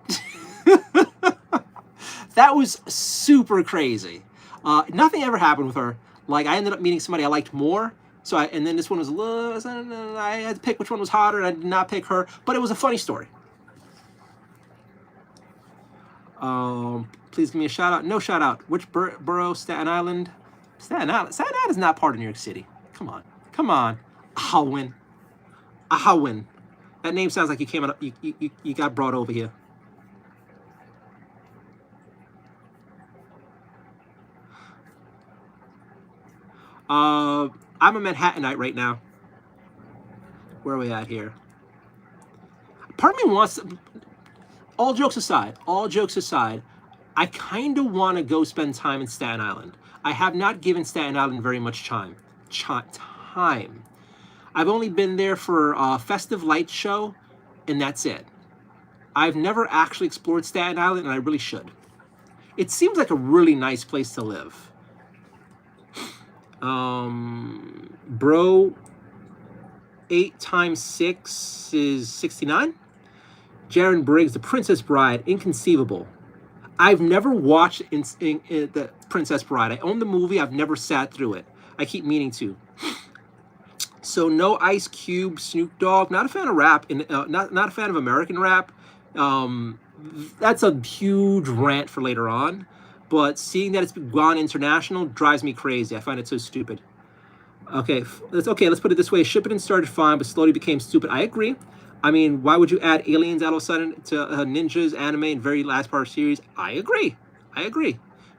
That was super crazy. Nothing ever happened with her. Like, I ended up meeting somebody I liked more. So and then this one was a little, I had to pick which one was hotter, and I did not pick her, but it was a funny story. Please give me a shout out. No shout out. Which borough? Staten Island? Staten Island is not part of New York City. Come on. Ahawin. That name sounds like you came out, you got brought over here. I'm a Manhattanite right now. Where are we at here? Part of me wants to, all jokes aside, I kind of want to go spend time in Staten Island. I have not given Staten Island very much time. I've only been there for a festive lights show, and that's it. I've never actually explored Staten Island, and I really should. It seems like a really nice place to live. Bro, 8 times 6 is 69. Jaron Briggs, The Princess Bride, inconceivable. I've never watched The Princess Bride. I own the movie. I've never sat through it. I keep meaning to. So no Ice Cube, Snoop Dogg. Not a fan of rap. Not a fan of American rap. That's a huge rant for later on. But seeing that it's gone international drives me crazy. I find it so stupid. Okay, let's put it this way. Shippuden started fine, but slowly became stupid. I agree. I mean, why would you add aliens all of a sudden to ninjas, anime, and very last part of series? I agree.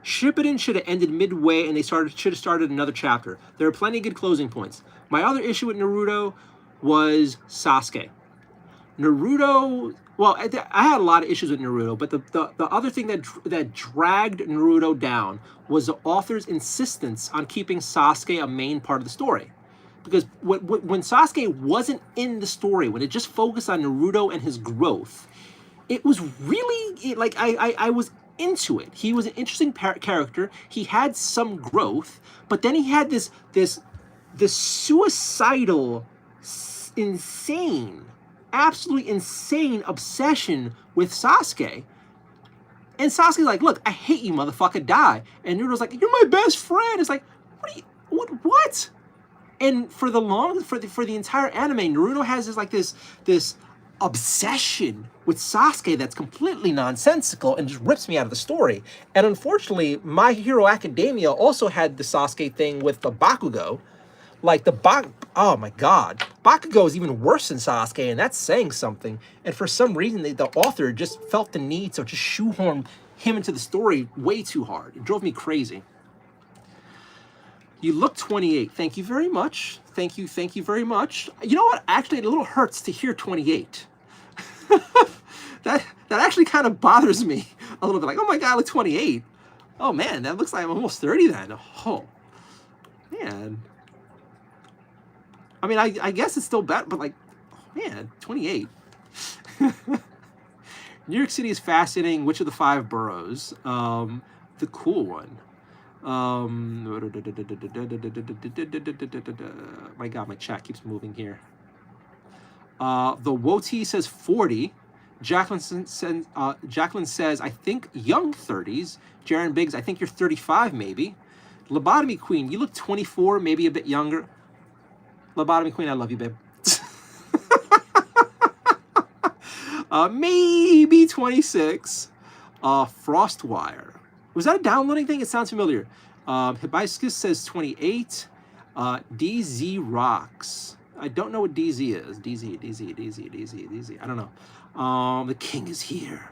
Shippuden should have ended midway, and they should have started another chapter. There are plenty of good closing points. My other issue with Naruto was Sasuke. Naruto, well, I had a lot of issues with Naruto, but the other thing that dragged Naruto down was the author's insistence on keeping Sasuke a main part of the story. Because when Sasuke wasn't in the story, when it just focused on Naruto and his growth, it was really, like, I was into it. He was an interesting character. He had some growth, but then he had this suicidal, insane, absolutely insane obsession with Sasuke. And Sasuke's like, look, I hate you, motherfucker, die. And Naruto's like, you're my best friend. It's like, what? And for the entire anime, Naruto has this obsession with Sasuke that's completely nonsensical and just rips me out of the story. And unfortunately, My Hero Academia also had the Sasuke thing with the Bakugo. Like oh my god, Bakugo is even worse than Sasuke, and that's saying something. And for some reason, the author just felt the need to just shoehorn him into the story way too hard. It drove me crazy. You look 28. Thank you very much. Thank you very much. You know what? Actually, it a little hurts to hear 28. that actually kind of bothers me a little bit. Like, oh my God, I look 28. Oh man, that looks like I'm almost 30 then. Oh man. I mean, I guess it's still better, but like, oh, man, 28. New York City is fascinating. Which of the 5 boroughs? The cool one. My God, my chat keeps moving here. The Woti says 40. Jacqueline says, I think young 30s. Jaron Biggs, I think you're 35 maybe. Lobotomy Queen, you look 24, maybe a bit younger. Lobotomy Queen, I love you, babe. Maybe 26. Frostwire. Was that a downloading thing? It sounds familiar. Hibiscus says 28. DZ Rocks. I don't know what DZ is. DZ. I don't know. The king is here.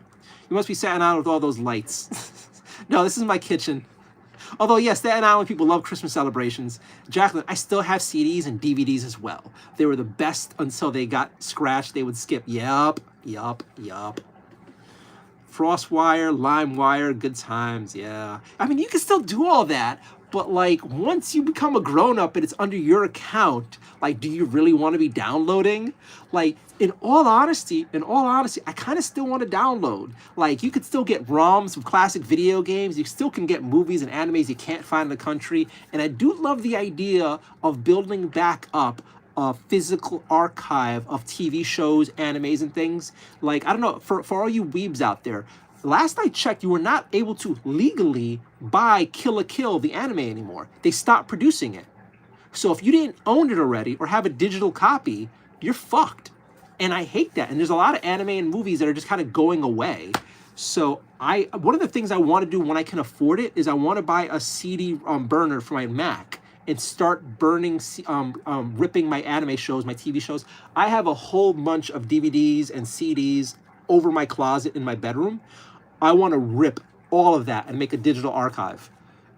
You must be Staten Island with all those lights. No, this is my kitchen. Although, yes, Staten Island people love Christmas celebrations. Jacqueline, I still have CDs and DVDs as well. They were the best until they got scratched. They would skip. Yup. Frostwire, LimeWire, good times, yeah. I mean, you can still do all that, but like once you become a grown-up and it's under your account, like, do you really want to be downloading? Like, in all honesty, I kind of still want to download. Like, you could still get ROMs of classic video games. You still can get movies and animes you can't find in the country. And I do love the idea of building back up a physical archive of TV shows, animes, and things. Like, I don't know, for all you weebs out there, last I checked, you were not able to legally buy Kill la Kill, the anime, anymore. They stopped producing it. So if you didn't own it already or have a digital copy, you're fucked. And I hate that. And there's a lot of anime and movies that are just kind of going away. So one of the things I want to do when I can afford it is I want to buy a CD burner for my Mac and start burning, ripping my anime shows, my TV shows. I have a whole bunch of DVDs and CDs over my closet in my bedroom. I want to rip all of that and make a digital archive.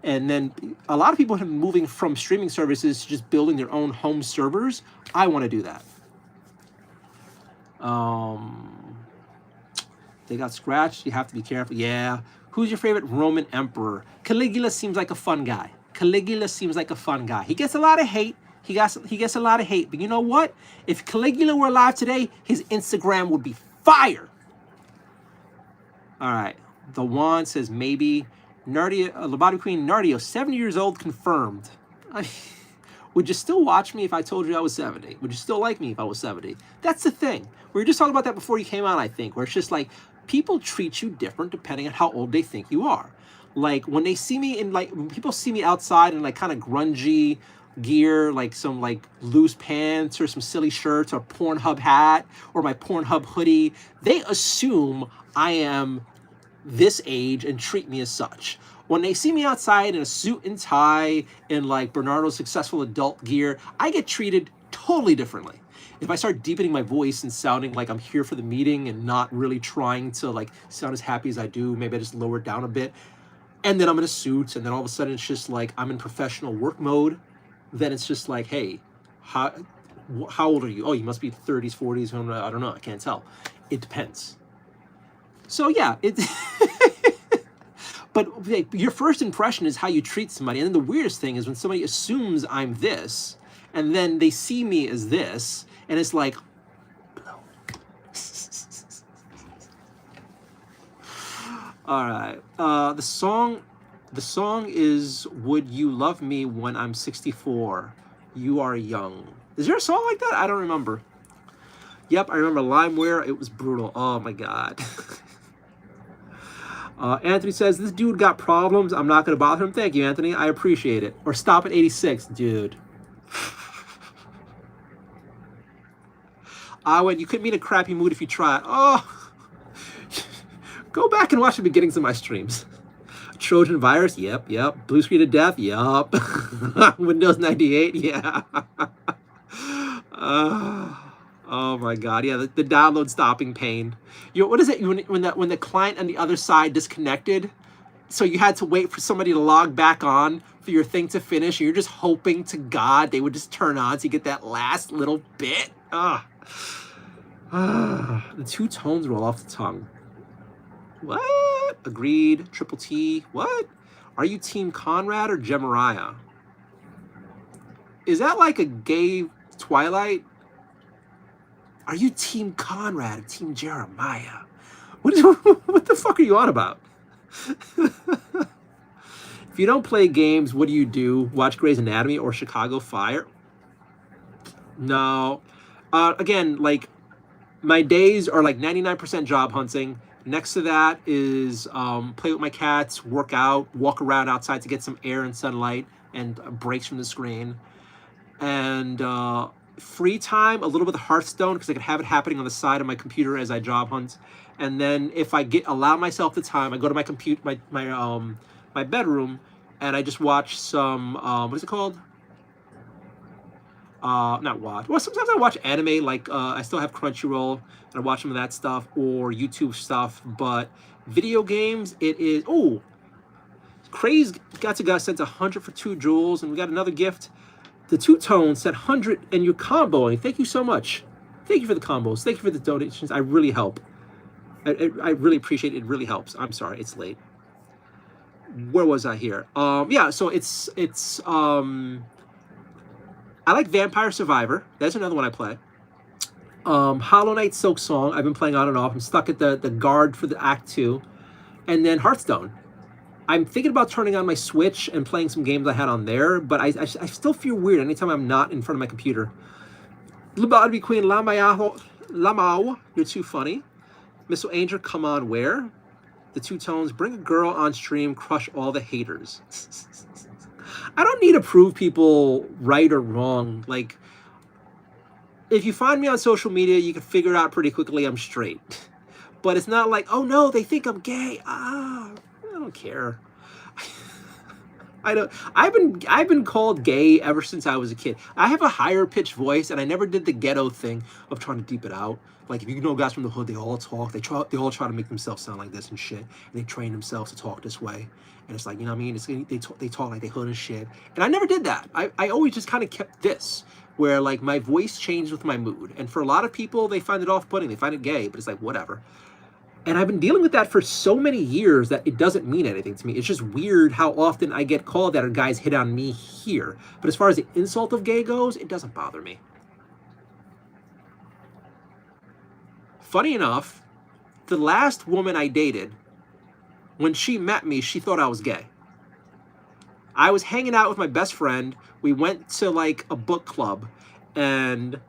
And then a lot of people have been moving from streaming services to just building their own home servers. I want to do that. They got scratched. You have to be careful. Yeah. Who's your favorite Roman emperor? Caligula seems like a fun guy. He gets a lot of hate. He gets a lot of hate. But you know what? If Caligula were alive today, his Instagram would be fire. All right. The one says maybe. Nardio, Lobotomy Queen, Nardio, 70 years old, confirmed. Would you still watch me if I told you I was 70? Would you still like me if I was 70? That's the thing. We were just talking about that before you came on, I think, where it's just like people treat you different depending on how old they think you are. Like when they see me in when people see me outside in like kind of grungy gear, like some like loose pants or some silly shirts or Pornhub hat or my Pornhub hoodie, they assume I am this age and treat me as such. When they see me outside in a suit and tie in like Bernardo's successful adult gear, I get treated totally differently. If I start deepening my voice and sounding like I'm here for the meeting and not really trying to like sound as happy as I do, maybe I just lower it down a bit, and then I'm in a suit, and then all of a sudden it's just like I'm in professional work mode, then it's just like, hey, how old are you? Oh, you must be 30s, 40s, I don't know, I can't tell. It depends. So yeah, but your first impression is how you treat somebody. And then the weirdest thing is when somebody assumes I'm this, and then they see me as this, and it's like, all right. The song is "Would You Love Me When I'm 64? You Are Young." Is there a song like that? I don't remember. Yep, I remember LimeWire. It was brutal. Oh my God. Anthony says, this dude got problems. I'm not going to bother him. Thank you, Anthony. I appreciate it. Or stop at 86. Dude. When you couldn't be in a crappy mood if you tried. Oh. Go back and watch the beginnings of my streams. Trojan virus. Yep. Blue screen of death. Yup. Windows 98. Yeah. Oh my God! Yeah, the download stopping pain. What is it when the client on the other side disconnected, so you had to wait for somebody to log back on for your thing to finish, and you're just hoping to God they would just turn on so you get that last little bit. The two tones roll off the tongue. What? Agreed. Triple T. What? Are you Team Conrad or Gemariah? Is that like a gay Twilight? Are you Team Conrad or Team Jeremiah? What the fuck are you on about? If you don't play games, what do you do? Watch Grey's Anatomy or Chicago Fire? No. Again, like, my days are like 99% job hunting. Next to that is play with my cats, work out, walk around outside to get some air and sunlight and breaks from the screen. And free time, a little bit of Hearthstone, because I can have it happening on the side of my computer as I job hunt. And then if I allow myself the time, I go to my bedroom, and I just watch some what is it called? Not watch. Well, sometimes I watch anime. Like I still have Crunchyroll, and I watch some of that stuff or YouTube stuff. But video games, it is. Oh, Craze got sent 100 for 2 jewels, and we got another gift. The Two Tones said 100, and you're comboing. Thank you so much. Thank you for the combos. Thank you for the donations. I really help. I really appreciate it. It really helps. I'm sorry, it's late. Where was I here? Yeah, so it's I like Vampire Survivor. That's another one I play. Hollow Knight Silk Song. I've been playing on and off. I'm stuck at the guard for the Act 2. And then Hearthstone. I'm thinking about turning on my Switch and playing some games I had on there, but I still feel weird anytime I'm not in front of my computer. Lobotomy Queen Lamau, you're too funny. Missile Angel, come on, where? The Two Tones, bring a girl on stream, crush all the haters. I don't need to prove people right or wrong. Like, if you find me on social media, you can figure it out pretty quickly I'm straight. But it's not like, oh no, they think I'm gay. I don't care. I've been called gay ever since I was a kid. I have a higher pitched voice, and I never did the ghetto thing of trying to deep it out. Like, if you know guys from the hood, they all talk. They all try to make themselves sound like this and shit. And they train themselves to talk this way. And it's like, you know what I mean? They talk like they hood and shit. And I never did that. I always just kind of kept this, where like my voice changed with my mood. And for a lot of people, they find it off-putting. They find it gay, but it's like, whatever. And I've been dealing with that for so many years that it doesn't mean anything to me. It's just weird how often I get called that or guys hit on me here. But as far as the insult of gay goes, it doesn't bother me. Funny enough, the last woman I dated, when she met me, she thought I was gay. I was hanging out with my best friend. We went to like a book club, and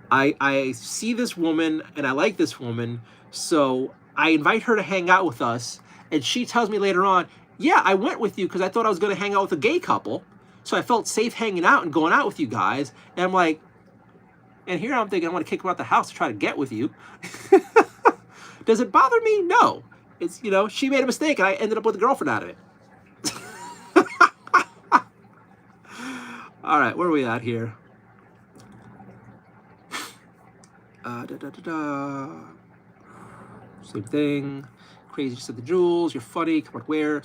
I see this woman and I like this woman. So I invite her to hang out with us, and she tells me later on, yeah, I went with you because I thought I was going to hang out with a gay couple. So I felt safe hanging out and going out with you guys. And I'm like, and here I'm thinking I want to kick her out the house to try to get with you. Does it bother me? No. It's, you know, she made a mistake and I ended up with a girlfriend out of it. All right, where are we at here? Same thing. Crazy just said the jewels. You're funny. Come on, where?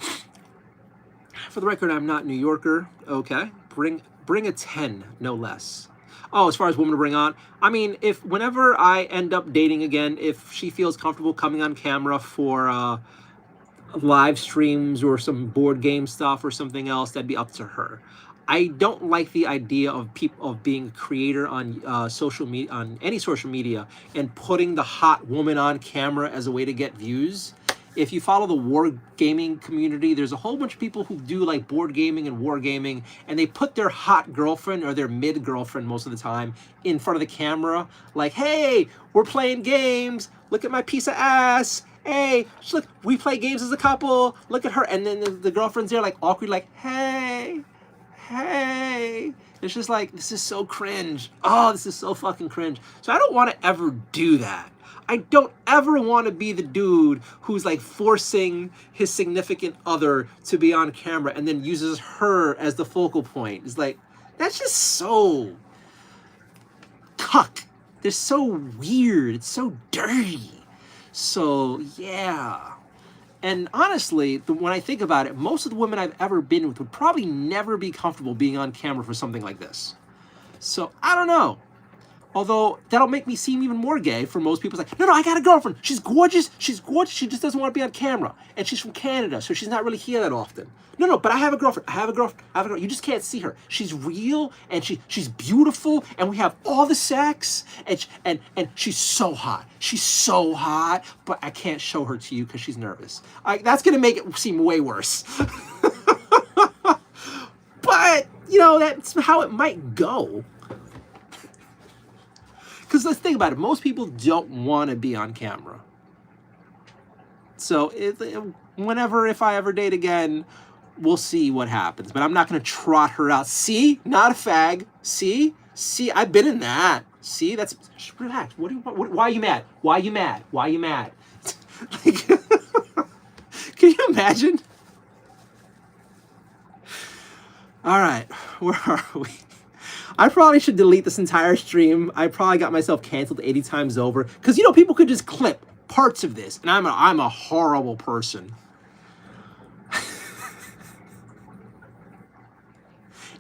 For the record, I'm not a New Yorker. Okay. Bring a 10, no less. Oh, as far as woman to bring on, I mean, whenever I end up dating again, if she feels comfortable coming on camera for live streams or some board game stuff or something else, that'd be up to her. I don't like the idea of being a creator on social media, on any social media, and putting the hot woman on camera as a way to get views. If you follow the war gaming community, there's a whole bunch of people who do like board gaming and war gaming, and they put their hot girlfriend or their mid girlfriend most of the time in front of the camera, like, hey, we're playing games. Look at my piece of ass. Hey, look, we play games as a couple. Look at her. And then the girlfriend's there like awkward, like, hey. It's just like, this is so cringe. Oh, this is so fucking cringe. So I don't want to ever do that. I don't ever want to be the dude who's like forcing his significant other to be on camera and then uses her as the focal point. It's like, that's just so cuck. They're so weird. It's so dirty. So yeah. And honestly, when I think about it, most of the women I've ever been with would probably never be comfortable being on camera for something like this. So I don't know. Although that'll make me seem even more gay for most people. It's like, no, I got a girlfriend. She's gorgeous. She's gorgeous. She just doesn't want to be on camera. And she's from Canada, so she's not really here that often. No, but I have a girlfriend. I have a girlfriend. You just can't see her. She's real, and she's beautiful, and we have all the sex, and she's so hot. She's so hot, but I can't show her to you because she's nervous. That's going to make it seem way worse. But, that's how it might go. Because let's think about it. Most people don't want to be on camera. So if I ever date again, we'll see what happens. But I'm not going to trot her out. See? Not a fag. See? I've been in that. See? That's... Relax. Why are you mad? Why are you mad? Why are you mad? Like, can you imagine? All right. Where are we? I probably should delete this entire stream. I probably got myself canceled 80 times over. Because, people could just clip parts of this. And I'm a horrible person.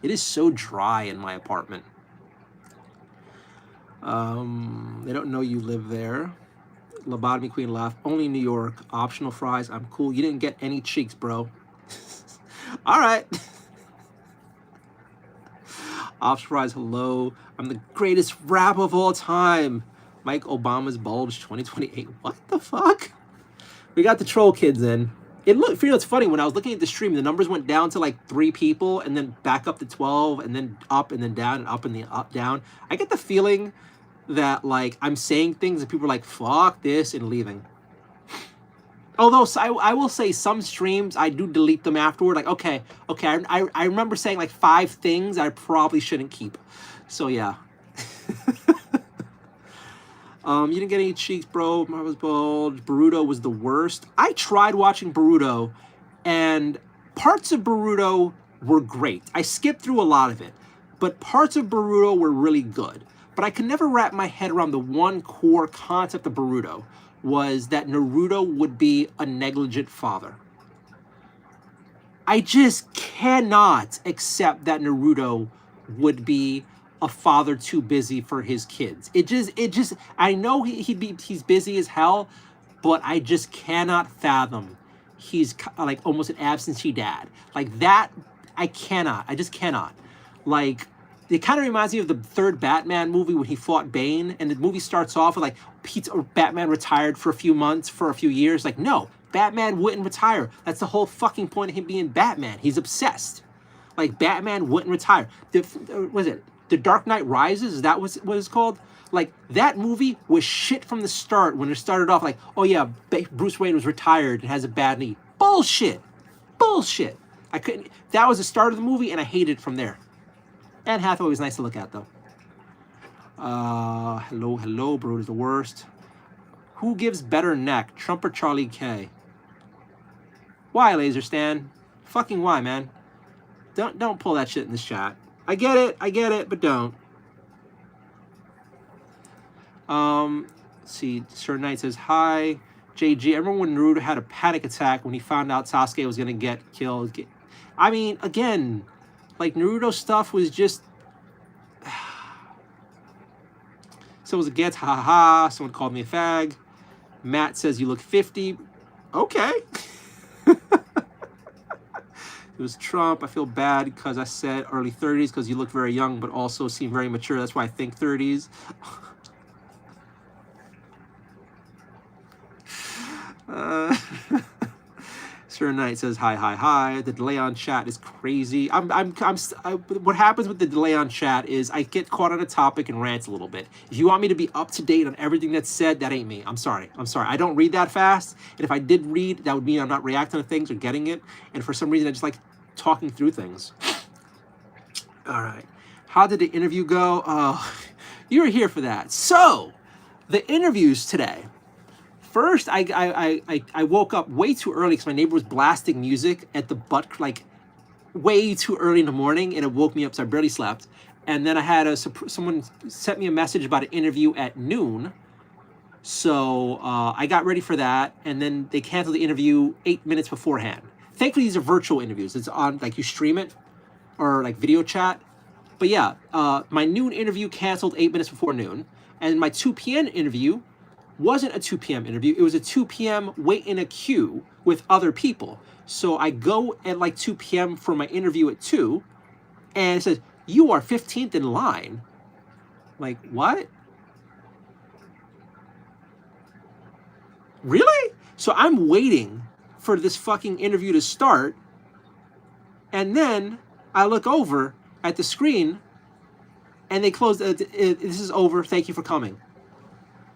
It is so dry in my apartment. They don't know you live there. Lobotomy Queen laughed. Only New York. Optional fries. I'm cool. You didn't get any cheeks, bro. All right. Ops fries, hello. I'm the greatest rapper of all time. Mike Obama's bulge 2028. What the fuck? We got the troll kids in. It's funny, when I was looking at the stream, the numbers went down to like 3 people and then back up to 12 and then up and then down and up and then up, down. I get the feeling that like I'm saying things and people are like, fuck this, and leaving. Although I will say some streams, I do delete them afterward. Like, okay, I remember saying like 5 things I probably shouldn't keep. So, yeah. You didn't get any cheeks, bro. I was bulged. Boruto was the worst. I tried watching Boruto, and parts of Boruto were great. I skipped through a lot of it, but parts of Boruto were really good. But I could never wrap my head around the one core concept of Boruto, was that Naruto would be a negligent father. I just cannot accept that Naruto would be a father too busy for his kids. I know he's busy as hell, but I just cannot fathom he's like almost an absentee dad. Like that, I just cannot. Like, it kind of reminds me of the 3rd Batman movie when he fought Bane, and the movie starts off with like Batman retired for a few months, for a few years. Like, no, Batman wouldn't retire. That's the whole fucking point of him being Batman. He's obsessed. Like, Batman wouldn't retire. The Dark Knight Rises? Is that what it's called? Like, that movie was shit from the start when it started off like, oh yeah, Bruce Wayne was retired and has a bad knee. Bullshit. That was the start of the movie, and I hated it from there. Anne Hathaway was nice to look at, though. Hello, bro, is the worst. Who gives better neck, Trump or Charlie K? Why, Laser Stan? Fucking why, man? Don't pull that shit in this chat. I get it, but don't. Let's see, Sir Knight says, hi, JG. I remember when Naruto had a panic attack when he found out Sasuke was going to get killed. I mean, again, like, Naruto stuff was just... So it was a get, ha ha ha. Someone called me a fag. Matt says, you look 50. Okay. It was Trump. I feel bad because I said early 30s because you look very young, but also seem very mature. That's why I think 30s. Sir Knight says, hi. The delay on chat is crazy. What happens with the delay on chat is I get caught on a topic and rant a little bit. If you want me to be up to date on everything that's said, that ain't me. I'm sorry. I don't read that fast. And if I did read, that would mean I'm not reacting to things or getting it. And for some reason, I just like talking through things. All right. How did the interview go? Oh, you were here for that. So, the interviews today. First, I woke up way too early because my neighbor was blasting music at the butt, like, way too early in the morning, and it woke me up, so I barely slept. And then I had someone sent me a message about an interview at noon, so I got ready for that, and then they canceled the interview 8 minutes beforehand. Thankfully, these are virtual interviews. It's on, like, you stream it, or, like, video chat. But yeah, my noon interview canceled 8 minutes before noon, and my 2 p.m. interview wasn't a 2 p.m. interview. It was a 2 p.m. wait in a queue with other people. So I go at like 2 p.m. for my interview at 2, and it says, you are 15th in line. Like, what? Really? So I'm waiting for this fucking interview to start, and then I look over at the screen, and they close. This is over. Thank you for coming.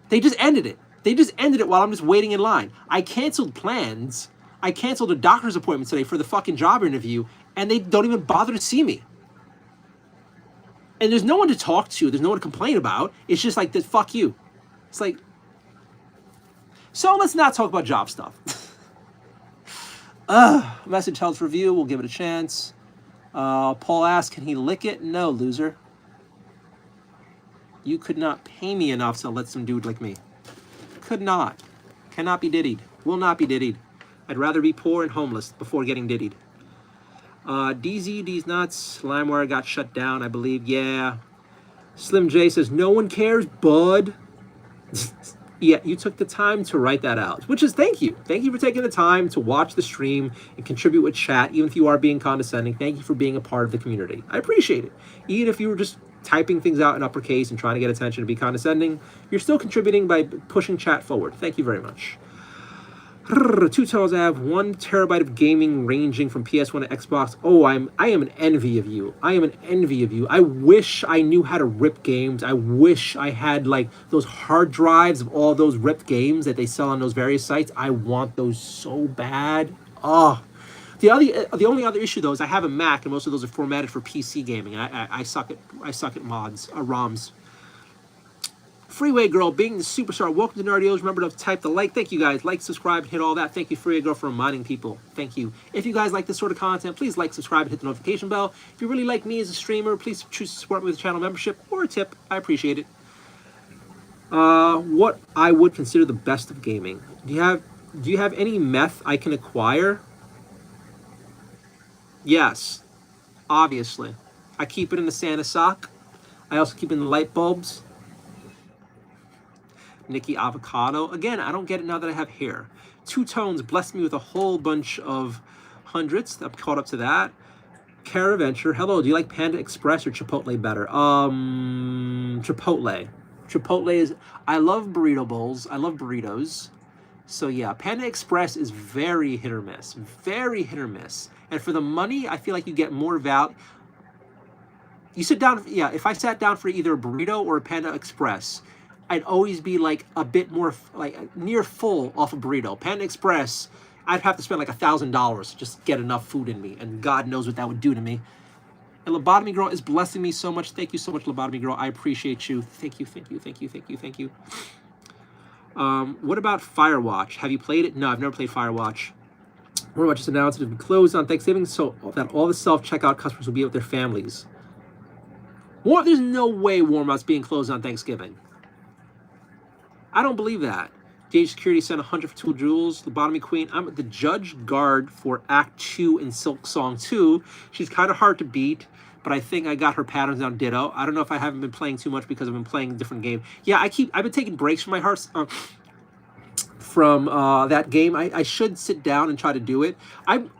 They just ended it. They just ended it while I'm just waiting in line. I canceled plans. I canceled a doctor's appointment today for the fucking job interview, and they don't even bother to see me. And there's no one to talk to. There's no one to complain about. It's just like, this, fuck you. It's like, so let's not talk about job stuff. Message health review. We'll give it a chance. Paul asks, can he lick it? No, loser. You could not pay me enough to let some dude like me. Could not. Cannot be diddied. Will not be diddied. I'd rather be poor and homeless before getting diddied. DZ, D's nuts. LimeWire got shut down, I believe. Yeah. Slim J says, no one cares, bud. Yeah, you took the time to write that out, which is thank you. Thank you for taking the time to watch the stream and contribute with chat, even if you are being condescending. Thank you for being a part of the community. I appreciate it. Even if you were just typing things out in uppercase and trying to get attention and be condescending, you're still contributing by pushing chat forward. Thank you very much. 2 tones. I have 1 terabyte of gaming ranging from PS1 to Xbox. Oh, I am an envy of you. I am an envy of you. I wish I knew how to rip games. I wish I had like those hard drives of all those ripped games that they sell on those various sites. I want those so bad. Oh. The only other issue though is I have a Mac and most of those are formatted for PC gaming. I suck at mods, ROMs. Freeway Girl, being the superstar. Welcome to Nardios. Remember to type the like. Thank you guys. Like, subscribe, hit all that. Thank you, Freeway Girl, for reminding people. Thank you. If you guys like this sort of content, please like, subscribe, and hit the notification bell. If you really like me as a streamer, please choose to support me with a channel membership or a tip. I appreciate it. What I would consider the best of gaming. Do you have any meth I can acquire? Yes, obviously. I keep it in the Santa sock. I also keep it in the light bulbs. Nikki Avocado. Again, I don't get it now that I have hair. 2 tones blessed me with a whole bunch of hundreds. I'm caught up to that. Caraventure. Hello, do you like Panda Express or Chipotle better? Chipotle. Chipotle is... I love burrito bowls. I love burritos. So yeah, Panda Express is very hit or miss. Very hit or miss. And for the money, I feel like you get more value. You sit down... Yeah, if I sat down for either a burrito or a Panda Express... I'd always be like a bit more like near full off a burrito. Panda Express, I'd have to spend like $1,000 to just get enough food in me, and God knows what that would do to me. And Lobotomy Girl is blessing me so much. Thank you so much, Lobotomy Girl. I appreciate you. Thank you, thank you, thank you, thank you, thank you. What about Firewatch? Have you played it? No, I've never played Firewatch. Firewatch just announced it has been closed on Thanksgiving, so that all the self-checkout customers will be with their families. There's no way Walmart's being closed on Thanksgiving. I don't believe that. Gage Security sent 100 for 2 jewels. Lobotomy Queen. I'm the judge guard for Act 2 in Silk Song 2. She's kind of hard to beat, but I think I got her patterns down ditto. I don't know if I haven't been playing too much because I've been playing a different game. Yeah, I've been taking breaks from my heart from that game. I should sit down and try to do it.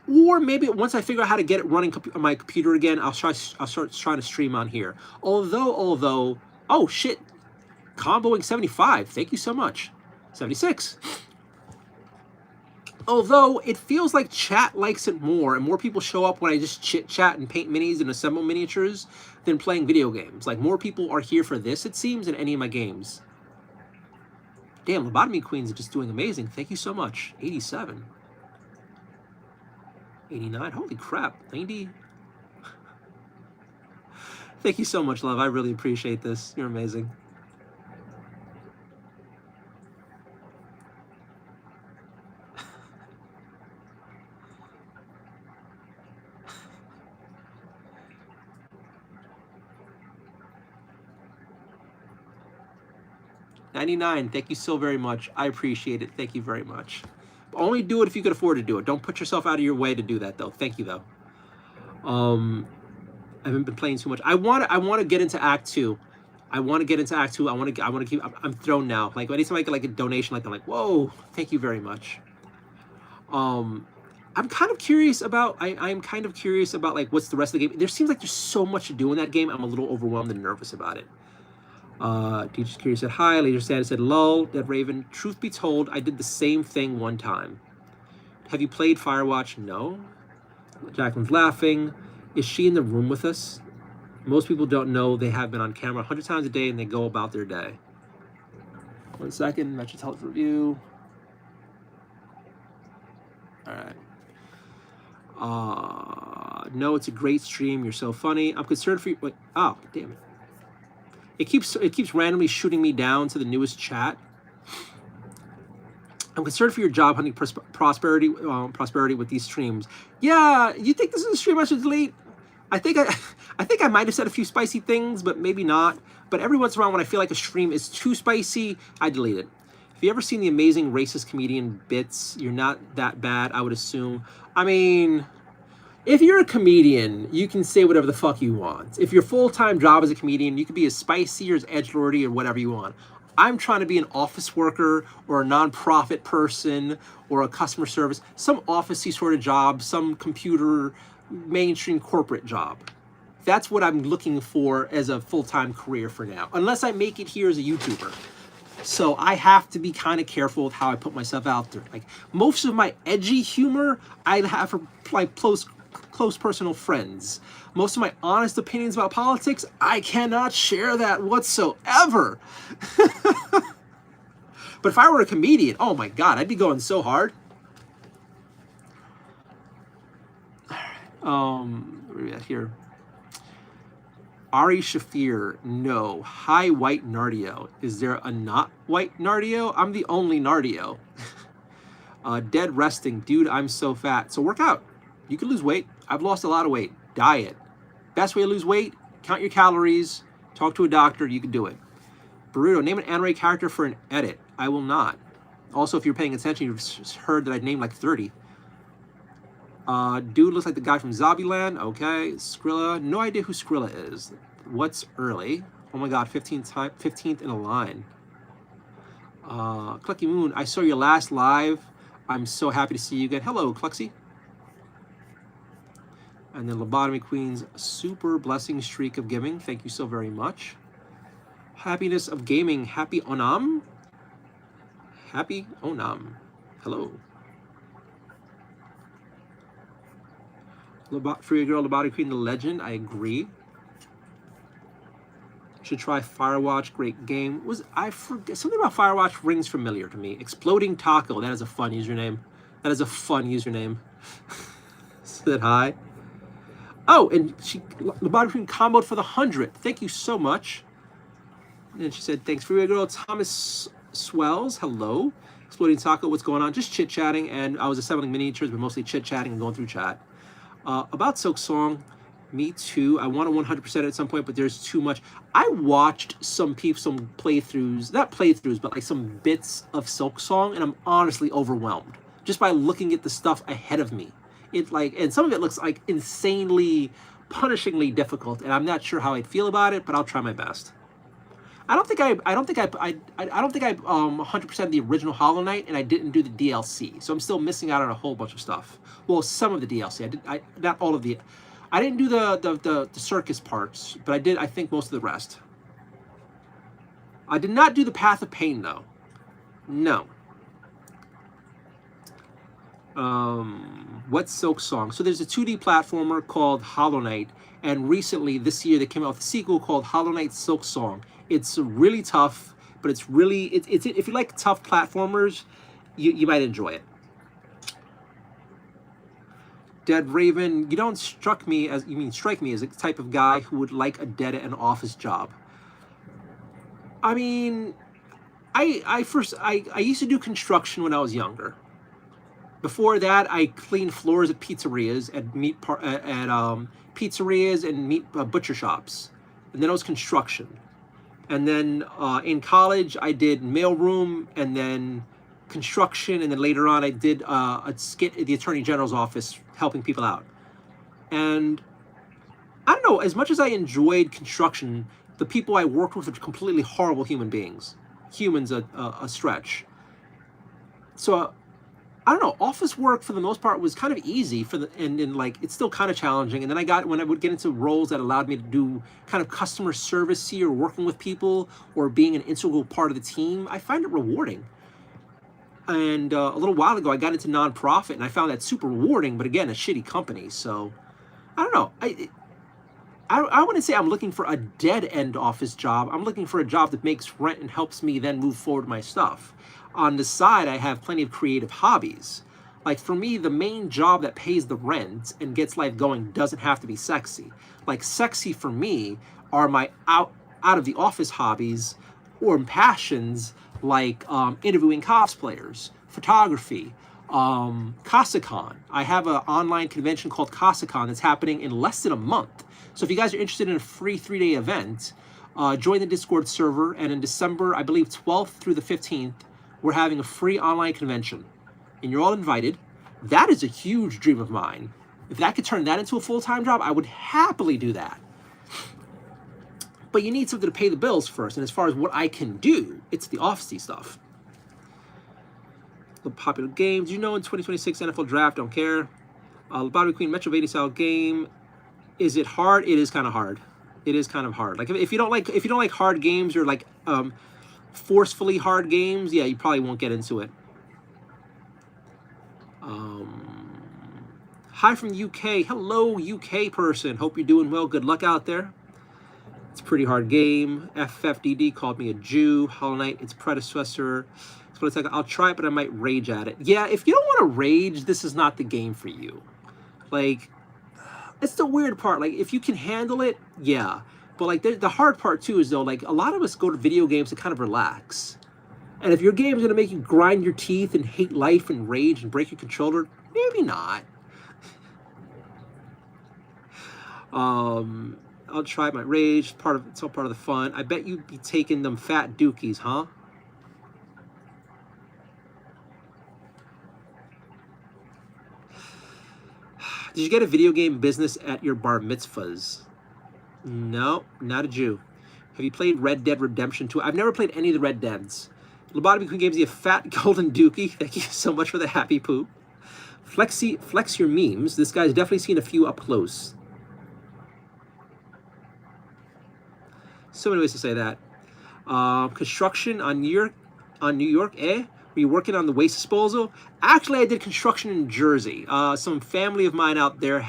Or maybe once I figure out how to get it running on my computer again, I'll start trying to stream on here. Although, oh shit. Comboing 75. Thank you so much. 76. Although it feels like chat likes it more and more people show up when I just chit chat and paint minis and assemble miniatures than playing video games. Like more people are here for this, it seems, than any of my games. Damn, Lobotomy Queens are just doing amazing. Thank you so much. 87. 89. Holy crap. 90. Thank you so much, love. I really appreciate this. You're amazing. $99. Thank you so very much. I appreciate it. Thank you very much. Only do it if you could afford to do it. Don't put yourself out of your way to do that, though. Thank you, though. I haven't been playing too much. I want to get into Act 2. I want to get into Act 2. I want to keep. I'm thrown now. Like anytime I get like a donation, like I'm like, whoa, thank you very much. I'm kind of curious about. I'm kind of curious about like what's the rest of the game. There seems like there's so much to do in that game. I'm a little overwhelmed and nervous about it. Teacher's Curious said hi. Laser Santa said lol. Dead Raven. Truth be told, I did the same thing one time. Have you played Firewatch? No. Jacqueline's laughing. Is she in the room with us? Most people don't know they have been on camera 100 times a day and they go about their day. 1 second, Metro Health Review. All right. No, it's a great stream. You're so funny. I'm concerned for you. Wait, oh, damn it. It keeps randomly shooting me down to the newest chat. I'm concerned for your job hunting prosperity with these streams. Yeah, you think this is a stream I should delete? I think I might have said a few spicy things, but maybe not. But every once in a while, when I feel like a stream is too spicy, I delete it. Have you ever seen the amazing racist comedian bits? You're not that bad, I would assume. I mean, if you're a comedian, you can say whatever the fuck you want. If your full-time job as a comedian, you can be as spicy or as edgelordy or whatever you want. I'm trying to be an office worker or a nonprofit person or a customer service, some officey sort of job, some computer mainstream corporate job. That's what I'm looking for as a full-time career for now, unless I make it here as a YouTuber. So I have to be kind of careful with how I put myself out there. Like most of my edgy humor, I have for like close personal friends. Most of my honest opinions about politics, I cannot share that whatsoever. But if I were a comedian, oh my God, I'd be going so hard. Where are we at here? Ari Shafir, no. Hi, white Nardio. Is there a not white Nardio? I'm the only Nardio. Dead resting. Dude, I'm so fat. So work out. You can lose weight. I've lost a lot of weight. Diet. Best way to lose weight, count your calories, talk to a doctor, you can do it. Burrito, name an anime character for an edit. I will not. Also, if you're paying attention, you've heard that I named like 30. Dude looks like the guy from Zombieland. Okay. Skrilla. No idea who Skrilla is. What's early? Oh my God, 15th in a line. Clucky Moon, I saw your last live. I'm so happy to see you again. Hello, Cluxy. And then Lobotomy Queen's super blessing streak of giving. Thank you so very much. Happiness of gaming. Happy Onam. Happy Onam. Hello. Free Girl, Lobotomy Queen, the legend. I agree. Should try Firewatch. Great game. I forget something about Firewatch rings familiar to me. Exploding Taco. That is a fun username. That is a fun username. Said hi. Oh, and Lobotomy Queen comboed for the 100th. Thank you so much. And she said, thanks, Free Girl. Thomas Swells, hello. Exploding Taco, what's going on? Just chit-chatting, and I was assembling miniatures, but mostly chit-chatting and going through chat. About Silk Song, me too. I want to 100% at some point, but there's too much. I watched some playthroughs, not playthroughs, but like some bits of Silk Song, and I'm honestly overwhelmed just by looking at the stuff ahead of me. And some of it looks like insanely, punishingly difficult, and I'm not sure how I'd feel about it, but I'll try my best. I don't think I 100% the original Hollow Knight, and I didn't do the DLC, so I'm still missing out on a whole bunch of stuff. Well, some of the DLC. Not all of the. I didn't do the circus parts, but I did. I think most of the rest. I did not do the Path of Pain though. No. What's Silk Song? So there's a 2D platformer called Hollow Knight, and recently this year they came out with a sequel called Hollow Knight Silk Song. It's really tough, but it's really it's if you like tough platformers, you might enjoy it. Dead Raven, you don't strike me as a type of guy who would like a dead at an office job. I mean, I used to do construction when I was younger. Before that, I cleaned floors at pizzerias and pizzerias and meat butcher shops, and then it was construction. And then in college, I did mailroom, and then construction, and then later on, I did a skit at the Attorney General's office helping people out. And I don't know, as much as I enjoyed construction, the people I worked with were completely horrible human beings. Humans a stretch. So I don't know. Office work for the most part was kind of easy and like it's still kind of challenging. And then when I would get into roles that allowed me to do kind of customer service or working with people or being an integral part of the team, I find it rewarding. And a little while ago, I got into nonprofit and I found that super rewarding. But again, a shitty company. So I don't know. I wouldn't say I'm looking for a dead-end office job. I'm looking for a job that makes rent and helps me then move forward my stuff. On the side, I have plenty of creative hobbies. Like for me, the main job that pays the rent and gets life going doesn't have to be sexy. Like sexy for me are my out of the office hobbies or passions like interviewing cosplayers, photography, CasaCon. I have an online convention called CasaCon that's happening in less than a month. So if you guys are interested in a free 3-day event, join the Discord server. And in December, I believe 12th through the 15th, we're having a free online convention. And you're all invited. That is a huge dream of mine. If that could turn that into a full-time job, I would happily do that. But you need something to pay the bills first. And as far as what I can do, it's the office-y stuff. The popular games. You know, in 2026 NFL Draft, don't care. Bobby Queen Metrovania style game. Is it hard? It is kind of hard. It is kind of hard. Like if you don't like hard games or like forcefully hard games, yeah, you probably won't get into it. Hi from UK. Hello, UK person. Hope you're doing well. Good luck out there. It's a pretty hard game. FFDD called me a Jew. Hollow Knight, its predecessor. So it's like, I'll try it, but I might rage at it. Yeah, if you don't want to rage, this is not the game for you. Like, it's the weird part. Like, if you can handle it, yeah. But, like, the hard part, too, is, though, like, a lot of us go to video games to kind of relax. And if your game's going to make you grind your teeth and hate life and rage and break your controller, maybe not. I'll try my rage. It's all part of the fun. I bet you'd be taking them fat dookies, huh? Did you get a video game business at your bar mitzvahs? No, not a Jew. Have you played Red Dead Redemption 2? I've never played any of the Red Deads. Lobotomy Queen gives you a fat golden dookie. Thank you so much for the happy poop. Flex your memes. This guy's definitely seen a few up close. So many ways to say that. Construction on New York, eh? Were you working on the waste disposal? Actually, I did construction in Jersey. Some family of mine out there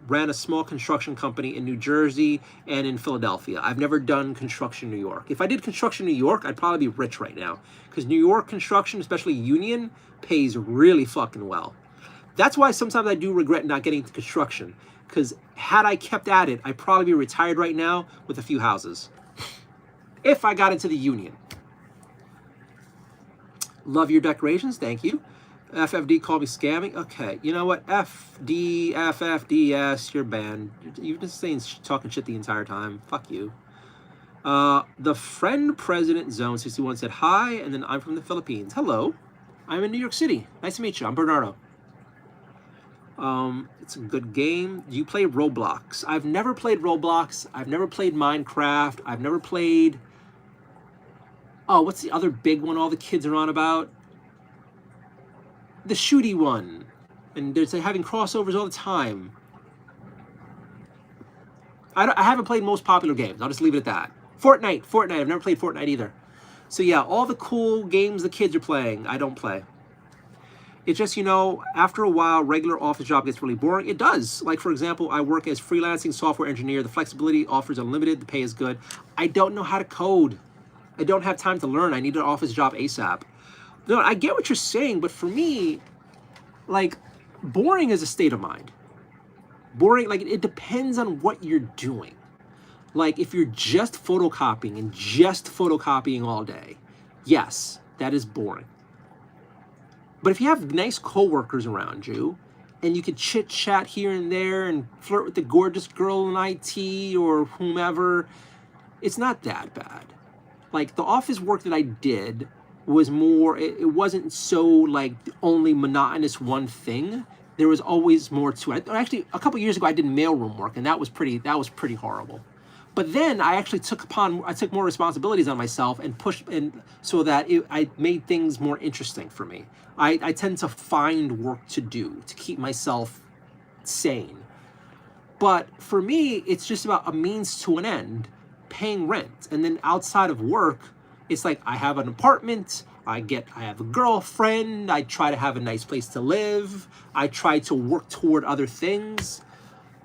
ran a small construction company in New Jersey and in Philadelphia. I've never done construction in New York. If I did construction in New York, I'd probably be rich right now. Because New York construction, especially union, pays really fucking well. That's why sometimes I do regret not getting into construction. Because had I kept at it, I'd probably be retired right now with a few houses. If I got into the union. Love your decorations, thank you. FFD called me scamming. Okay, you know what? FFDS, you're banned. You've been talking shit the entire time. Fuck you. The friend president zone 61 said hi, and then I'm from the Philippines. Hello, I'm in New York City. Nice to meet you. I'm Bernardo. It's a good game. Do you play Roblox? I've never played Roblox. I've never played Minecraft. I've never played... Oh, what's the other big one all the kids are on about? The shooty one. And they're having crossovers all the time. I haven't played most popular games. I'll just leave it at that. Fortnite. I've never played Fortnite either. So yeah, all the cool games the kids are playing, I don't play. It's just, you know, after a while, regular office job gets really boring. It does. Like, for example, I work as freelancing software engineer. The flexibility offers unlimited. The pay is good. I don't know how to code. I don't have time to learn. I need an office job ASAP. No, I get what you're saying, but for me, like, boring is a state of mind. Boring, like, it depends on what you're doing. Like, if you're just photocopying all day, yes, that is boring. But if you have nice coworkers around you, and you can chit-chat here and there and flirt with the gorgeous girl in IT or whomever, it's not that bad. Like, the office work that I did was more, it wasn't so, like, the only monotonous one thing. there was always more to it. Actually, a couple years ago, I did mailroom work, and that was pretty horrible. But then I actually took more responsibilities on myself and pushed, and so that I made things more interesting for me. I tend to find work to do to keep myself sane. But for me, it's just about a means to an end, paying rent. And then outside of work, it's like I have an apartment, I have a girlfriend, I try to have a nice place to live, I try to work toward other things.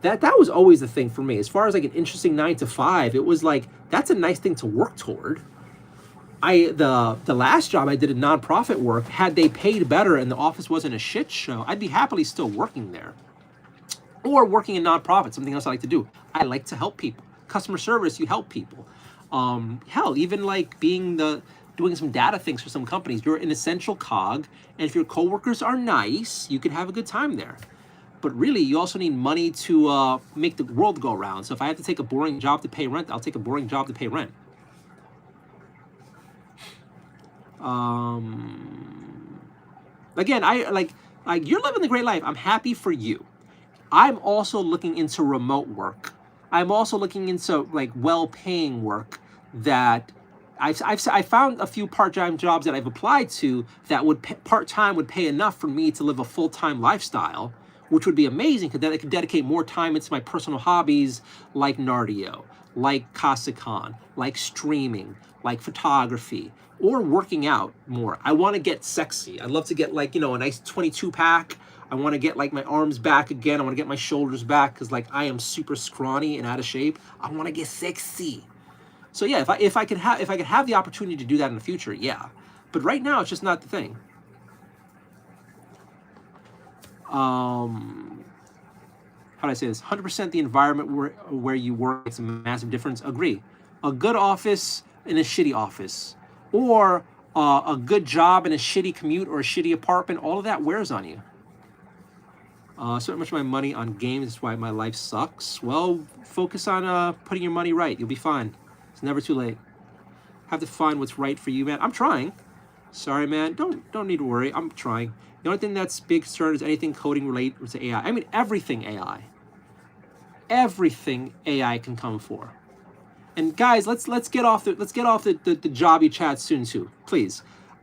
That was always the thing for me. As far as like an interesting 9 to 5, it was like, that's a nice thing to work toward. The last job I did in nonprofit work, had they paid better and the office wasn't a shit show, I'd be happily still working there. Or working in nonprofit, something else I like to do. I like to help people. Customer service, you help people. Hell, even like doing some data things for some companies. You're an essential cog, and if your coworkers are nice, you can have a good time there. But really, you also need money to make the world go around. So if I have to take a boring job to pay rent, I'll take a boring job to pay rent. Again, I like you're living the great life. I'm happy for you. I'm also looking into remote work. I'm also looking into like well-paying work that I found a few part-time jobs that I've applied to that part-time would pay enough for me to live a full-time lifestyle, which would be amazing because then I could dedicate more time into my personal hobbies like Nardio, like Kasakan, like streaming, like photography, or working out more. I want to get sexy. I'd love to get like, a nice 22-pack. I want to get like my arms back again. I want to get my shoulders back because like I am super scrawny and out of shape. I want to get sexy. So yeah, if I could have the opportunity to do that in the future, yeah. But right now, it's just not the thing. How do I say this? 100% the environment where you work makes a massive difference. Agree. A good office and a shitty office, or a good job and a shitty commute or a shitty apartment, all of that wears on you. So much of my money on games is why my life sucks. Well, focus on putting your money right. You'll be fine. It's never too late. Have to find what's right for you, man. I'm trying. Sorry, man. Don't need to worry. I'm trying. The only thing that's big concern is anything coding related to AI. I mean, everything AI. Everything AI can come for. And guys, let's get off the jobby chat soon too, please.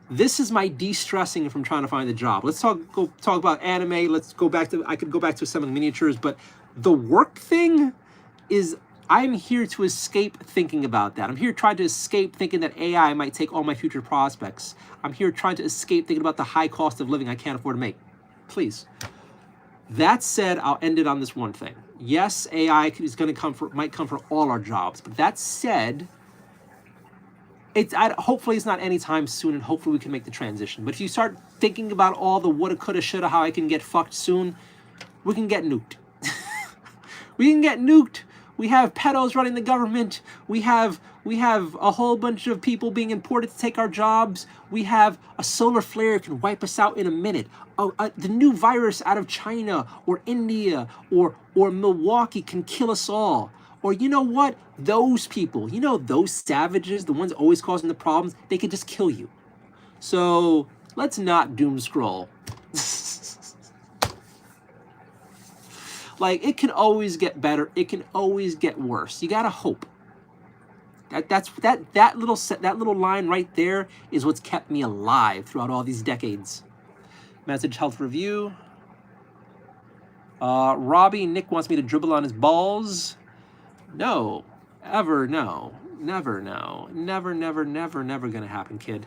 This is my de-stressing from trying to find a job. Let's talk about anime. I could go back to some of the miniatures, but the work thing is, I'm here to escape thinking about that. I'm here trying to escape thinking that AI might take all my future prospects. I'm here trying to escape thinking about the high cost of living I can't afford to make. Please. That said, I'll end it on this one thing. Yes, AI might come for all our jobs, but that said, hopefully it's not anytime soon, and hopefully we can make the transition. But if you start thinking about all the woulda, coulda, shoulda, how I can get fucked soon, we can get nuked. We can get nuked. We have pedos running the government. We have a whole bunch of people being imported to take our jobs. We have a solar flare can wipe us out in a minute. The new virus out of China or India or Milwaukee can kill us all. Or you know what? Those people, those savages, the ones always causing the problems, they could just kill you. So let's not doom scroll. Like, it can always get better. It can always get worse. You gotta hope. That little line right there is what's kept me alive throughout all these decades. Message health review. Nick wants me to dribble on his balls. No, ever, no, never, no, never, never, never, never gonna happen, kid.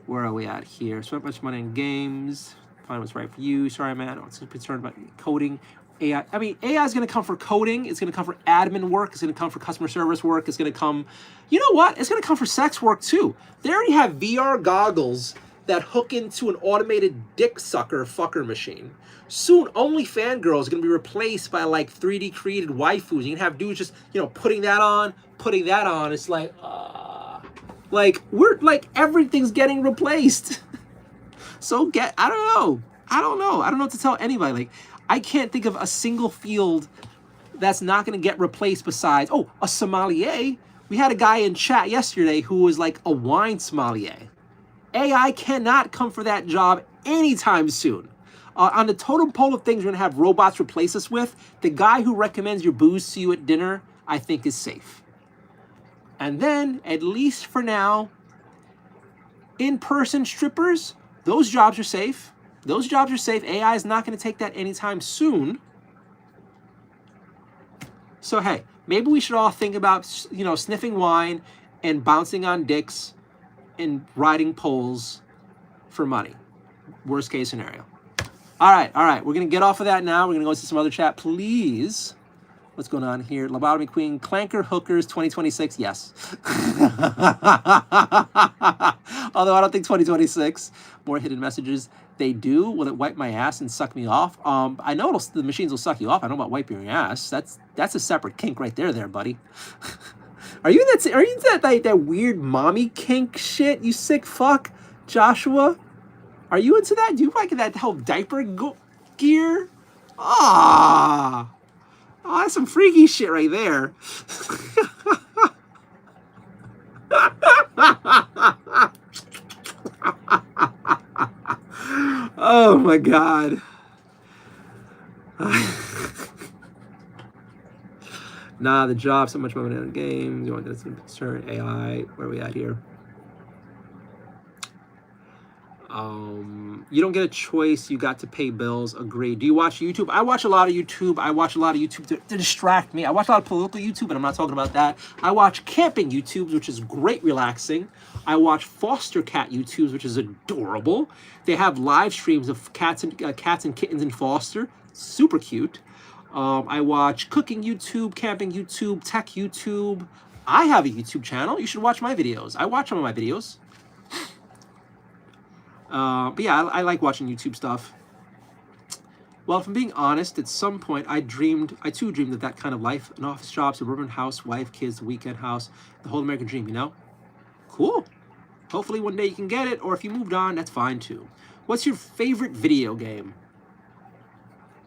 Where are we at here? Spent much money in games. Find what's right for you. Sorry, man. I'm concerned about coding. AI. I mean, AI is going to come for coding. It's going to come for admin work. It's going to come for customer service work. It's going to come, you know what? It's going to come for sex work too. They already have VR goggles that hook into an automated dick sucker fucker machine. Soon, only fangirls are going to be replaced by like 3D created waifus. You can have dudes just, putting that on. It's like, everything's getting replaced. So I don't know what to tell anybody. Like, I can't think of a single field that's not going to get replaced besides, a sommelier. We had a guy in chat yesterday who was like a wine sommelier. AI cannot come for that job anytime soon. On the totem pole of things we're going to have robots replace us with, the guy who recommends your booze to you at dinner, I think is safe. And then, at least for now, in-person strippers, those jobs are safe. Those jobs are safe. AI is not going to take that anytime soon. So, hey, maybe we should all think about, sniffing wine and bouncing on dicks and riding poles for money. Worst case scenario. All right. We're going to get off of that now. We're going to go to some other chat, please. What's going on here? Lobotomy Queen, Clanker Hookers 2026. Yes. Although I don't think 2026. More hidden messages. They do. Will it wipe my ass and suck me off? I know the machines will suck you off. I don't know about wiping your ass. That's a separate kink right there, buddy. Are you into that weird mommy kink shit? You sick fuck, Joshua. Are you into that? Do you like that whole diaper gear? Ah. Oh, that's some freaky shit right there. Oh my God. Nah, the job, so much money in games. You want this concern, AI. Where are we at here? You don't get a choice. You got to pay bills. Agreed. Do you watch YouTube? I watch a lot of YouTube. To distract me. I watch a lot of political YouTube, and I'm not talking about that. I watch camping YouTubes, which is great relaxing. I watch foster cat YouTubes, which is adorable. They have live streams of cats and kittens in foster. Super cute. I watch cooking YouTube, camping YouTube, tech YouTube. I have a YouTube channel. You should watch my videos. I watch some of my videos. But yeah, I like watching YouTube stuff. Well, if I'm being honest, at some point I too dreamed of that kind of life. An office job, suburban house, wife, kids, weekend house, the whole American dream, you know? Cool. Hopefully one day you can get it, or if you moved on, that's fine too. What's your favorite video game?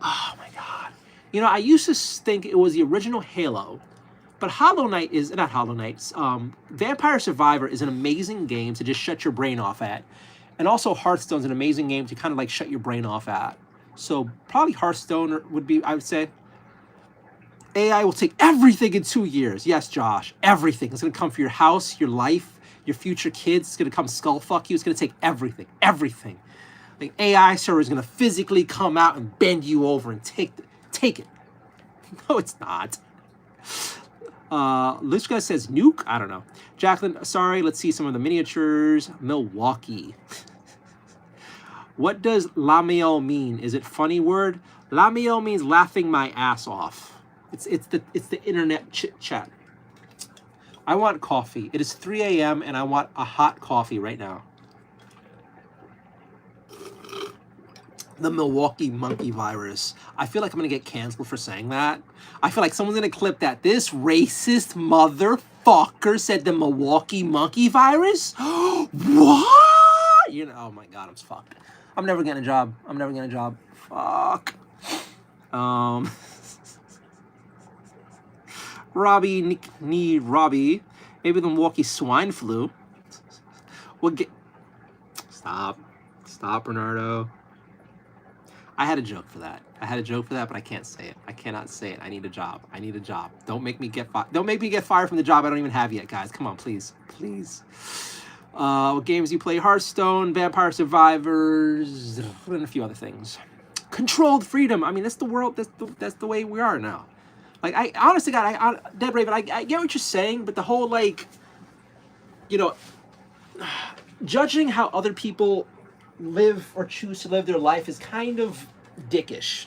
Oh my God. I used to think it was the original Halo, but Vampire Survivor is an amazing game to just shut your brain off at. And also Hearthstone's an amazing game to kind of like shut your brain off at. So probably Hearthstone would be, I would say. AI will take everything in 2 years. Yes, Josh, everything. It's going to come for your house, your life, your future kids. It's going to come skull fuck you. It's going to take everything. The AI server is going to physically come out and bend you over and take it. No, it's not. Lushka says nuke. I don't know. Jacqueline, sorry. Let's see some of the miniatures. Milwaukee. What does lameo mean? Is it funny word? Lameo means laughing my ass off. It's the internet chit chat. I want coffee. It is 3 a.m. and I want a hot coffee right now. The Milwaukee monkey virus. I feel like I'm going to get canceled for saying that. I feel like someone's going to clip that. This racist motherfucker said the Milwaukee monkey virus? What? Oh my God, I'm fucked. I'm never getting a job. Fuck. Robbie. Maybe the Milwaukee swine flu. We'll get... Stop, Bernardo. I had a joke for that, but I can't say it. I cannot say it. I need a job. Don't make me get fired from the job I don't even have yet, guys. Come on, please. What games do you play? Hearthstone, Vampire Survivors, and a few other things. Controlled freedom. I mean, that's the world. That's the way we are now. Like, I honestly, God, Dead Raven, I get what you're saying, but the whole judging how other people live or choose to live their life is kind of dickish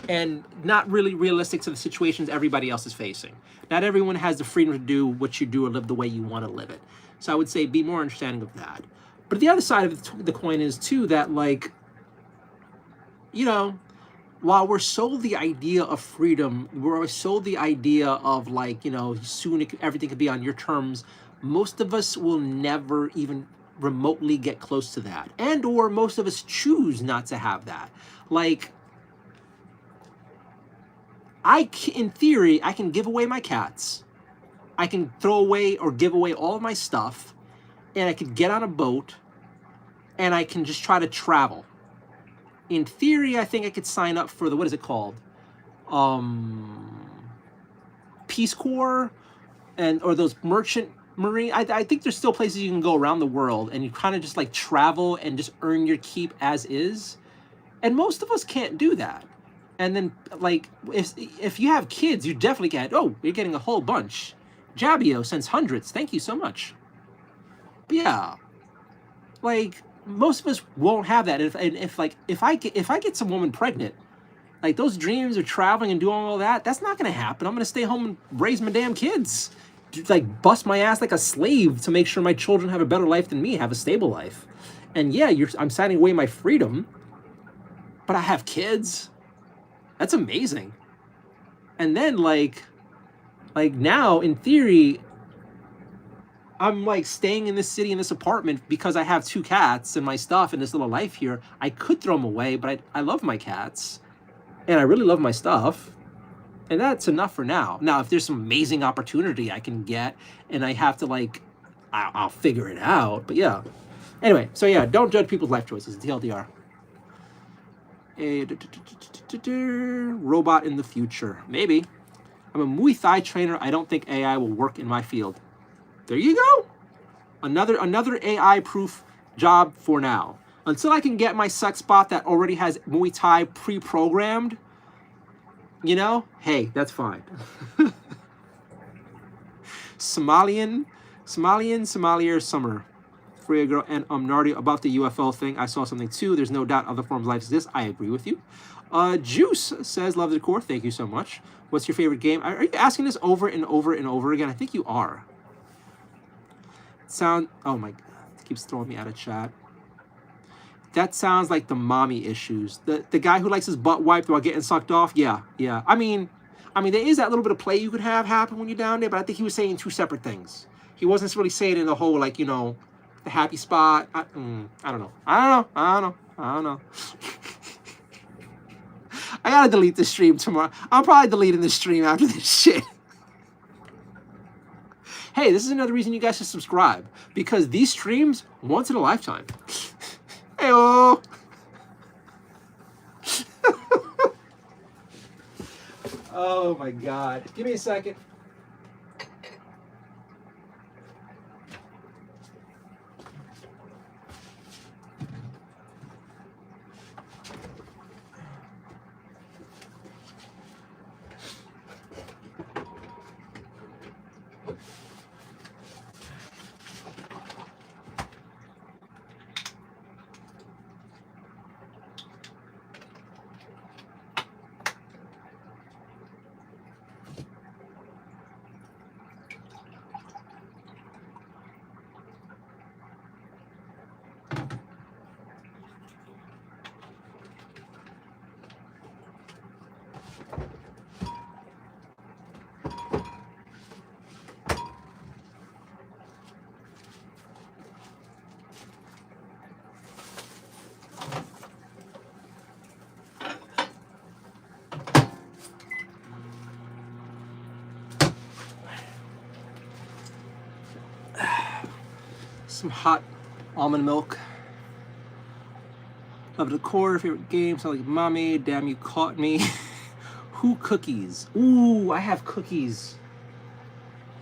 and not really realistic to the situations everybody else is facing. Not everyone has the freedom to do what you do or live the way you want to live it. So I would say be more understanding of that. But the other side of the coin is too that while we're sold the idea of freedom, we're sold the idea of soon everything could be on your terms, most of us will never even remotely get close to that, and or most of us choose not to have that. In theory, I can give away my cats, I can throw away or give away all of my stuff, and I could get on a boat and I can just try to travel. in theory, I think I could sign up for the, what is it called? Peace Corps, or those merchant marine. I think there's still places you can go around the world and you kind of just like travel and just earn your keep as is. And most of us can't do that. And then, like, if you have kids, you definitely can't. Oh, you're getting a whole bunch. Jabio sends hundreds. Thank you so much. But yeah, like, most of us won't have that. And if I get some woman pregnant, like, those dreams of traveling and doing all that, that's not going to happen. I'm going to stay home and raise my damn kids. Like, bust my ass like a slave to make sure my children have a better life than me, have a stable life. And yeah, I'm signing away my freedom, but I have kids. That's amazing. And then, like now, in theory, I'm like staying in this city, in this apartment, because I have 2 cats and my stuff and this little life here. I could throw them away, but I love my cats. And I really love my stuff. And that's enough for now. Now, if there's some amazing opportunity I can get and I have to, like, I'll figure it out. But yeah. Anyway, so yeah, don't judge people's life choices. TLDR. Robot in the future. Maybe. I'm a Muay Thai trainer. I don't think AI will work in my field. There you go. Another AI-proof job for now. Until I can get my sex bot that already has Muay Thai pre-programmed, you know, hey, that's fine. Somalier Summer. Freya Girl and Nardio about the UFO thing. I saw something too. There's no doubt other forms of life exist. I agree with you. Juice says, love the decor. Thank you so much. What's your favorite game? Are you asking this over and over and over again? I think you are. Oh my God, it keeps throwing me out of chat. That sounds like the mommy issues. The guy who likes his butt wiped while getting sucked off. Yeah. I mean, there is that little bit of play you could have happen when you're down there, but I think he was saying 2 separate things. He wasn't really saying in the whole, like, you know, the happy spot. I don't know. I don't know. I gotta delete the stream tomorrow. I'm probably deleting the stream after this shit. Hey, this is another reason you guys should subscribe, because these streams, once in a lifetime. Hey-oh. Oh my God. Give me a second. Some hot almond milk. Love the decor, favorite game, sound like mommy, damn you caught me. Who cookies? Ooh, I have cookies.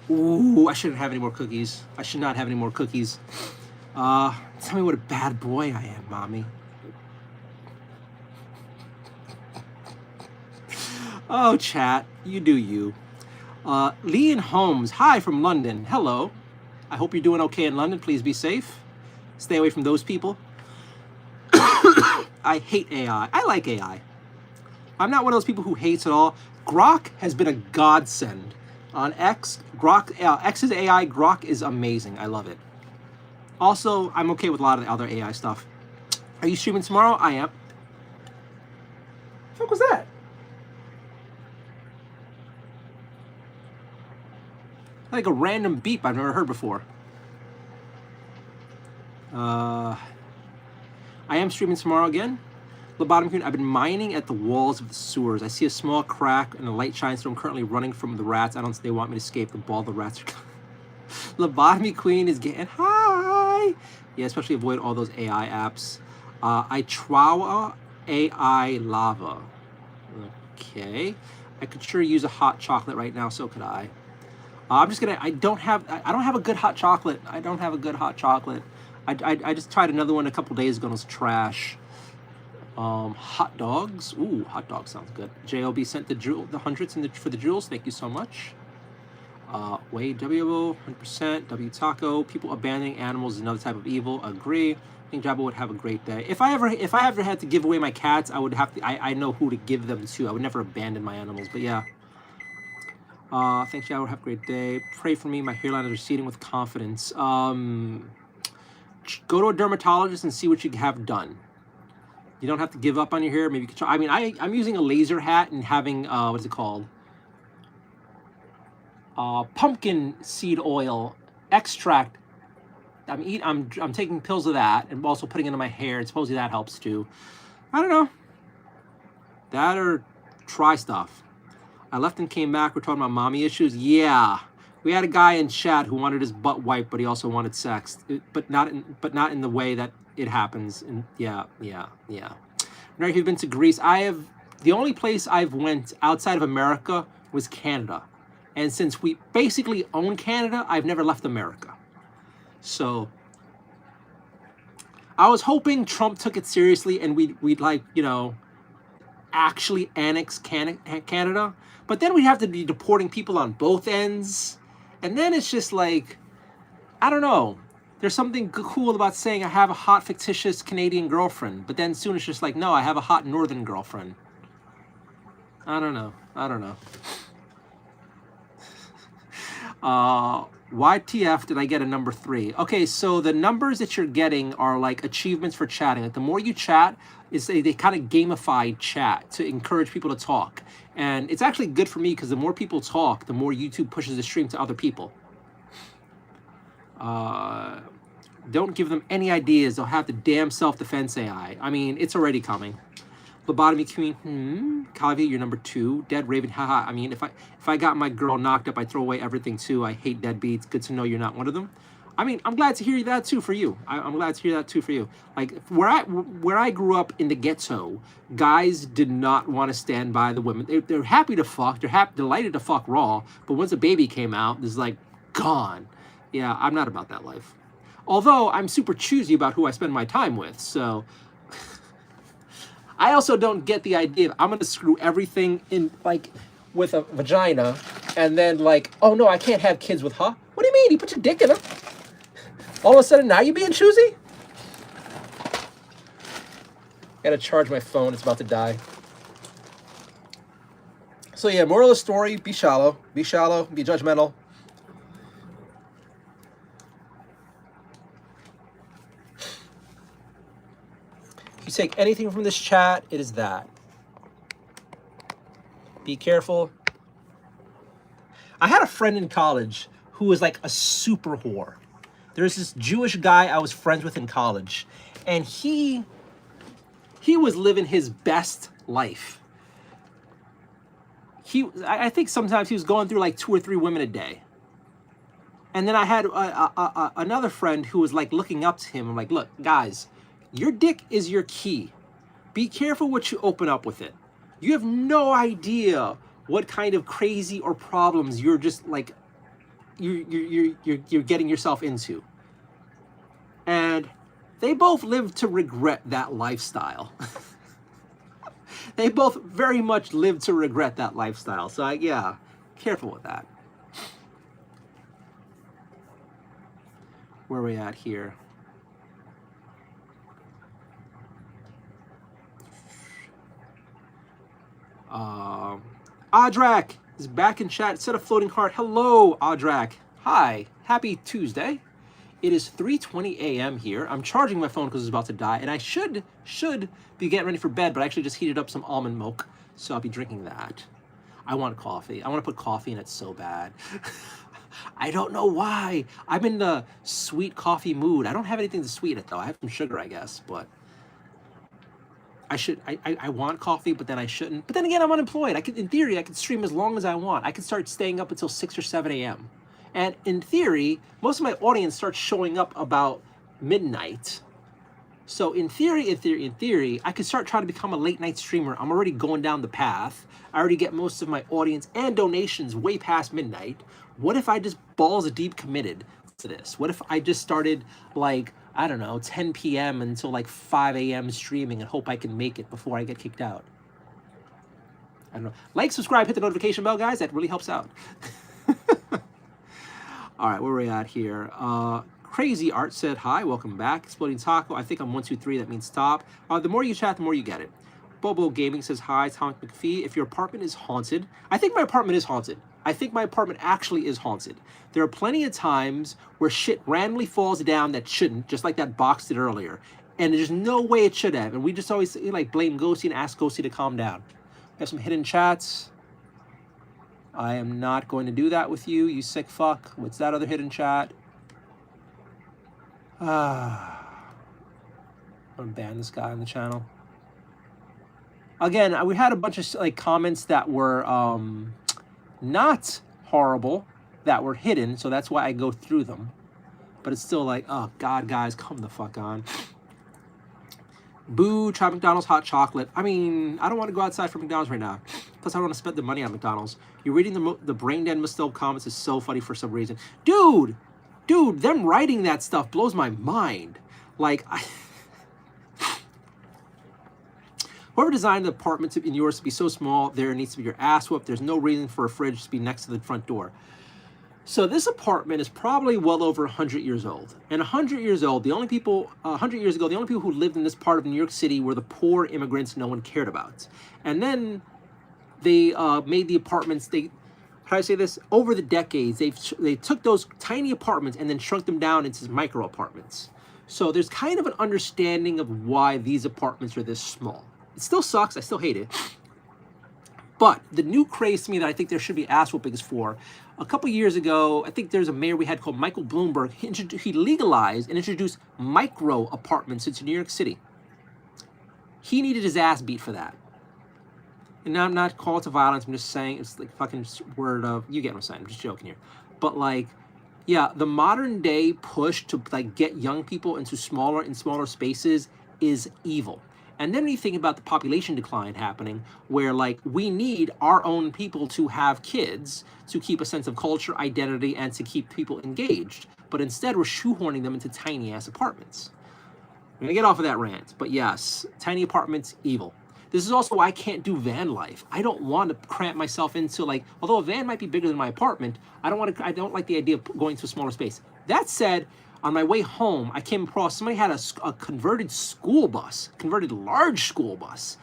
Ooh, I shouldn't have any more cookies. I should not have any more cookies. Tell me what a bad boy I am, mommy. Oh, chat, you do you. Leon Holmes, hi from London. Hello. I hope you're doing okay in London. Please be safe. Stay away from those people. I hate AI. I like AI. I'm not one of those people who hates it all. Grok has been a godsend. On X, X's AI, Grok is amazing. I love it. Also, I'm okay with a lot of the other AI stuff. Are you streaming tomorrow? I am. What the fuck was that? Like a random beep I've never heard before. I am streaming tomorrow again. Lobotomy Queen, I've been mining at the walls of the sewers. I see a small crack and a light shines through. I'm currently running from the rats. I don't think they want me to escape. The ball the rats are Lobotomy Queen is getting high. Yeah, especially avoid all those AI apps. I Trawa AI lava. Okay. I could sure use a hot chocolate right now, so could I. I'm just gonna, I don't have a good hot chocolate. I don't have a good hot chocolate. I just tried another one a couple days ago and it was trash. Hot dogs. Ooh, hot dog sounds good. JLB sent the hundreds for the jewels. Thank you so much. Wade W, 100%. W Taco. People abandoning animals is another type of evil. Agree. I think Jabba would have a great day. If I ever had to give away my cats, I would have to. I know who to give them to. I would never abandon my animals. But yeah. Thanks, Jabba. Have a great day. Pray for me. My hairline is receding with confidence. Go to a dermatologist and see what you have done. You don't have to give up on your hair. Maybe you could try. I mean, I'm using a laser hat and having what is it called? Pumpkin seed oil extract. I'm taking pills of that and also putting it in my hair. And supposedly that helps too. I don't know. That or try stuff. I left and came back. We're talking about mommy issues. Yeah, we had a guy in chat who wanted his butt wiped, but he also wanted sex, but not in the way that it happens. And yeah. Now you've been to Greece. The only place I've went outside of America was Canada. And since we basically own Canada, I've never left America. So I was hoping Trump took it seriously and we'd like, you know, actually annex Canada. But then we'd have to be deporting people on both ends. And then it's just like, I don't know. There's something cool about saying I have a hot fictitious Canadian girlfriend. But then soon it's just like, no, I have a hot northern girlfriend. I don't know. YTF did I get a number 3? Okay, so the numbers that you're getting are like achievements for chatting. Like the more you chat, they kind of gamify chat to encourage people to talk. And it's actually good for me because the more people talk, the more YouTube pushes the stream to other people. Don't give them any ideas. They'll have the damn self-defense AI. I mean, it's already coming. Lobotomy queen. Kavi, you're number 2. Dead Raven. Haha. I mean, if I got my girl knocked up, I'd throw away everything too. I hate deadbeats. Good to know you're not one of them. I mean, I'm glad to hear that too for you. I'm glad to hear that too for you. Like where I grew up in the ghetto, guys did not want to stand by the women. They're happy to fuck. They're delighted to fuck raw. But once a baby came out, it's like gone. Yeah, I'm not about that life. Although I'm super choosy about who I spend my time with. So I also don't get the idea of I'm going to screw everything in like with a vagina and then like, oh no, I can't have kids with her. What do you mean? You put your dick in her. All of a sudden now you're being choosy? Gotta charge my phone. It's about to die. So yeah, moral of the story, be shallow. Be shallow. Be judgmental. If you take anything from this chat, it is that. Be careful. I had a friend in college who was like a super whore. There's this Jewish guy I was friends with in college, and he was living his best life. I think sometimes he was going through like 2 or 3 women a day. And then I had another friend who was like looking up to him. I'm like, look, guys, your dick is your key. Be careful what you open up with it. You have no idea what kind of crazy or problems you're just like you're getting yourself into. And they both lived to regret that lifestyle. They both very much lived to regret that lifestyle. So yeah, careful with that. Where are we at here? Audrak is back in chat. Instead of floating heart. Hello, Audrak. Hi. Happy Tuesday. It is 3:20 a.m. here. I'm charging my phone because it's about to die, and I should be getting ready for bed, but I actually just heated up some almond milk, so I'll be drinking that. I want coffee. I want to put coffee in it so bad. I don't know why. I'm in the sweet coffee mood. I don't have anything to sweeten it, though. I have some sugar, I guess, but I want coffee, but then I shouldn't. But then again, I'm unemployed. In theory, I could stream as long as I want. I could start staying up until 6 or 7 a.m. And in theory, most of my audience starts showing up about midnight. So in theory, I could start trying to become a late night streamer. I'm already going down the path. I already get most of my audience and donations way past midnight. What if I just balls deep committed to this? What if I just started like, I don't know, 10 p.m. until like 5 a.m. streaming and hope I can make it before I get kicked out? I don't know. Like, subscribe, hit the notification bell, guys. That really helps out. All right, where are we at here? Crazy Art said, hi, welcome back. Exploding Taco, I think I'm 1, 2, 3, that means stop. The more you chat, the more you get it. Bobo Gaming says, hi, Tom McPhee. If your apartment is haunted, I think my apartment is haunted. I think my apartment actually is haunted. There are plenty of times where shit randomly falls down that shouldn't, just like that box did earlier. And there's no way it should have. And we just always like blame Ghosty and ask Ghosty to calm down. We have some hidden chats. I am not going to do that with you, you sick fuck. What's that other hidden chat? I'm gonna ban this guy on the channel. Again, we had a bunch of like comments that were not horrible, that were hidden, so that's why I go through them. But it's still like, oh God, guys, come the fuck on. Boo, try McDonald's hot chocolate. I mean, I don't want to go outside for McDonald's right now. Plus, I don't want to spend the money on McDonald's. You're reading the brain dead Musto comments is so funny for some reason. Dude, them writing that stuff blows my mind. Like, whoever designed the apartment in yours to be so small, there needs to be your ass whooped. There's no reason for a fridge to be next to the front door. So this apartment is probably well over 100 years old. And 100 years old, the only people, 100 years ago, the only people who lived in this part of New York City were the poor immigrants no one cared about. And then they made the apartments, how do I say this? Over the decades, they took those tiny apartments and then shrunk them down into micro apartments. So there's kind of an understanding of why these apartments are this small. It still sucks, I still hate it. But the new craze to me that I think there should be ass whoopings for, a couple years ago, I think there's a mayor we had called Michael Bloomberg. He legalized and introduced micro apartments into New York City. He needed his ass beat for that. And now I'm not called to violence, I'm just saying, it's like fucking word of, you get what I'm saying, I'm just joking here. But like, yeah, the modern day push to like get young people into smaller and smaller spaces is evil. And then when you think about the population decline happening, where like we need our own people to have kids to keep a sense of culture, identity, and to keep people engaged. But instead we're shoehorning them into tiny ass apartments. I'm gonna get off of that rant, but yes, tiny apartments, evil. This is also why I can't do van life. I don't want to cramp myself into like, although a van might be bigger than my apartment, I don't like the idea of going to a smaller space. That said, on my way home, I came across, somebody had a converted school bus, converted large school bus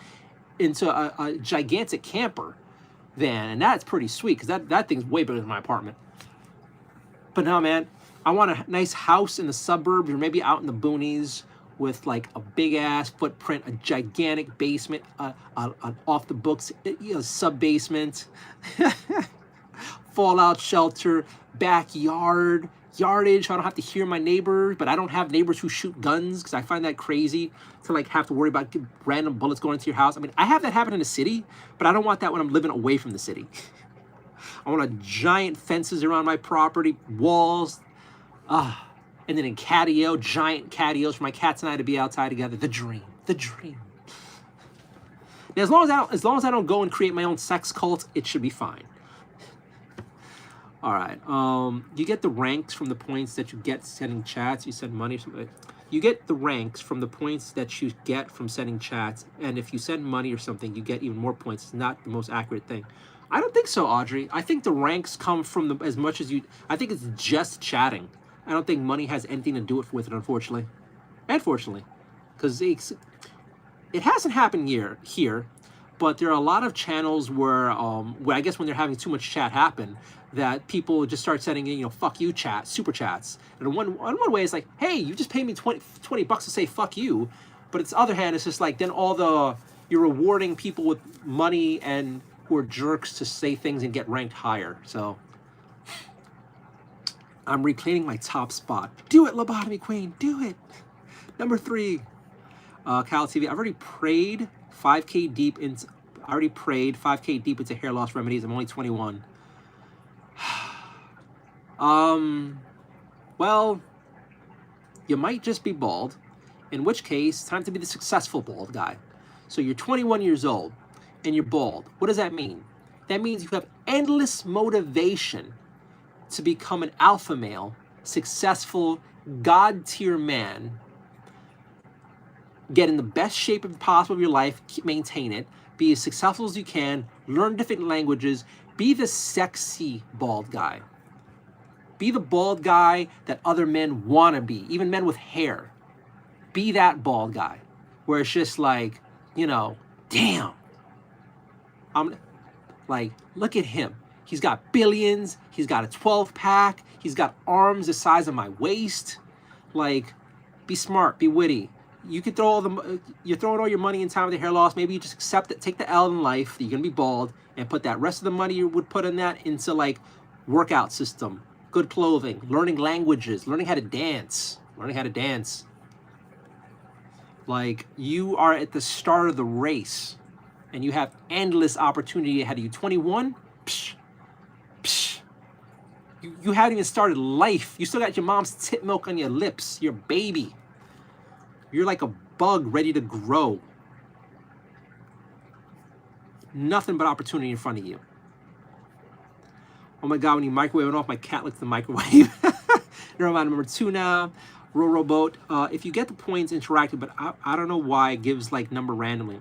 into a gigantic camper van. And that's pretty sweet because that thing's way bigger than my apartment. But no, man, I want a nice house in the suburbs or maybe out in the boonies with like a big ass footprint, a gigantic basement, an off the books, sub basement, fallout shelter, backyard, yardage. I don't have to hear my neighbors, but I don't have neighbors who shoot guns because I find that crazy to like have to worry about random bullets going into your house. I mean, I have that happen in the city, but I don't want that when I'm living away from the city. I want a giant fences around my property, walls, and then in catio, giant catios for my cats and I to be outside together. The dream, the dream. Now, as long as I don't go and create my own sex cult, it should be fine. All right. You get the ranks from the points that you get sending chats. You send money or something. You get the ranks from the points that you get from sending chats. And if you send money or something, you get even more points. It's not the most accurate thing. I don't think so, Audrey. I think the ranks come from as much as you... I think it's just chatting. I don't think money has anything to do with it, unfortunately. Unfortunately. Because it hasn't happened here, but there are a lot of channels where I guess when they're having too much chat happen, that people just start sending in, fuck you chat, super chats. And one way it's like, hey, you just paid me 20 bucks to say fuck you. But it's the other hand, it's just like, then you're rewarding people with money and who are jerks to say things and get ranked higher. So I'm reclaiming my top spot. Do it, Lobotomy Queen, do it. Number 3, Cal TV. I've already prayed 5K deep into hair loss remedies. I'm only 21. Well, you might just be bald. In which case, time to be the successful bald guy. So you're 21 years old and you're bald. What does that mean? That means you have endless motivation to become an alpha male, successful, God-tier man, get in the best shape possible of your life, maintain it, be as successful as you can, learn different languages, be the sexy bald guy. Be the bald guy that other men want to be, even men with hair. Be that bald guy, where it's just like, you know, damn. I'm like, look at him. He's got billions. He's got a 12-pack. He's got arms the size of my waist. Like, be smart, be witty. You could throw you're throwing all your money and time with the hair loss. Maybe you just accept it, take the L in life that you're gonna be bald, and put that rest of the money you would put in that into like workout system, good clothing, learning languages, learning how to dance, Like, you are at the start of the race, and you have endless opportunity ahead of you. 21, psh, psh. You haven't even started life. You still got your mom's tit milk on your lips. You're a baby. You're like a bug ready to grow. Nothing but opportunity in front of you. Oh my God, when you microwave it off, my cat licks the microwave. Never mind, number 2 now. Rowboat. If you get the points, interactive, but I don't know why it gives like number randomly.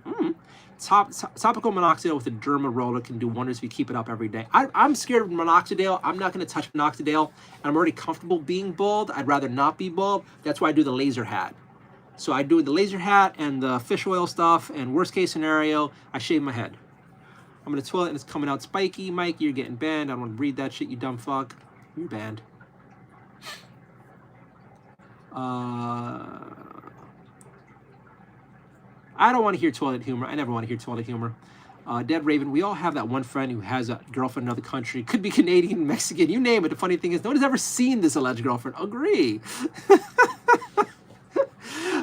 Topical minoxidil with a derma roller can do wonders if you keep it up every day. I'm scared of minoxidil. I'm not going to touch minoxidil. And I'm already comfortable being bald. I'd rather not be bald. That's why I do the laser hat. So I do the laser hat and the fish oil stuff, and worst case scenario, I shave my head. I'm in the toilet and it's coming out spiky. Mike, you're getting banned. I don't want to read that shit, you dumb fuck. You're banned. I don't want to hear toilet humor. I never want to hear toilet humor. Dead Raven, we all have that one friend who has a girlfriend in another country. Could be Canadian, Mexican, you name it. The funny thing is, no one has ever seen this alleged girlfriend. Agree.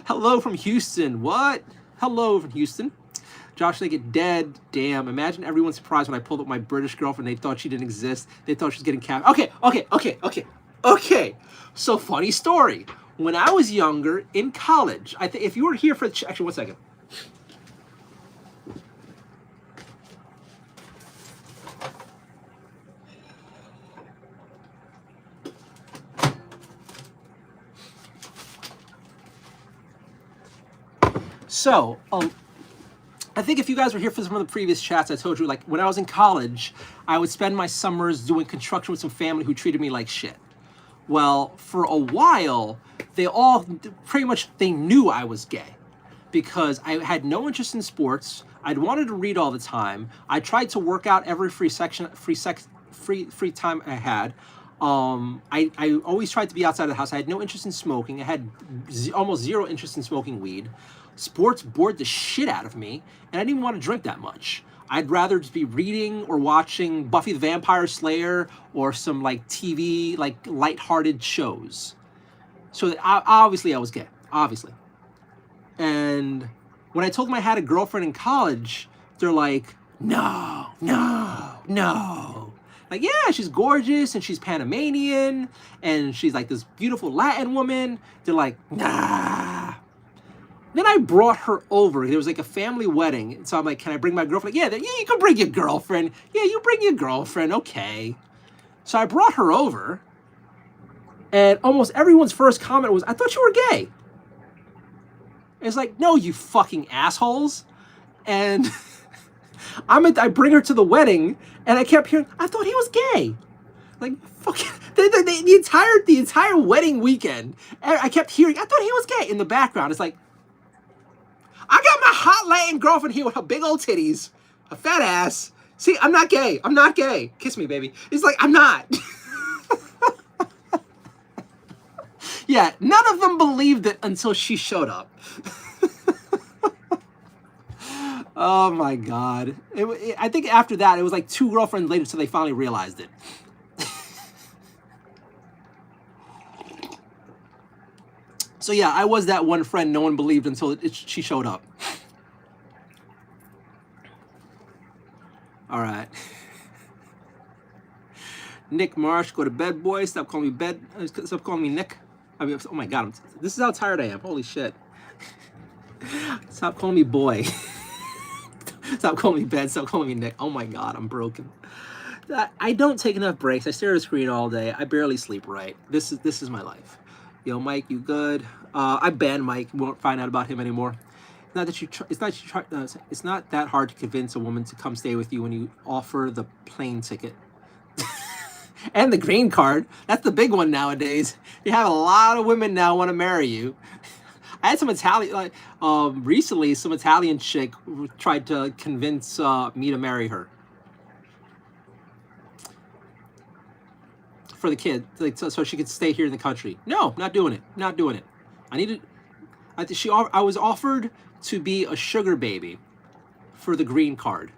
Hello from Houston. What? Hello from Houston. Josh, they get dead. Damn. Imagine everyone's surprised when I pulled up my British girlfriend. They thought she didn't exist. They thought she was getting capped. Okay. So, funny story. When I was younger, in college, I think if you were here for the... Actually, one second. So, I think if you guys were here for some of the previous chats, I told you, like, when I was in college, I would spend my summers doing construction with some family who treated me like shit. Well, for a while, they all pretty much, they knew I was gay because I had no interest in sports. I'd wanted to read all the time. I tried to work out every free time I had. I always tried to be outside of the house. I had no interest in smoking. I had almost zero interest in smoking weed. Sports bored the shit out of me, and I didn't even want to drink that much. I'd rather just be reading or watching Buffy the Vampire Slayer or some like TV, like lighthearted shows. So obviously I was gay, obviously. And when I told them I had a girlfriend in college, they're like, no. Like, yeah, she's gorgeous and she's Panamanian and she's like this beautiful Latin woman. They're like, nah. Then I brought her over. There was like a family wedding. So I'm like, can I bring my girlfriend? Yeah, you can bring your girlfriend. Yeah, you bring your girlfriend. Okay. So I brought her over. And almost everyone's first comment was, I thought you were gay. It's like, no, you fucking assholes. And I bring her to the wedding. And I kept hearing, I thought he was gay. Like, fucking, the entire wedding weekend. I kept hearing, I thought he was gay in the background. It's like, I got my hot Latin girlfriend here with her big old titties, a fat ass. See, I'm not gay. I'm not gay. Kiss me, baby. It's like, I'm not. Yeah, none of them believed it until she showed up. Oh my God. I think after that, it was like 2 girlfriends later till they finally realized it. So yeah, I was that one friend no one believed until she showed up. All right. Nick Marsh, go to bed, boy. Stop calling me Nick. I mean, oh my God, this is how tired I am. Holy shit. Stop calling me boy. Stop calling me Ben. Stop calling me Nick. Oh my God, I'm broken. I don't take enough breaks. I stare at a screen all day. I barely sleep right. This is my life. Yo, Mike, you good? I banned Mike. Won't find out about him anymore. Not that you try, it's not that hard to convince a woman to come stay with you when you offer the plane ticket and the green card. That's the big one nowadays. You have a lot of women now want to marry you. I had some Italian, recently, some Italian chick tried to convince me to marry her for the kid, like so she could stay here in the country. No, not doing it. Not doing it. I needed. I was offered to be a sugar baby for the green card.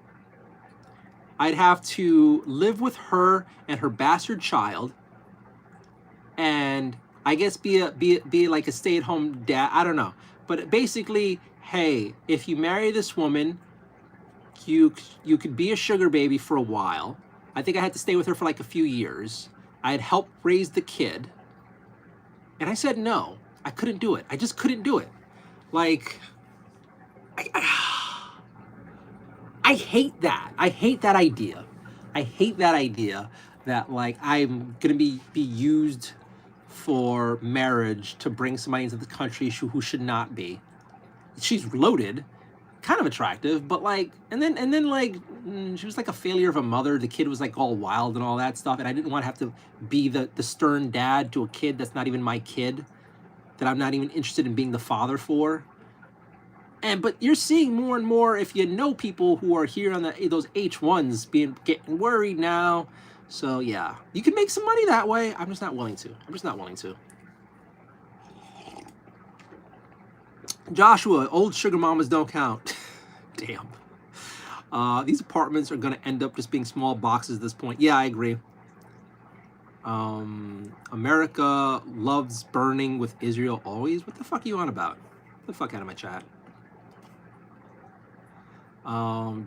I'd have to live with her and her bastard child, and I guess be like a stay-at-home dad. I don't know, but basically, hey, if you marry this woman, you could be a sugar baby for a while. I think I had to stay with her for like a few years. I'd help raise the kid, and I said no. I couldn't do it. I just couldn't do it. Like, I hate that. I hate that idea. I hate that idea that like I'm gonna be used for marriage to bring somebody into the country who should not be. She's loaded, kind of attractive, but like, and then like she was like a failure of a mother. The kid was like all wild and all that stuff, and I didn't want to have to be the stern dad to a kid that's not even my kid, that I'm not even interested in being the father for. But you're seeing more and more, if you know people who are here on those H1s getting worried now. So yeah, you can make some money that way. I'm just not willing to. Joshua, old sugar mamas don't count. Damn. These apartments are going to end up just being small boxes at this point. Yeah, I agree. America loves burning with Israel always. What the fuck are you on about? Get the fuck out of my chat.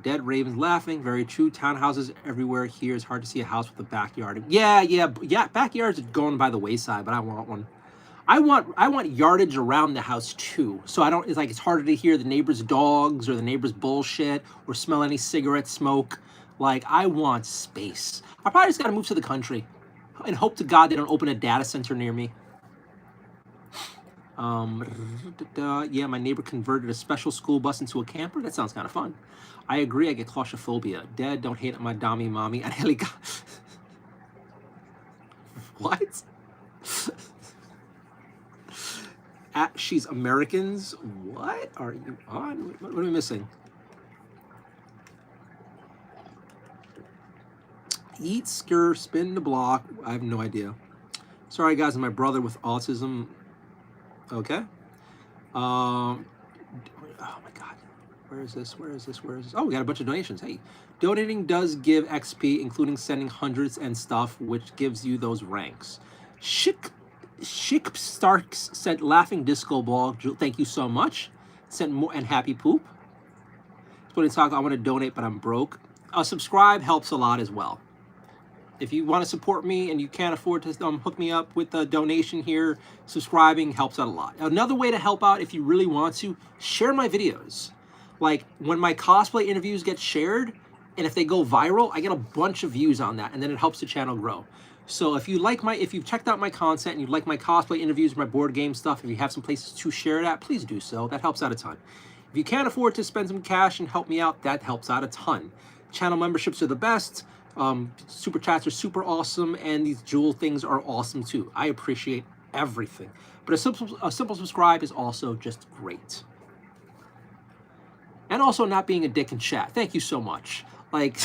Dead ravens laughing. Very true. Townhouses everywhere here. It's hard to see a house with a backyard. Yeah. Backyards are going by the wayside, but I want one. I want yardage around the house too, so I don't. It's harder to hear the neighbor's dogs or the neighbor's bullshit or smell any cigarette smoke. Like, I want space. I probably just gotta move to the country and hope to God they don't open a data center near me. Yeah, my neighbor converted a special school bus into a camper. That sounds kind of fun. I agree. I get claustrophobia. Dad, don't hate my dommy mommy. I nearly got. What? She's Americans. What are you on? What are we missing? Eat, skir, spin the block. I have no idea. Sorry, guys. My brother with autism. Okay. Oh my God. Where is this? Oh, we got a bunch of donations. Hey, donating does give XP, including sending hundreds and stuff, which gives you those ranks. Chick Starks said laughing disco ball. Thank you so much. Sent more and happy poop. Splitting talk. I want to donate, but I'm broke. Subscribe helps a lot as well. If you want to support me and you can't afford to hook me up with a donation here, subscribing helps out a lot. Another way to help out, if you really want to, share my videos. Like when my cosplay interviews get shared, and if they go viral, I get a bunch of views on that, and then it helps the channel grow. So if you've checked out my content and you like my cosplay interviews, my board game stuff, if you have some places to share it at, please do so. That helps out a ton. If you can't afford to spend some cash and help me out, that helps out a ton. Channel memberships are the best. Super chats are super awesome, and these jewel things are awesome too. I appreciate everything. But a simple subscribe is also just great. And also not being a dick in chat. Thank you so much. Like,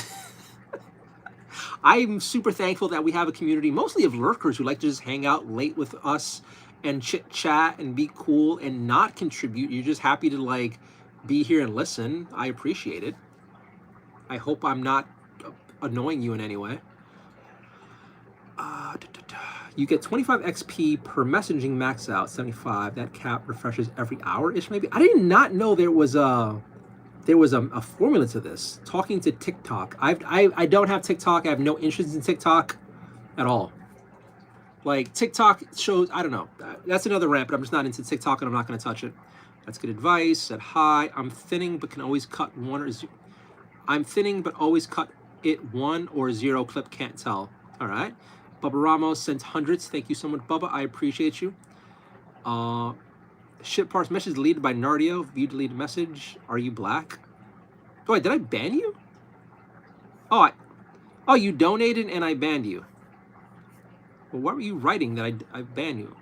I'm super thankful that we have a community, mostly of lurkers who like to just hang out late with us and chit chat and be cool and not contribute. You're just happy to like be here and listen. I appreciate it. I hope I'm not annoying you in any way. You get 25 XP per messaging max out, 75. That cap refreshes every hour-ish maybe. I did not know there was a formula to this. Talking to TikTok. I don't have TikTok. I have no interest in TikTok at all. Like, TikTok shows, I don't know. That's another rant, but I'm just not into TikTok and I'm not going to touch it. That's good advice. Said hi. I'm thinning, but can always cut one or zero. I'm thinning, but always cut it 1 or 0 clip. Can't tell. All right. Bubba Ramos sent hundreds. Thank you so much, Bubba. I appreciate you. Ship parts message deleted by Nardio. View deleted message. Are you black? Oh, wait, did I ban you? Oh, you donated and I banned you. Well, what were you writing that I banned you?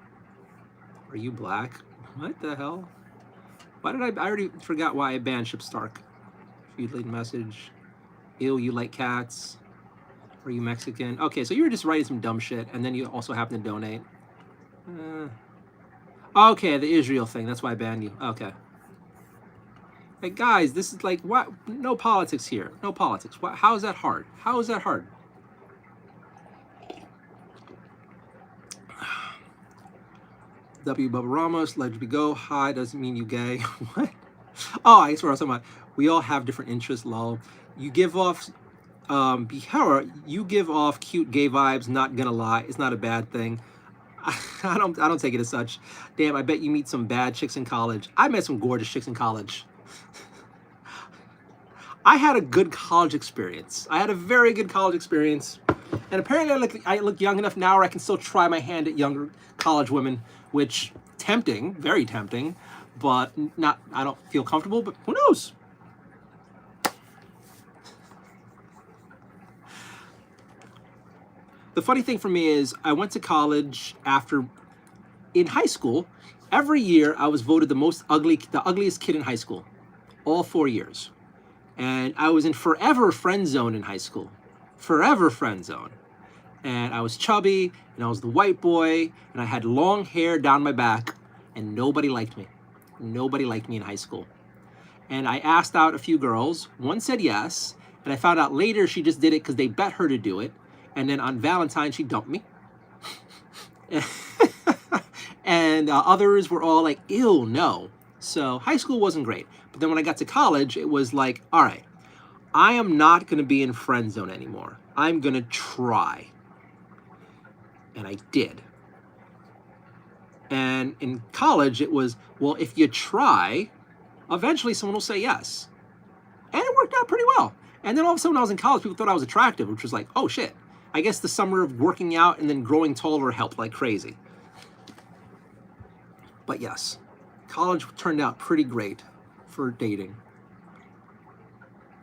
Are you black? What the hell? Why did I already forgot why I banned Ship Stark. View deleted message. Ew, you like cats. Are you Mexican? Okay, so you were just writing some dumb shit, and then you also happen to donate. Okay, the Israel thing. That's why I banned you. Okay. Hey, guys, this is like, what? No politics here. No politics. What? How is that hard? How is that hard? W. Bubba Ramos, let me go. Hi, doesn't mean you gay. What? Oh, I guess what I was talking about. We all have different interests, lol. You give off... you give off cute gay vibes, not gonna lie. It's not a bad thing. I don't take it as such. Damn, I bet you meet some bad chicks in college. I met some gorgeous chicks in college. I had a good college experience. I had a very good college experience. And apparently I look young enough now where I can still try my hand at younger college women, which tempting, very tempting, but not, I don't feel comfortable, but who knows? The funny thing for me is I went to college in high school, every year I was voted the ugliest kid in high school, all 4 years. And I was in forever friend zone in high school, forever friend zone. And I was chubby, and I was the white boy, and I had long hair down my back, and nobody liked me. Nobody liked me in high school. And I asked out a few girls, one said yes, and I found out later she just did it because they bet her to do it. And then on Valentine's, she dumped me. And others were all like, ew, no. So high school wasn't great. But then when I got to college, it was like, all right, I am not going to be in friend zone anymore. I'm going to try. And I did. And in college, it was, well, if you try, eventually someone will say yes. And it worked out pretty well. And then all of a sudden when I was in college, people thought I was attractive, which was like, oh shit. I guess the summer of working out and then growing taller helped like crazy. But yes, college turned out pretty great for dating.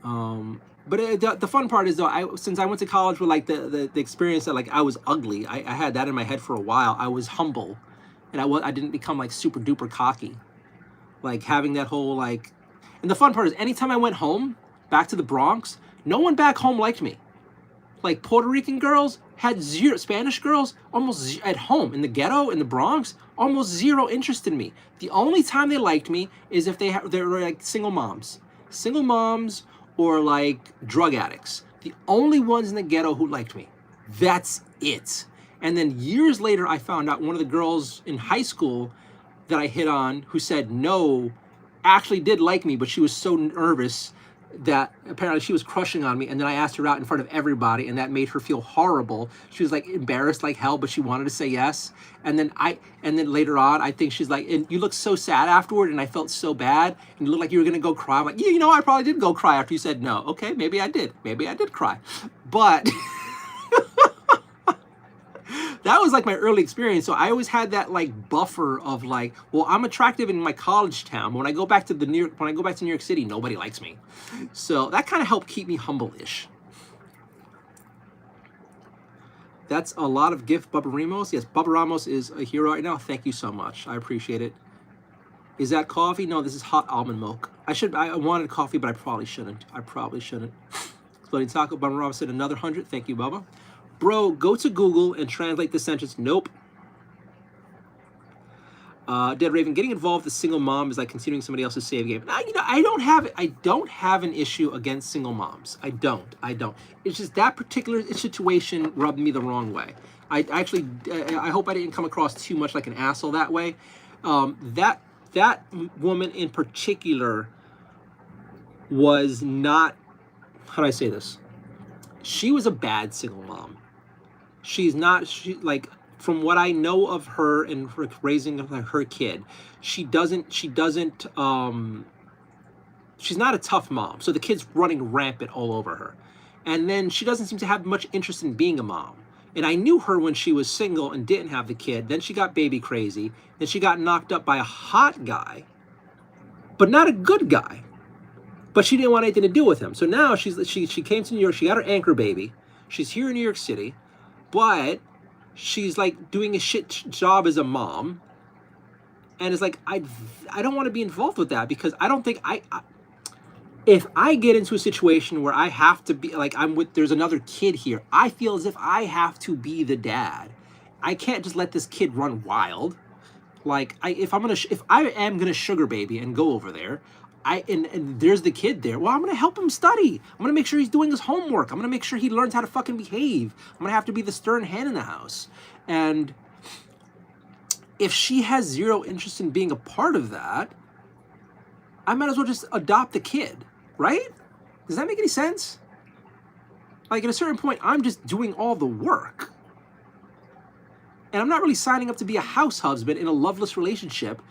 But the fun part is though, since I went to college with like the experience that like I was ugly, I had that in my head for a while. I was humble, and I didn't become like super duper cocky, like having that whole like. And the fun part is anytime I went home back to the Bronx, no one back home liked me. Like Puerto Rican girls had zero, Spanish girls almost at home in the ghetto in the Bronx, almost zero interest in me. The only time they liked me is if they're like single moms or like drug addicts. The only ones in the ghetto who liked me. That's it. And then years later, I found out one of the girls in high school that I hit on who said no actually did like me, but she was so nervous that apparently she was crushing on me, and then I asked her out in front of everybody, and that made her feel horrible. She was like embarrassed like hell, but she wanted to say yes. And then later on, I think she's like, and you look so sad afterward, and I felt so bad, and you look like you were gonna go cry. I'm like, yeah, you know, I probably did go cry after you said no. Okay, maybe I did cry, but that was like my early experience. So I always had that like buffer of like, well, I'm attractive in my college town. When I go back to New York City, nobody likes me. So that kind of helped keep me humble-ish. That's a lot of gift, Bubba Ramos. Yes, Bubba Ramos is a hero right now. Thank you so much. I appreciate it. Is that coffee? No, this is hot almond milk. I wanted coffee, but I probably shouldn't. Exploding Taco, Bubba Ramos said another 100. Thank you, Bubba. Bro, go to Google and translate the sentence. Nope. Dead Raven, getting involved with a single mom is like continuing somebody else's save game. Now, you know, I don't have an issue against single moms. I don't. It's just that particular situation rubbed me the wrong way. I hope I didn't come across too much like an asshole that way. That woman in particular was not, how do I say this? She was a bad single mom. She's not, like, from what I know of her and her raising her kid, she's not a tough mom. So the kid's running rampant all over her. And then she doesn't seem to have much interest in being a mom. And I knew her when she was single and didn't have the kid. Then she got baby crazy. Then she got knocked up by a hot guy, but not a good guy. But she didn't want anything to do with him. So now she came to New York. She got her anchor baby. She's here in New York City, but she's like doing a shit job as a mom. And it's like, I don't want to be involved with that, because I don't think if I get into a situation where I have to be like, there's another kid here, I feel as if I have to be the dad. I can't just let this kid run wild. Like, if I am gonna sugar baby and go over there, and there's the kid there, well, I'm gonna help him study. I'm gonna make sure he's doing his homework. I'm gonna make sure he learns how to fucking behave. I'm gonna have to be the stern hand in the house. And if she has zero interest in being a part of that, I might as well just adopt the kid, right? Does that make any sense? Like, at a certain point, I'm just doing all the work. And I'm not really signing up to be a house husband in a loveless relationship.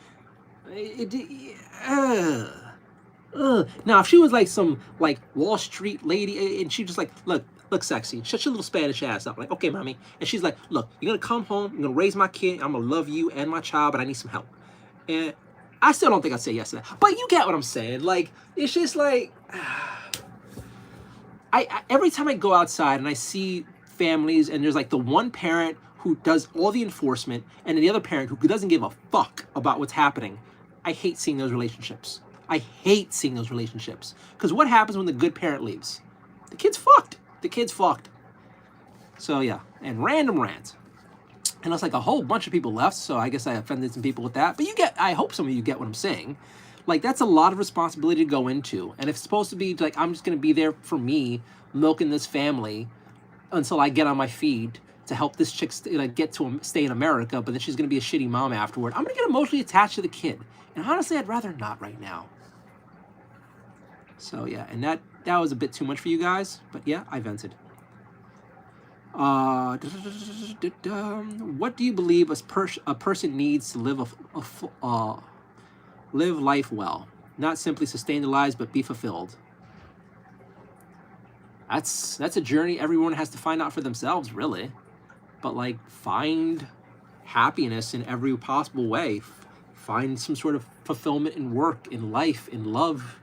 Now, if she was like some like Wall Street lady and she just like, look sexy, shut your little Spanish ass up. Like, okay, mommy. And she's like, look, you're going to come home, you're going to raise my kid, I'm going to love you and my child, but I need some help. And I still don't think I'd say yes to that. But you get what I'm saying. Like, it's just like, every time I go outside and I see families and there's like the one parent who does all the enforcement and the other parent who doesn't give a fuck about what's happening, I hate seeing those relationships. I hate seeing those relationships. Because what happens when the good parent leaves? The kid's fucked. The kid's fucked. So yeah, and random rant. And it's like a whole bunch of people left, so I guess I offended some people with that. But I hope some of you get what I'm saying. Like, that's a lot of responsibility to go into. And if it's supposed to be like, I'm just going to be there for me, milking this family until I get on my feet to help this chick stay in America, but then she's going to be a shitty mom afterward, I'm going to get emotionally attached to the kid. And honestly, I'd rather not right now. So yeah, and that was a bit too much for you guys, but yeah, I vented. What do you believe a person needs to live live life well? Not simply sustain their lives, but be fulfilled. That's a journey everyone has to find out for themselves, really. But like, find happiness in every possible way. Find some sort of fulfillment in work, in life, in love.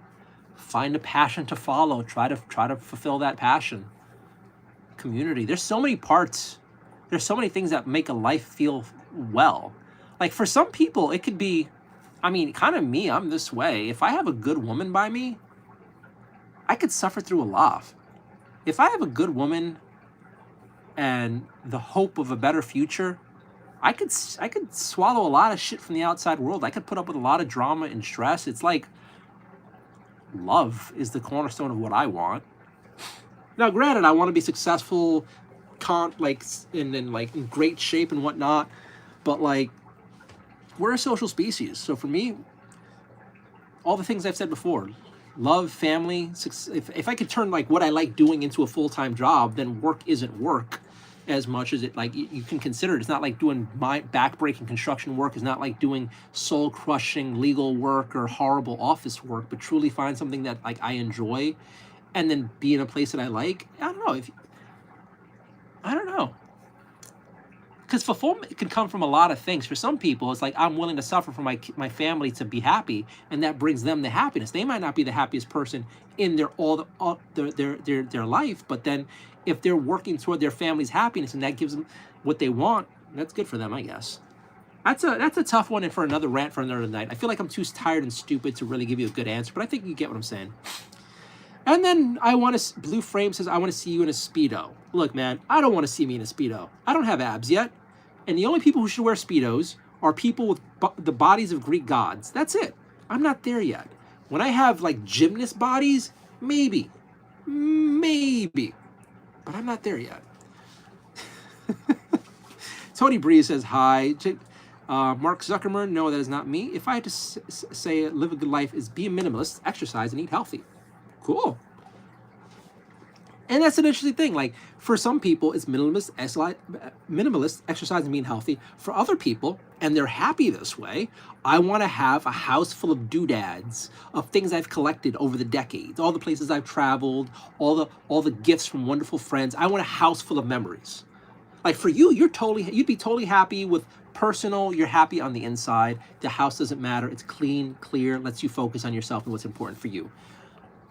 Find a passion to follow. Try to fulfill that passion. Community. There's so many parts. There's so many things that make a life feel well. Like, for some people, it could be, I mean, kind of me, I'm this way. If I have a good woman by me, I could suffer through a lot. If I have a good woman and the hope of a better future, I could swallow a lot of shit from the outside world. I could put up with a lot of drama and stress. It's like, love is the cornerstone of what I want. Now, granted, I want to be successful, in great shape and whatnot, but like, we're a social species. So for me, all the things I've said before, love, family, if I could turn like what I like doing into a full-time job, then work isn't work as much as it, like, you can consider it. It's not like doing my back-breaking construction work. It's not like doing soul-crushing legal work or horrible office work, but truly find something that like I enjoy and then be in a place that I like. I don't know. Because fulfillment can come from a lot of things. For some people, it's like, I'm willing to suffer for my family to be happy, and that brings them the happiness. They might not be the happiest person in their life, but then if they're working toward their family's happiness and that gives them what they want, that's good for them, I guess. That's a tough one, and for another rant for another night. I feel like I'm too tired and stupid to really give you a good answer, but I think you get what I'm saying. And then Blue Frame says, I want to see you in a Speedo. Look, man, I don't want to see me in a Speedo. I don't have abs yet. And the only people who should wear Speedos are people with the bodies of Greek gods. That's it. I'm not there yet. When I have like gymnast bodies, maybe. But I'm not there yet. Tony Breeze says, hi. Mark Zuckerberg, no, that is not me. If I had to say live a good life is be a minimalist, exercise, and eat healthy. Cool. And that's an interesting thing. Like, for some people, it's minimalist exercise and being healthy. For other people, and they're happy this way, I want to have a house full of doodads, of things I've collected over the decades, all the places I've traveled, all the gifts from wonderful friends. I want a house full of memories. Like, for you, you'd be totally happy with personal. You're happy on the inside. The house doesn't matter. It's clean, clear, lets you focus on yourself and what's important for you.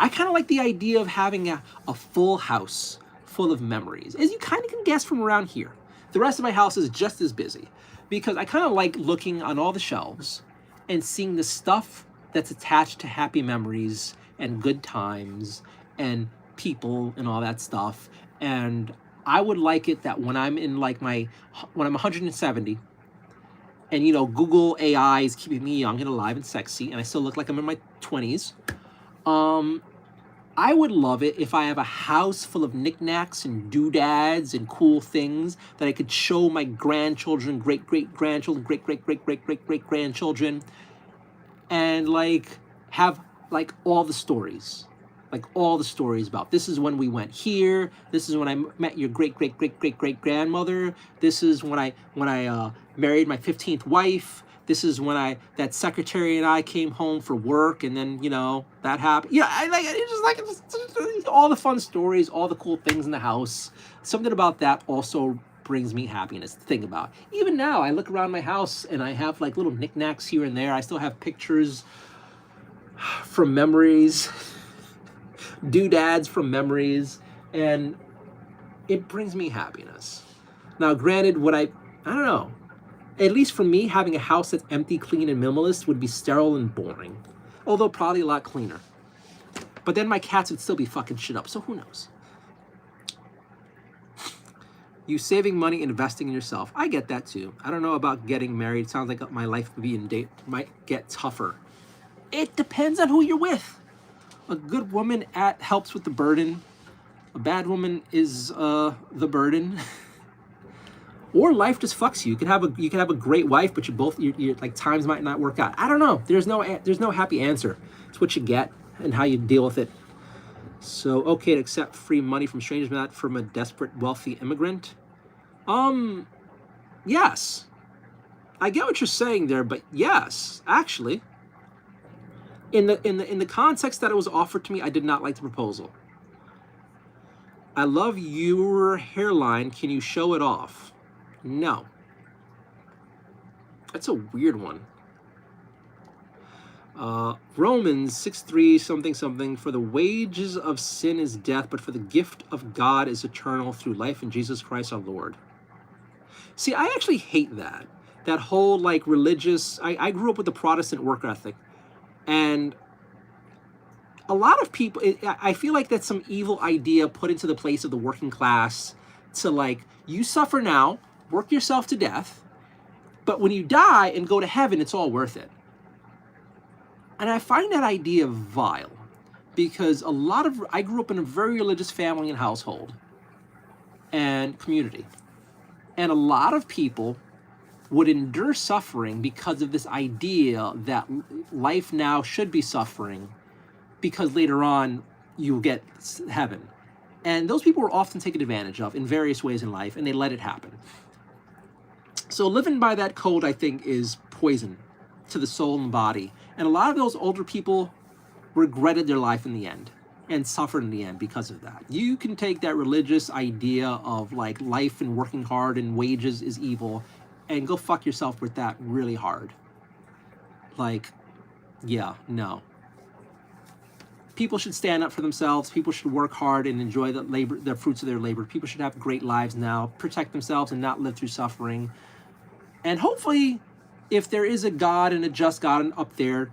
I kind of like the idea of having a full house full of memories, as you kind of can guess from around here. The rest of my house is just as busy, because I kind of like looking on all the shelves and seeing the stuff that's attached to happy memories and good times and people and all that stuff. And I would like it that when I'm in like when I'm 170, and you know, Google AI is keeping me young and alive and sexy, and I still look like I'm in my 20s, I would love it if I have a house full of knickknacks and doodads and cool things that I could show my grandchildren, great-great-grandchildren, great-great-great-great-great-great-grandchildren, and like have like all the stories. Like all the stories about, this is when we went here, this is when I met your great-great-great-great-great-grandmother, this is when I married my 15th wife, this is when that secretary and I came home for work, and then, you know, that happened. Yeah, I like it. It's just all the fun stories, all the cool things in the house. Something about that also brings me happiness to think about. Even now, I look around my house and I have like little knickknacks here and there. I still have pictures from memories, doodads from memories, and it brings me happiness. Now, granted, I don't know. At least for me, having a house that's empty, clean, and minimalist would be sterile and boring. Although probably a lot cleaner. But then my cats would still be fucking shit up, so who knows? You saving money, investing in yourself. I get that too. I don't know about getting married. Sounds like my life might get tougher. It depends on who you're with. A good woman helps with the burden. A bad woman is the burden. Or life just fucks you. You can have a great wife, but you're like, times might not work out. I don't know. There's no happy answer. It's what you get and how you deal with it. So, okay to accept free money from strangers, but not from a desperate, wealthy immigrant. Yes. I get what you're saying there, but yes, actually. In the context that it was offered to me, I did not like the proposal. I love your hairline. Can you show it off? No. That's a weird one. Romans 6:3 something. For the wages of sin is death, but for the gift of God is eternal through life in Jesus Christ our Lord. See, I actually hate that. That whole like religious, I grew up with the Protestant work ethic. And a lot of people, I feel like that's some evil idea put into the place of the working class to like, you suffer now, work yourself to death, but when you die and go to heaven, it's all worth it. And I find that idea vile, because I grew up in a very religious family and household and community. And a lot of people would endure suffering because of this idea that life now should be suffering, because later on you get heaven. And those people were often taken advantage of in various ways in life, and they let it happen. So living by that code, I think, is poison to the soul and body. And a lot of those older people regretted their life in the end and suffered in the end because of that. You can take that religious idea of like life and working hard and wages is evil and go fuck yourself with that really hard. Like, yeah, no. People should stand up for themselves. People should work hard and enjoy the fruits of their labor. People should have great lives now, protect themselves and not live through suffering. And hopefully, if there is a God and a just God up there,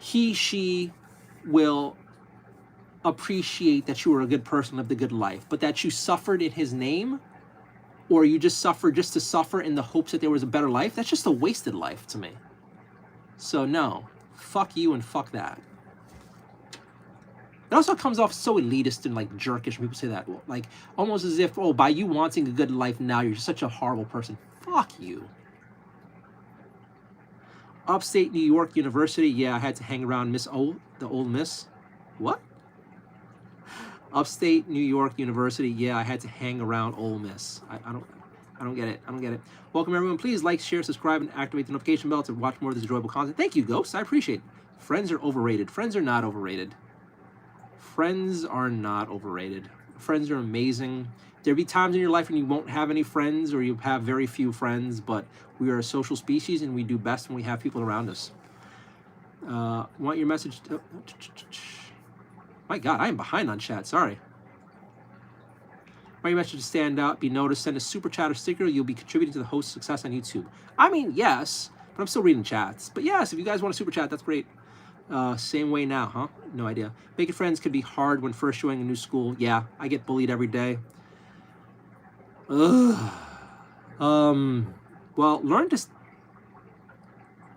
she will appreciate that you were a good person, lived a good life, but that you suffered in his name, or you just suffered just to suffer in the hopes that there was a better life, that's just a wasted life to me. So no, fuck you and fuck that. It also comes off so elitist and like jerkish when people say that, like almost as if, oh, by you wanting a good life now, you're just such a horrible person. Fuck you. Upstate New York University, yeah, I had to hang around the old miss. What? Upstate New York University. Yeah, I had to hang around Ole Miss. I don't get it. I don't get it. Welcome everyone. Please like, share, subscribe, and activate the notification bell to watch more of this enjoyable content. Thank you, Ghost. I appreciate it. Friends are overrated. Friends are not overrated. Friends are not overrated. Friends are amazing. There'll be times in your life when you won't have any friends or you have very few friends, but we are a social species and we do best when we have people around us. Want your message? My God, I am behind on chat. Sorry. Want your message to stand out, be noticed, send a super chat or sticker. You'll be contributing to the host's success on YouTube. I mean, yes, but I'm still reading chats. But yes, if you guys want a super chat, that's great. Same way now, huh? No idea. Making friends can be hard when first joining a new school. Yeah, I get bullied every day. Ugh. Well, learn to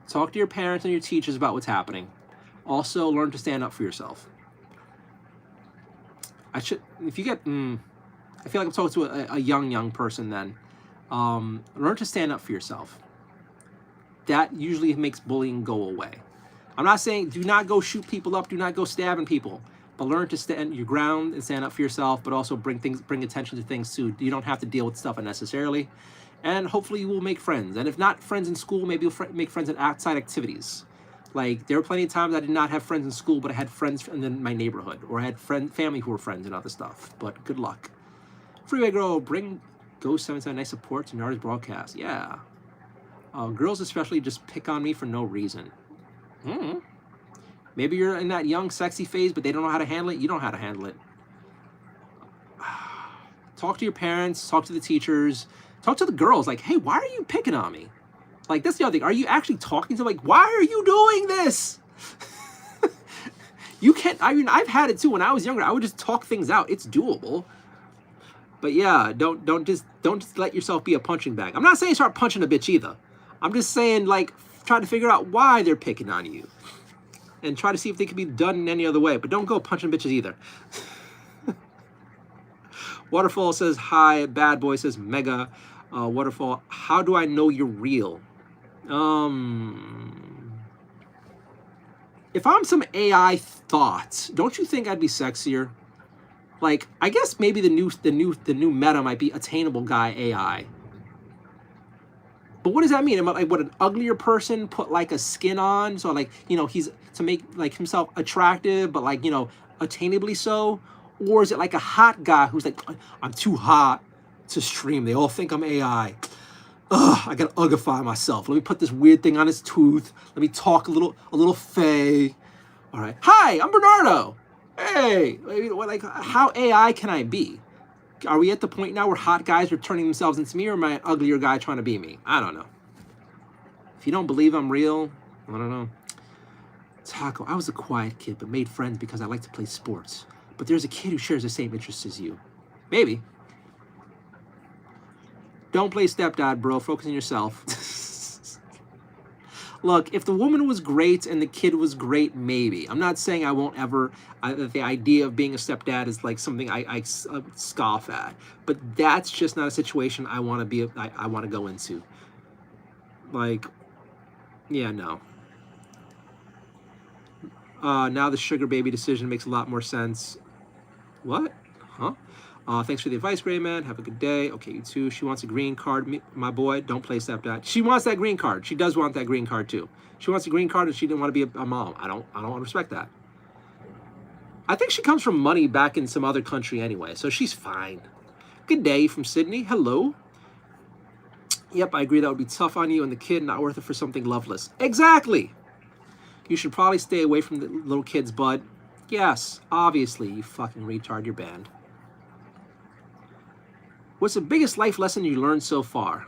talk to your parents and your teachers about what's happening. Also, learn to stand up for yourself. If you get, I feel like I'm talking to a young person then. Learn to stand up for yourself. That usually makes bullying go away. I'm not saying do not go shoot people up, do not go stabbing people, but learn to stand your ground and stand up for yourself, but also bring attention to things too. You don't have to deal with stuff unnecessarily. And hopefully you will make friends. And if not friends in school, maybe you'll make friends at outside activities. Like, there were plenty of times I did not have friends in school, but I had friends in my neighborhood, or I had family who were friends and other stuff. But good luck. Freeway Girl, bring Ghost 77 nice support to Nardio's broadcast. Yeah. Girls especially just pick on me for no reason. Maybe you're in that young, sexy phase, but they don't know how to handle it. You don't know how to handle it. Talk to your parents, talk to the teachers, talk to the girls. Like, hey, why are you picking on me? Like, that's the other thing. Are you actually talking to them? Like, why are you doing this? You can't, I mean, I've had it too. When I was younger, I would just talk things out. It's doable. But yeah, don't just let yourself be a punching bag. I'm not saying start punching a bitch either. I'm just saying, like, try to figure out why they're picking on you. And try to see if they can be done in any other way. But don't go punching bitches either. Waterfall says, hi. Bad Boy says, mega. Waterfall, how do I know you're real? If I'm some AI thought, don't you think I'd be sexier? Like, I guess maybe the new meta might be attainable guy AI. But what does that mean? Am I like what an uglier person put like a skin on? So like, you know, he's to make like himself attractive, but like, you know, attainably so? Or is it like a hot guy who's like, I'm too hot to stream. They all think I'm AI. Ugh, I gotta uggify myself. Let me put this weird thing on his tooth. Let me talk a little fey. All right. Hi, I'm Bernardo. Hey, like, how AI can I be? Are we at the point now where hot guys are turning themselves into me, or am I an uglier guy trying to be me? I don't know. If you don't believe I'm real, I don't know. Taco, I was a quiet kid, but made friends because I like to play sports. But there's a kid who shares the same interests as you. Maybe. Don't play stepdad, bro. Focus on yourself. Look, if the woman was great and the kid was great, maybe. I'm not saying I won't ever, the idea of being a stepdad is like something I scoff at. But that's just not a situation I want to be, I want to go into. Like, yeah, no. Now the sugar baby decision makes a lot more sense. What? Huh? Thanks for the advice, Gray Man. Have a good day. Okay, you too. She wants a green card. My boy, don't play stepdad. She wants that green card. She does want that green card too. She wants a green card and she didn't want to be a mom. I don't respect that. I think she comes from money back in some other country anyway, so she's fine. Good day from Sydney. Hello. Yep, I agree that would be tough on you and the kid, not worth it for something loveless. Exactly. You should probably stay away from the little kids, bud. Yes, obviously, you fucking retard, you're banned. What's the biggest life lesson you learned so far?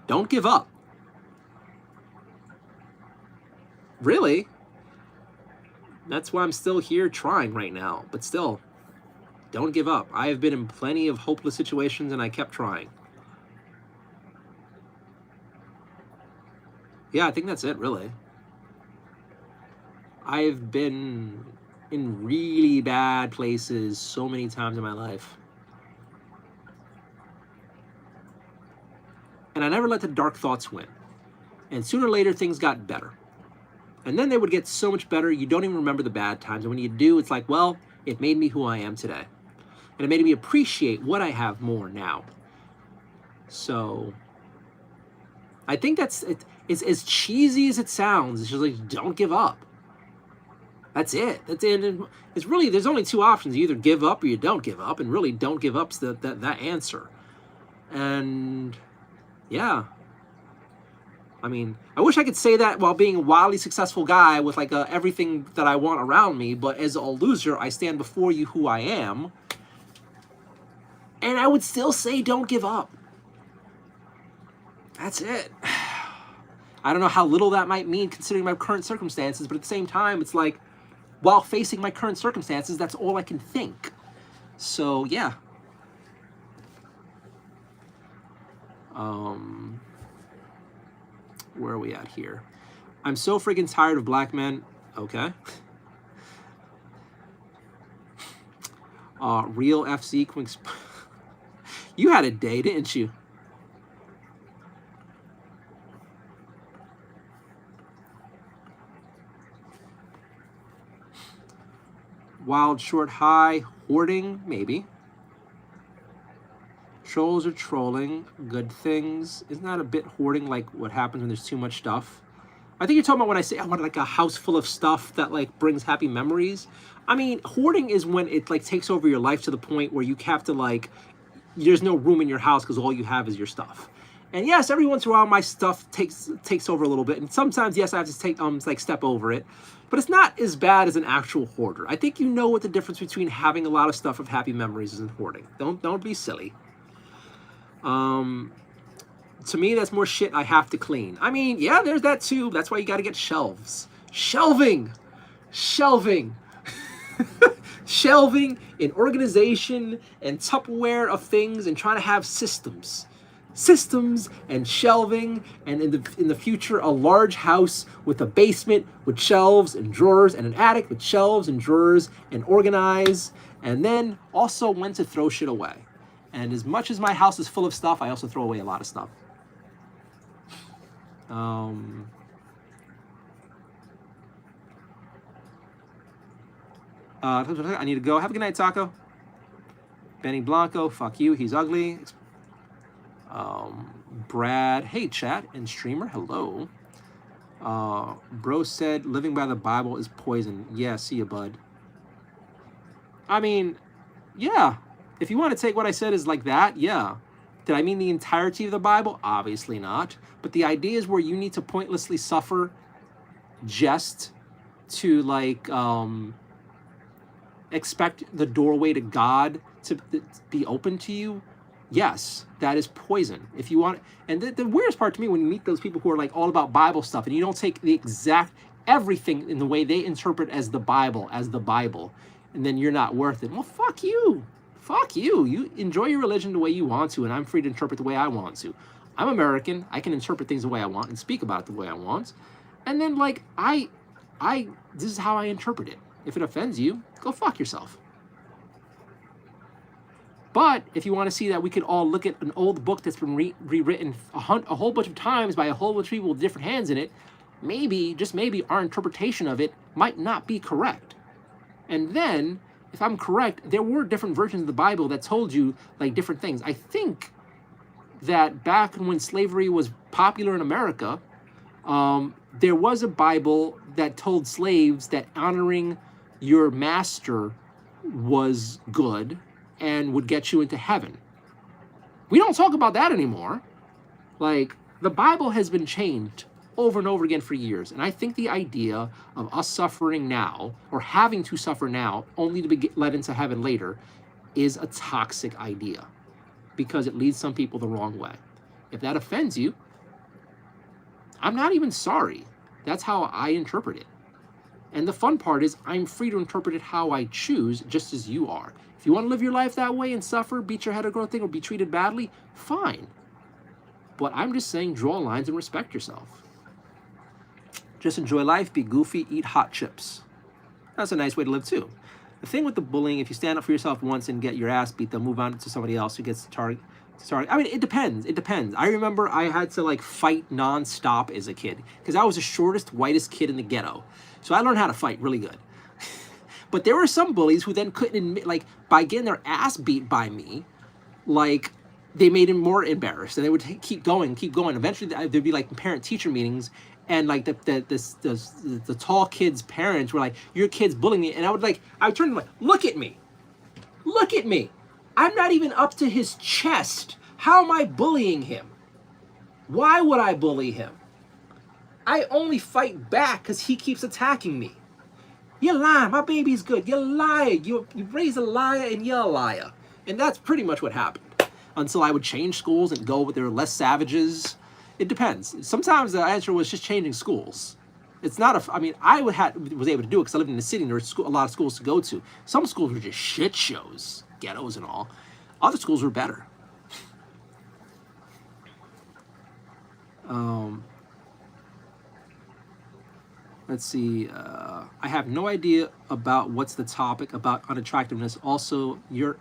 Don't give up. Really? That's why I'm still here trying right now. But still, don't give up. I have been in plenty of hopeless situations and I kept trying. Yeah, I think that's it, really. I've been in really bad places so many times in my life. And I never let the dark thoughts win. And sooner or later, things got better. And then they would get so much better, you don't even remember the bad times. And when you do, it's like, well, it made me who I am today. And it made me appreciate what I have more now. So I think that's it. It's as cheesy as it sounds. It's just like, don't give up. That's it. That's it. It's really, there's only two options. You either give up or you don't give up. And really, don't give up's that answer. And yeah. I mean, I wish I could say that while being a wildly successful guy with like everything that I want around me. But as a loser, I stand before you who I am. And I would still say don't give up. That's it. I don't know how little that might mean considering my current circumstances, but at the same time, it's like, while facing my current circumstances, that's all I can think. So, yeah. Where are we at here? I'm so freaking tired of black men. Okay. Real FC Quinks. You had a day, didn't you? Wild short high hoarding, maybe. Trolls are trolling. Good things. Isn't that a bit hoarding, like what happens when there's too much stuff? I think you're talking about when I say I want like a house full of stuff that like brings happy memories. I mean, hoarding is when it like takes over your life to the point where you have to like, there's no room in your house because all you have is your stuff. And yes, every once in a while my stuff takes over a little bit, and sometimes yes I have to take like step over it. But it's not as bad as an actual hoarder. I think you know what the difference between having a lot of stuff of happy memories is and hoarding. Don't be silly. To me, that's more shit I have to clean. I mean, yeah, there's that too. That's why you got to get shelves. Shelving. Shelving in organization and Tupperware of things and trying to have systems and shelving, and in the future a large house with a basement with shelves and drawers and an attic with shelves and drawers and organize, and then also when to throw shit away. And as much as my house is full of stuff, I also throw away a lot of stuff. I need to go. Have a good night, Taco. Benny Blanco, fuck you, he's ugly. Brad, hey chat and streamer, hello. Bro said living by the Bible is poison. Yeah, see ya, bud. I mean, yeah. If you want to take what I said as like that, yeah. Did I mean the entirety of the Bible? Obviously not. But the idea is where you need to pointlessly suffer just to like expect the doorway to God to be open to you. Yes, that is poison. If you want, and the weirdest part to me when you meet those people who are like all about Bible stuff and you don't take the exact everything in the way they interpret as the Bible, and then you're not worth it. Well, fuck you. Fuck you. You enjoy your religion the way you want to, and I'm free to interpret the way I want to. I'm American. I can interpret things the way I want and speak about it the way I want. And then like this is how I interpret it. If it offends you, go fuck yourself. But if you want to see that we could all look at an old book that's been rewritten a whole bunch of times by a whole bunch of people with different hands in it, maybe, just maybe, our interpretation of it might not be correct. And then, if I'm correct, there were different versions of the Bible that told you like different things. I think that back when slavery was popular in America, there was a Bible that told slaves that honoring your master was good and would get you into heaven. We don't talk about that anymore. Like, the Bible has been changed over and over again for years. And I think the idea of us suffering now, or having to suffer now, only to be led into heaven later, is a toxic idea. Because it leads some people the wrong way. If that offends you, I'm not even sorry. That's how I interpret it. And the fun part is I'm free to interpret it how I choose, just as you are. If you want to live your life that way and suffer, beat your head or thing, or be treated badly, fine. But I'm just saying draw lines and respect yourself. Just enjoy life, be goofy, eat hot chips. That's a nice way to live too. The thing with the bullying, if you stand up for yourself once and get your ass beat, they'll move on to somebody else who gets the target. Sorry, I mean, it depends. It depends. I remember I had to like fight nonstop as a kid because I was the shortest, whitest kid in the ghetto. So I learned how to fight really good. But there were some bullies who then couldn't admit, like, by getting their ass beat by me, like, they made him more embarrassed, and they would keep going, keep going. Eventually, there'd be like parent-teacher meetings, and like the tall kid's parents were like, "Your kid's bullying me," and I would turn to them like, "Look at me, look at me. I'm not even up to his chest. How am I bullying him? Why would I bully him? I only fight back because he keeps attacking me. You're lying. My baby's good. You're lying. You raise a liar and you're a liar." And that's pretty much what happened. Until I would change schools and go with their less savages. It depends. Sometimes the answer was just changing schools. It's not a. I mean, I was able to do it because I lived in the city and there were a lot of schools to go to. Some schools were just shit shows, ghettos and all. Other schools were better. Let's see. I have no idea about what's the topic about unattractiveness. Also, your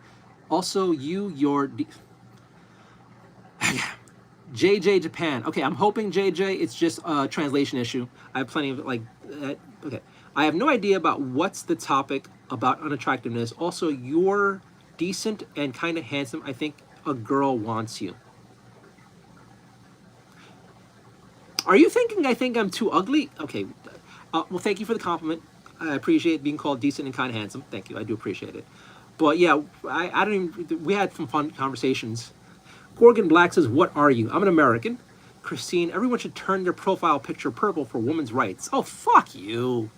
JJ Japan. Okay, I'm hoping JJ it's just a translation issue. I have plenty of like. Okay, I have no idea about what's the topic about unattractiveness. Also, you're decent and kind of handsome. I think a girl wants you. Are you thinking I think I'm too ugly? Okay. Well, thank you for the compliment. I appreciate being called decent and kind of handsome. Thank you. I do appreciate it. But yeah, I don't even. We had some fun conversations. Gorgon Black says, "What are you?" I'm an American. Christine, everyone should turn their profile picture purple for women's rights. Oh, fuck you.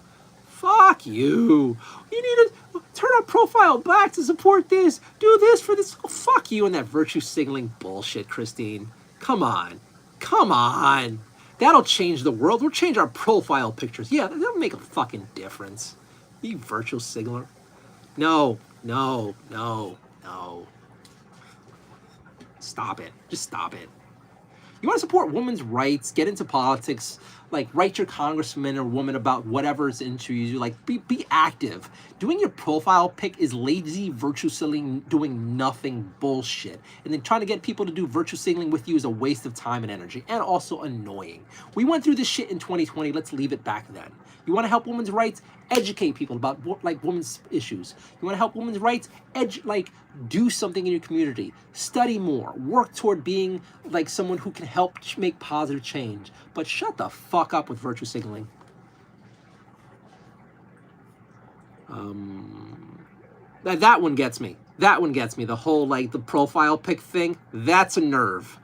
Fuck you. You need to turn our profile black to support this. Do this for this. Oh, fuck you and that virtue signaling bullshit, Christine. Come on. Come on. That'll change the world. We'll change our profile pictures. Yeah, that'll make a fucking difference. You virtual signaler. No, no, no, no. Stop it. Just stop it. You want to support women's rights, get into politics, like write your congressman or woman about whatever's into you. Like be active. Doing your profile pic is lazy virtue signaling, doing nothing bullshit. And then trying to get people to do virtue signaling with you is a waste of time and energy and also annoying. We went through this shit in 2020. Let's leave it back then. You want to help women's rights? Educate people about like women's issues. You want to help women's rights? Do something in your community. Study more. Work toward being like someone who can help make positive change. But shut the fuck up with virtue signaling. That one gets me. That one gets me. The whole like the profile pic thing. That's a nerve.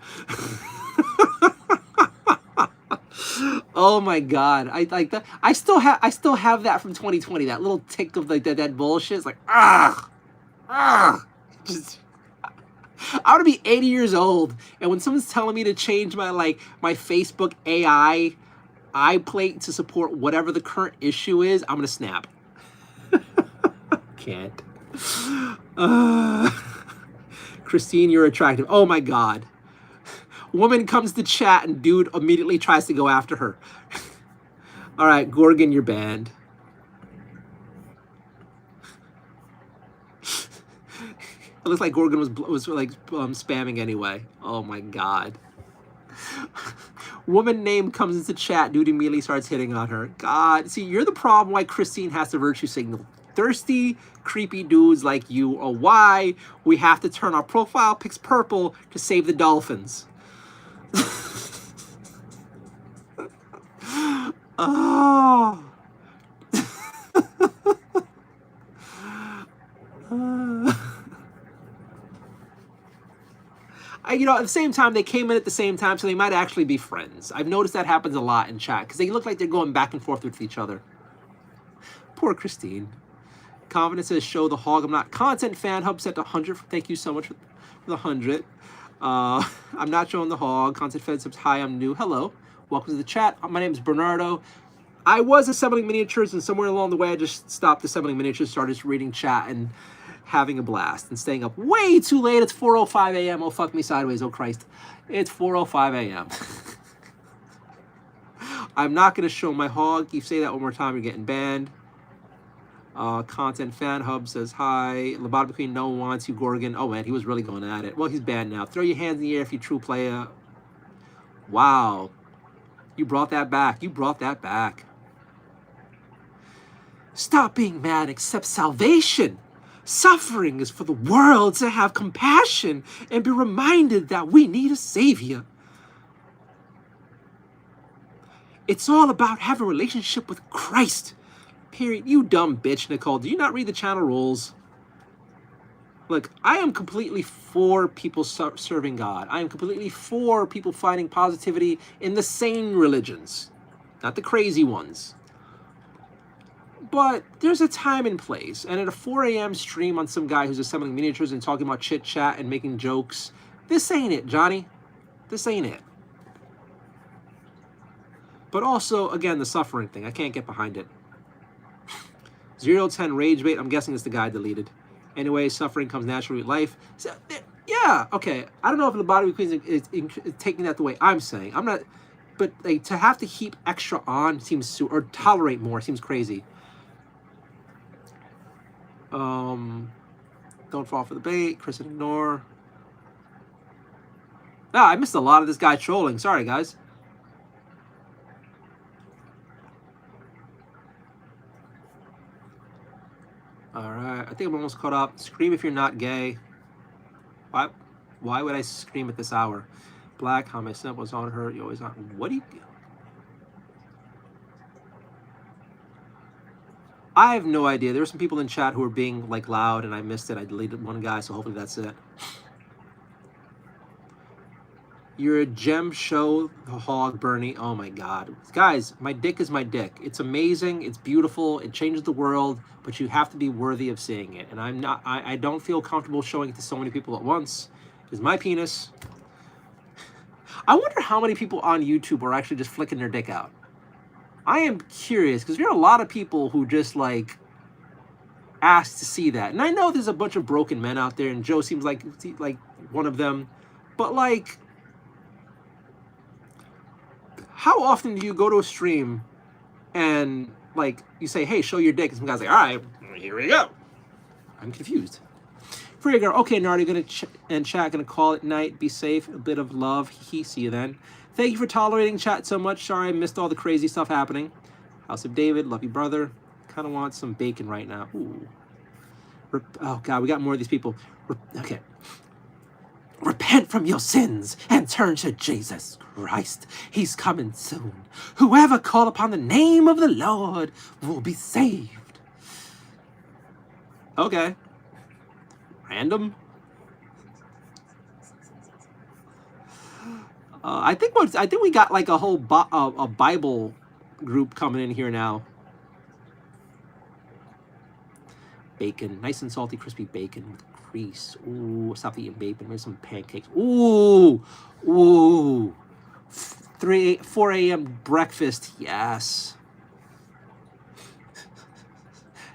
Oh my god, I like that. I still have that from 2020. That little tick of like that bullshit. It's like just. I want to be 80 years old, and when someone's telling me to change my my Facebook AI plate to support whatever the current issue is, I'm gonna snap. Can't. Christine, you're attractive. Oh my god. Woman comes to chat and dude immediately tries to go after her. All right, Gorgon, you're banned. It looks like Gorgon was like spamming anyway. Oh my god. Woman name comes into chat, dude immediately starts hitting on her. God, see, you're the problem why Christine has to virtue signal. Thirsty, creepy dudes like you are why we have to turn our profile pics purple to save the dolphins. Oh. At the same time, they came in at the same time, so they might actually be friends. I've noticed that happens a lot in chat, because they look like they're going back and forth with each other. Poor Christine. Confidence says, show the hog. I'm not content fan. Hub set to 100. Thank you so much for the 100. I'm not showing the hog. Content fan says, hi, I'm new. Hello. Welcome to the chat. My name is Bernardo. I was assembling miniatures, and somewhere along the way, I just stopped assembling miniatures, started reading chat, and having a blast, and staying up way too late. It's 4:05 a.m. Oh, fuck me sideways. Oh, Christ. It's 4:05 a.m. I'm not going to show my hog. You say that one more time, you're getting banned. Content fan hub says hi. Lobotomy Queen, no one wants you, Gorgon. Oh man, he was really going at it. Well, he's banned now. Throw your hands in the air if you true player. Wow. You brought that back. You brought that back. Stop being mad, accept salvation. Suffering is for the world to have compassion and be reminded that we need a savior. It's all about having a relationship with Christ. Period. You dumb bitch, Nicole. Do you not read the channel rules? Look, I am completely for people serving God. I am completely for people finding positivity in the sane religions, not the crazy ones. But there's a time and place. And at a 4 a.m. stream on some guy who's assembling miniatures and talking about chit chat and making jokes, this ain't it, Johnny. This ain't it. But also, again, the suffering thing. I can't get behind it. 010 rage bait. I'm guessing it's the guy deleted. Anyway, suffering comes naturally with life. So, yeah, okay. I don't know if the Lobotomy Queen is taking that the way I'm saying. I'm not. But like, to have to heap extra on seems or tolerate more seems crazy. Don't fall for the bait. Chris and ignore. Ah, I missed a lot of this guy trolling. Sorry, guys. All right, I think I'm almost caught up. Scream if you're not gay. Why would I scream at this hour? Black, how my snap was on her. You always on. What do you? I have no idea. There were some people in chat who were being like loud, and I missed it. I deleted one guy, so hopefully that's it. You're a gem show, the hog, Bernie. Oh my God, guys, my dick is my dick. It's amazing. It's beautiful. It changes the world, but you have to be worthy of seeing it. And I'm not. I don't feel comfortable showing it to so many people at once. It's my penis. I wonder how many people on YouTube are actually just flicking their dick out. I am curious because there are a lot of people who just like ask to see that, and I know there's a bunch of broken men out there, and Joe seems like one of them. But like, how often do you go to a stream and like you say, "Hey, show your dick," and some guy's like, "All right, here we go." I'm confused. Free girl. Okay, Nardio, gonna and chat. Gonna call it night. Be safe. A bit of love. He. See you then. Thank you for tolerating chat so much. Sorry I missed all the crazy stuff happening. House of David, love you, brother. Kind of want some bacon right now. Ooh. Oh, God, we got more of these people. Okay. Repent from your sins and turn to Jesus Christ. He's coming soon. Whoever call upon the name of the Lord will be saved. Okay. Random. I think we got like a whole a Bible group coming in here now. Bacon, nice and salty, crispy bacon with grease. Ooh, stop eating bacon. Here's some pancakes. Ooh, ooh. 4 a.m. breakfast. Yes.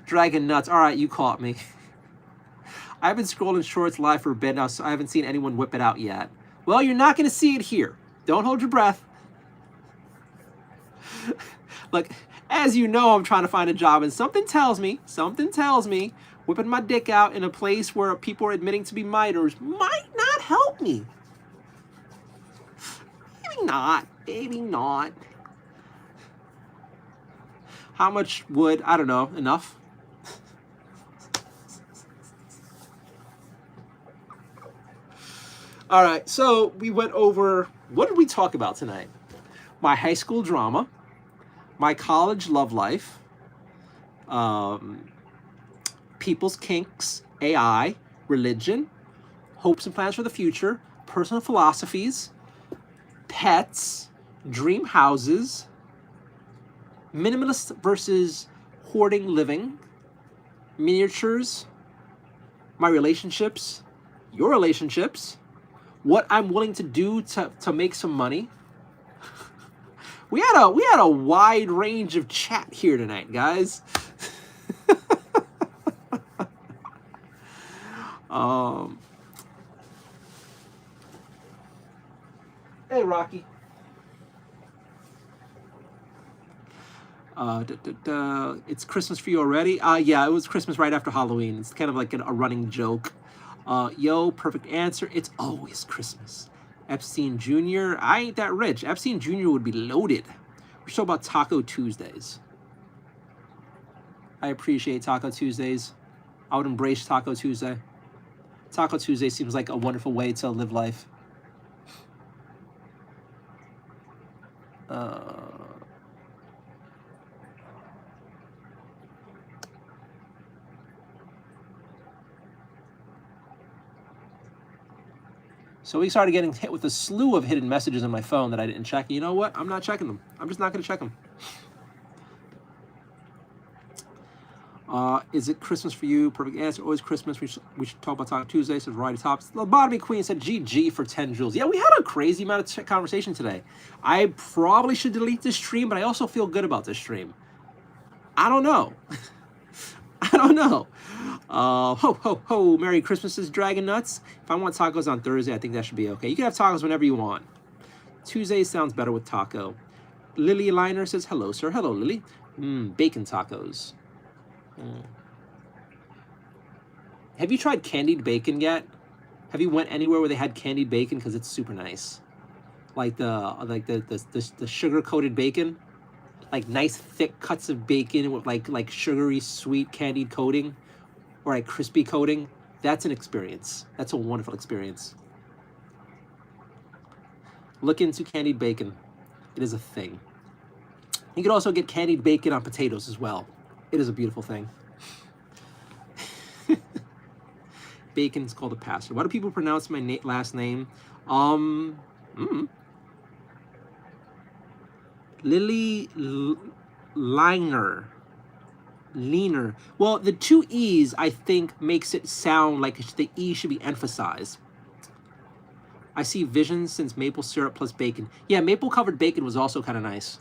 Dragon nuts. All right, you caught me. I've been scrolling shorts live for a bit now, so I haven't seen anyone whip it out yet. Well, you're not going to see it here. Don't hold your breath. Look, as you know, I'm trying to find a job, and something tells me, whipping my dick out in a place where people are admitting to be miters might not help me. Maybe not. Maybe not. How much would, I don't know, enough? All right, so we went over, what did we talk about tonight? My high school drama, my college love life, people's kinks, AI, religion, hopes and plans for the future, personal philosophies, pets, dream houses, minimalist versus hoarding living, miniatures, my relationships, your relationships, what I'm willing to do to make some money. We had a wide range of chat here tonight, guys. Hey, Rocky. It's Christmas for you already? Yeah, it was Christmas right after Halloween. It's kind of like a running joke. Yo, perfect answer. It's always Christmas. Epstein Jr. I ain't that rich. Epstein Jr. would be loaded. We should talk about Taco Tuesdays. I appreciate Taco Tuesdays. I would embrace Taco Tuesday. Taco Tuesday seems like a wonderful way to live life. So we started getting hit with a slew of hidden messages on my phone that I didn't check. You know what? I'm not checking them. I'm just not going to check them. Is it Christmas for you? Perfect answer. Always Christmas. We should talk about Taco Tuesday. Says Variety Tops. Lobotomy Queen said GG for 10 joules. Yeah, we had a crazy amount of conversation today. I probably should delete this stream, but I also feel good about this stream. I don't know. I don't know. Ho, ho, ho. Merry Christmas, says Dragon Nuts. If I want tacos on Thursday, I think that should be okay. You can have tacos whenever you want. Tuesday sounds better with taco. Lily Liner says, hello, sir. Hello, Lily. Bacon tacos. Have you tried candied bacon yet? Have you went anywhere where they had candied bacon? Because it's super nice. Like the sugar coated bacon, like nice thick cuts of bacon with like sugary sweet candied coating, or like crispy coating. That's an experience. That's a wonderful experience. Look into candied bacon. It is a thing. You can also get candied bacon on potatoes as well. It is a beautiful thing. Bacon's called a pastor. Why do people pronounce my last name? Lily Liner. Leaner. Well, the two E's, I think, makes it sound like the E should be emphasized. I see visions since maple syrup plus bacon. Yeah, maple covered bacon was also kind of nice.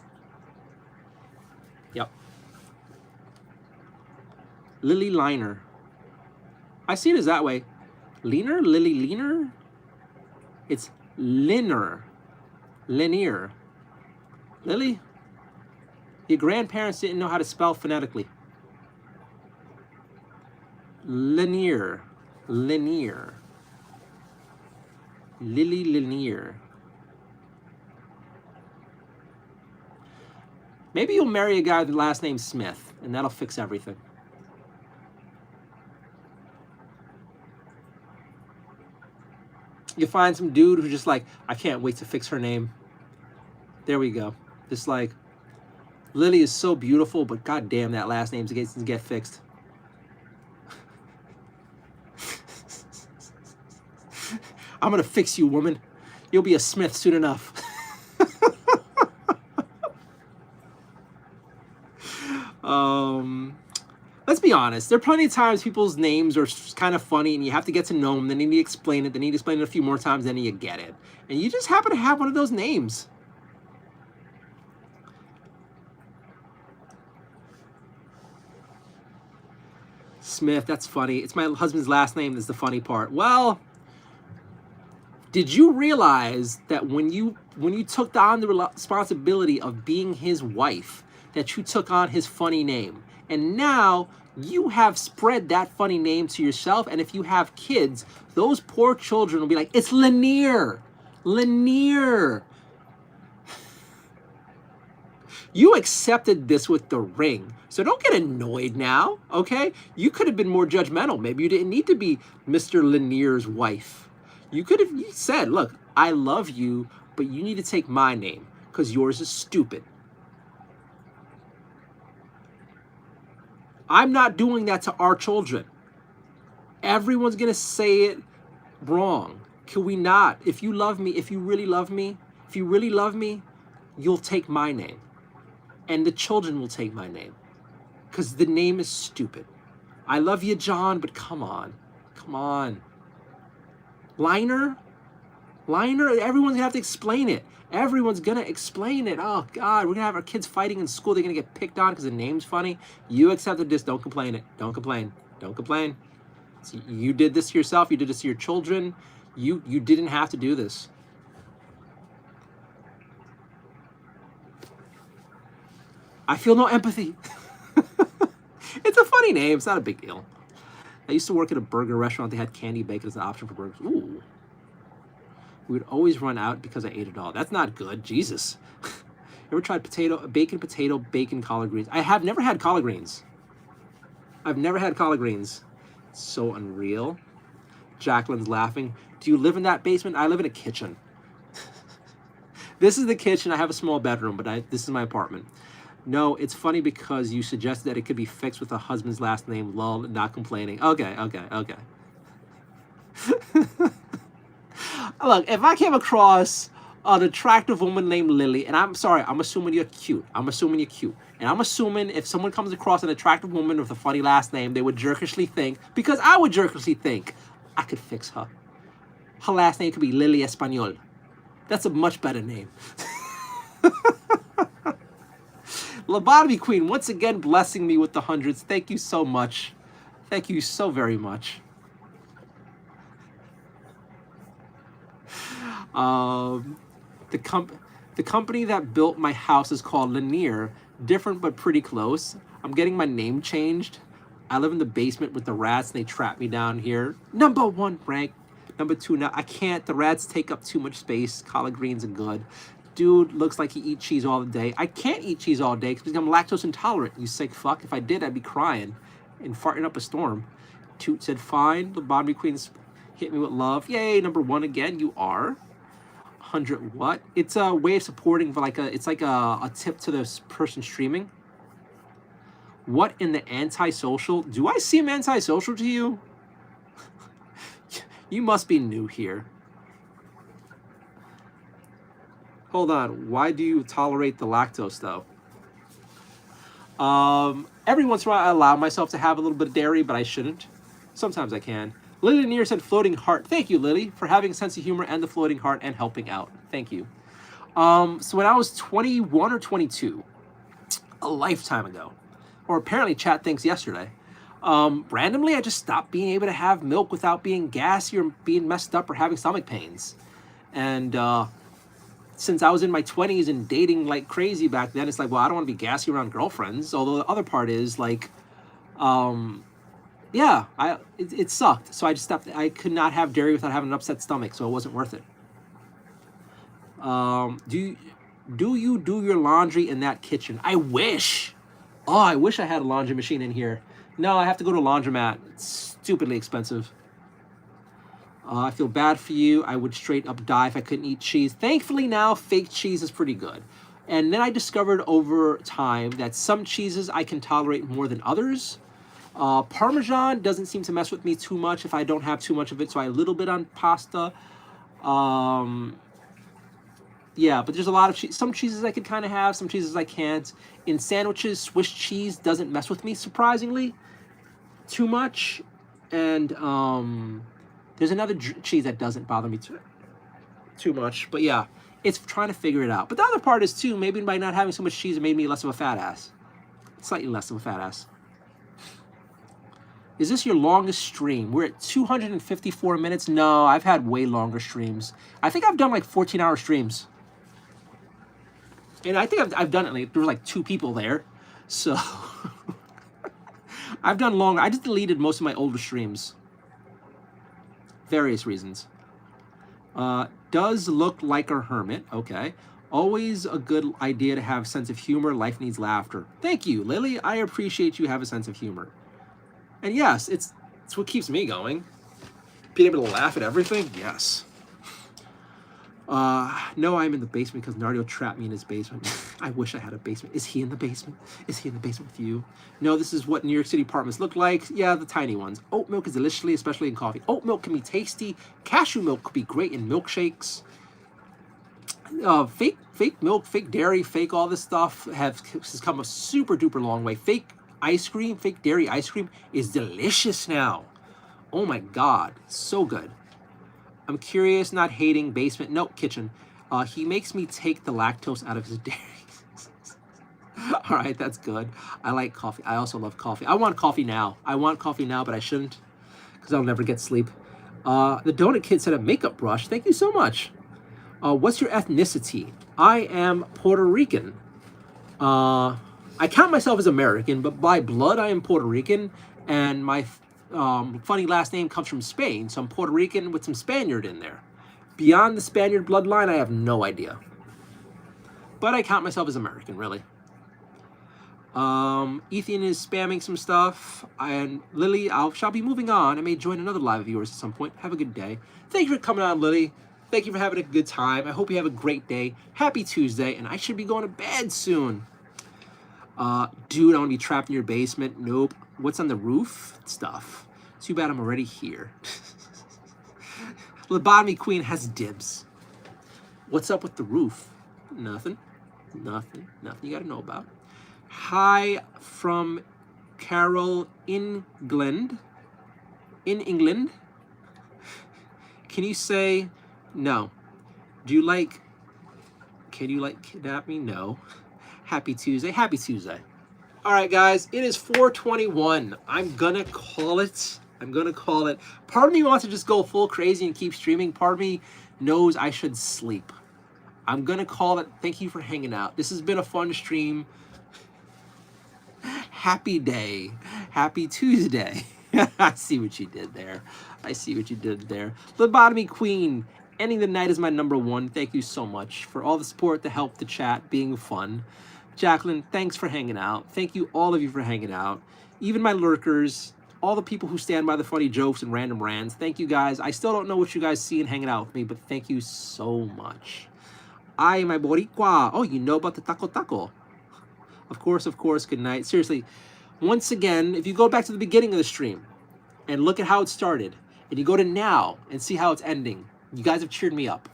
Yep. Lily Liner. I see it as that way. Leaner? Lily Leaner? It's Liner. Linear. Lily? Your grandparents didn't know how to spell phonetically. Linear. Linear. Lily Linear. Maybe you'll marry a guy with the last name Smith, and that'll fix everything. You find some dude who's just like, I can't wait to fix her name. There we go. Just like, Lily is so beautiful, but goddamn, that last name needs to get fixed. I'm gonna fix you, woman. You'll be a Smith soon enough. Let's be honest. There are plenty of times people's names are kind of funny and you have to get to know them. Then you need to explain it. Then you need to explain it a few more times. Then you get it. And you just happen to have one of those names. Smith, that's funny. It's my husband's last name that's the funny part. Well, did you realize that when you took on the responsibility of being his wife, that you took on his funny name? And now you have spread that funny name to yourself. And if you have kids, those poor children will be like, it's Lanier. Lanier. You accepted this with the ring. So don't get annoyed now, okay? You could have been more judgmental. Maybe you didn't need to be Mr. Lanier's wife. You could have said, look, I love you, but you need to take my name because yours is stupid. I'm not doing that to our children. Everyone's going to say it wrong. Can we not? If you love me, if you really love me, you'll take my name. And the children will take my name. Because the name is stupid. I love you, John, but come on. Come on. Liner? Liner? Everyone's going to have to explain it. Everyone's going to explain it. Oh, God, we're going to have our kids fighting in school. They're going to get picked on because the name's funny. You accepted this. Don't complain it. Don't complain. Don't complain. So you did this to yourself. You did this to your children. You didn't have to do this. . I feel no empathy. It's a funny name. It's not a big deal. I used to work at a burger restaurant. They had candy bacon as an option for burgers. Ooh. We would always run out because I ate it all. That's not good. Jesus. Ever tried bacon, collard greens? I have never had collard greens. I've never had collard greens. It's so unreal. Jacqueline's laughing. Do you live in that basement? I live in a kitchen. This is the kitchen. I have a small bedroom, but this is my apartment. No, it's funny because you suggested that it could be fixed with a husband's last name. Lol, not complaining. Okay. Look, if I came across an attractive woman named Lily, and I'm sorry, I'm assuming you're cute. And I'm assuming if someone comes across an attractive woman with a funny last name, they would jerkishly think, because I would jerkishly think, I could fix her. Her last name could be Lily Espanol. That's a much better name. Lobotomy Queen, once again blessing me with the hundreds. Thank you so much. Thank you so very much. The company that built my house is called Lanier. Different but pretty close. I'm getting my name changed. I live in the basement with the rats and they trap me down here. Number 1 rank. Number 2, now I can't. The rats take up too much space. Collard greens are good. Dude looks like he eats cheese all the day. I can't eat cheese all day because I'm lactose intolerant, you sick fuck. If I did, I'd be crying and farting up a storm. Toot said, fine. The Bobby Queens hit me with love. Yay, number 1 again. You are. 100 what? It's a way of supporting for it's like a tip to this person streaming. What in the antisocial? Do I seem antisocial to you? You must be new here. Hold on. Why do you tolerate the lactose, though? Every once in a while, I allow myself to have a little bit of dairy, but I shouldn't. Sometimes I can. Lily Neer said floating heart. Thank you, Lily, for having a sense of humor and the floating heart and helping out. Thank you. So when I was 21 or 22, a lifetime ago, or apparently chat thinks yesterday, randomly I just stopped being able to have milk without being gassy or being messed up or having stomach pains. And since I was in my 20s and dating like crazy back then, it's like, well, I don't want to be gassy around girlfriends. Although the other part is like, yeah, it sucked. So I just stopped. I could not have dairy without having an upset stomach, so it wasn't worth it. Do you do your laundry in that kitchen? I wish. Oh, I wish I had a laundry machine in here. No, I have to go to a laundromat. It's stupidly expensive. I feel bad for you. I would straight up die if I couldn't eat cheese. Thankfully now, fake cheese is pretty good. And then I discovered over time that some cheeses I can tolerate more than others. Parmesan doesn't seem to mess with me too much if I don't have too much of it, so I a little bit on pasta. Yeah, but there's a lot of cheese. Some cheeses I could kind of have, some cheeses I can't. In sandwiches, Swiss cheese doesn't mess with me, surprisingly, too much. And there's another cheese that doesn't bother me too much. But yeah, it's trying to figure it out. But the other part is, too, maybe by not having so much cheese, it made me less of a fat ass. Slightly less of a fat ass. Is this your longest stream? We're at 254 minutes. No, I've had way longer streams. I think I've done like 14-hour streams. And I think I've done it, like, there were like 2 people there. So, I've done longer. I just deleted most of my older streams. Various reasons. Does look like a hermit. Okay. Always a good idea to have a sense of humor. Life needs laughter. Thank you, Lily. I appreciate you have a sense of humor. And yes, it's what keeps me going. Being able to laugh at everything, yes. No, I'm in the basement because Nardio trapped me in his basement. I wish I had a basement. Is he in the basement? Is he in the basement with you? No, this is what New York City apartments look like. Yeah, the tiny ones. Oat milk is deliciously, especially in coffee. Oat milk can be tasty. Cashew milk could be great in milkshakes. Fake milk, fake dairy, fake all this stuff has come a super duper long way. Fake ice cream, fake dairy ice cream is delicious now. Oh my God, so good. I'm curious, not hating basement. No, kitchen. He makes me take the lactose out of his dairy. All right, that's good. I like coffee. I also love coffee. I want coffee now. But I shouldn't because I'll never get sleep. The Donut Kid said a makeup brush. Thank you so much. What's your ethnicity? I am Puerto Rican. I count myself as American, but by blood I am Puerto Rican, and my funny last name comes from Spain, so I'm Puerto Rican with some Spaniard in there. Beyond the Spaniard bloodline, I have no idea. But I count myself as American, really. Ethan is spamming some stuff, and Lily, shall be moving on. I may join another live of yours at some point. Have a good day. Thank you for coming on, Lily. Thank you for having a good time. I hope you have a great day. Happy Tuesday, and I should be going to bed soon. Dude, I want to be trapped in your basement. Nope. What's on the roof? Stuff. Too bad I'm already here. Lobotomy Queen has dibs. What's up with the roof? Nothing. Nothing you gotta know about. Hi from Carol, England. In England. Can you say no? Can you like kidnap me? No. Happy Tuesday. Happy Tuesday. All right, guys, it is 4:21. I'm gonna call it. Part of me wants to just go full crazy and keep streaming. Part of me knows I should sleep. I'm gonna call it. Thank you for hanging out. This has been a fun stream. Happy day. Happy Tuesday. I see what you did there. Lobotomy Queen, ending the night is my #1. Thank you so much for all the support, the help, the chat, being fun. Jacqueline, thanks for hanging out. Thank you, all of you, for hanging out. Even my lurkers, all the people who stand by the funny jokes and random rants. Thank you, guys. I still don't know what you guys see in hanging out with me, but thank you so much. I am my Boricua. Oh, you know about the taco taco. Of course, good night. Seriously, once again, if you go back to the beginning of the stream and look at how it started, and you go to now and see how it's ending, you guys have cheered me up.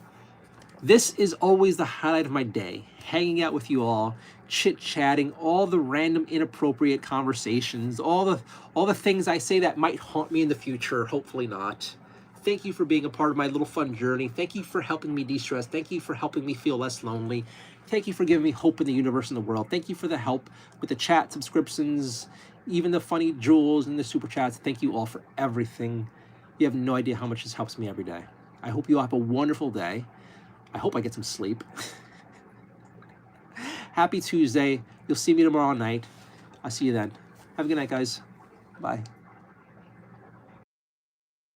This is always the highlight of my day, hanging out with you all, chit-chatting, all the random inappropriate conversations, all the things I say that might haunt me in the future, hopefully not. Thank you for being a part of my little fun journey. Thank you for helping me de-stress. Thank you for helping me feel less lonely. Thank you for giving me hope in the universe and the world. Thank you for the help with the chat subscriptions, even the funny jewels and the super chats. Thank you all for everything. You have no idea how much this helps me every day. I hope you all have a wonderful day. I hope I get some sleep. Happy Tuesday. You'll see me tomorrow night. I'll see you then. Have a good night, guys. Bye.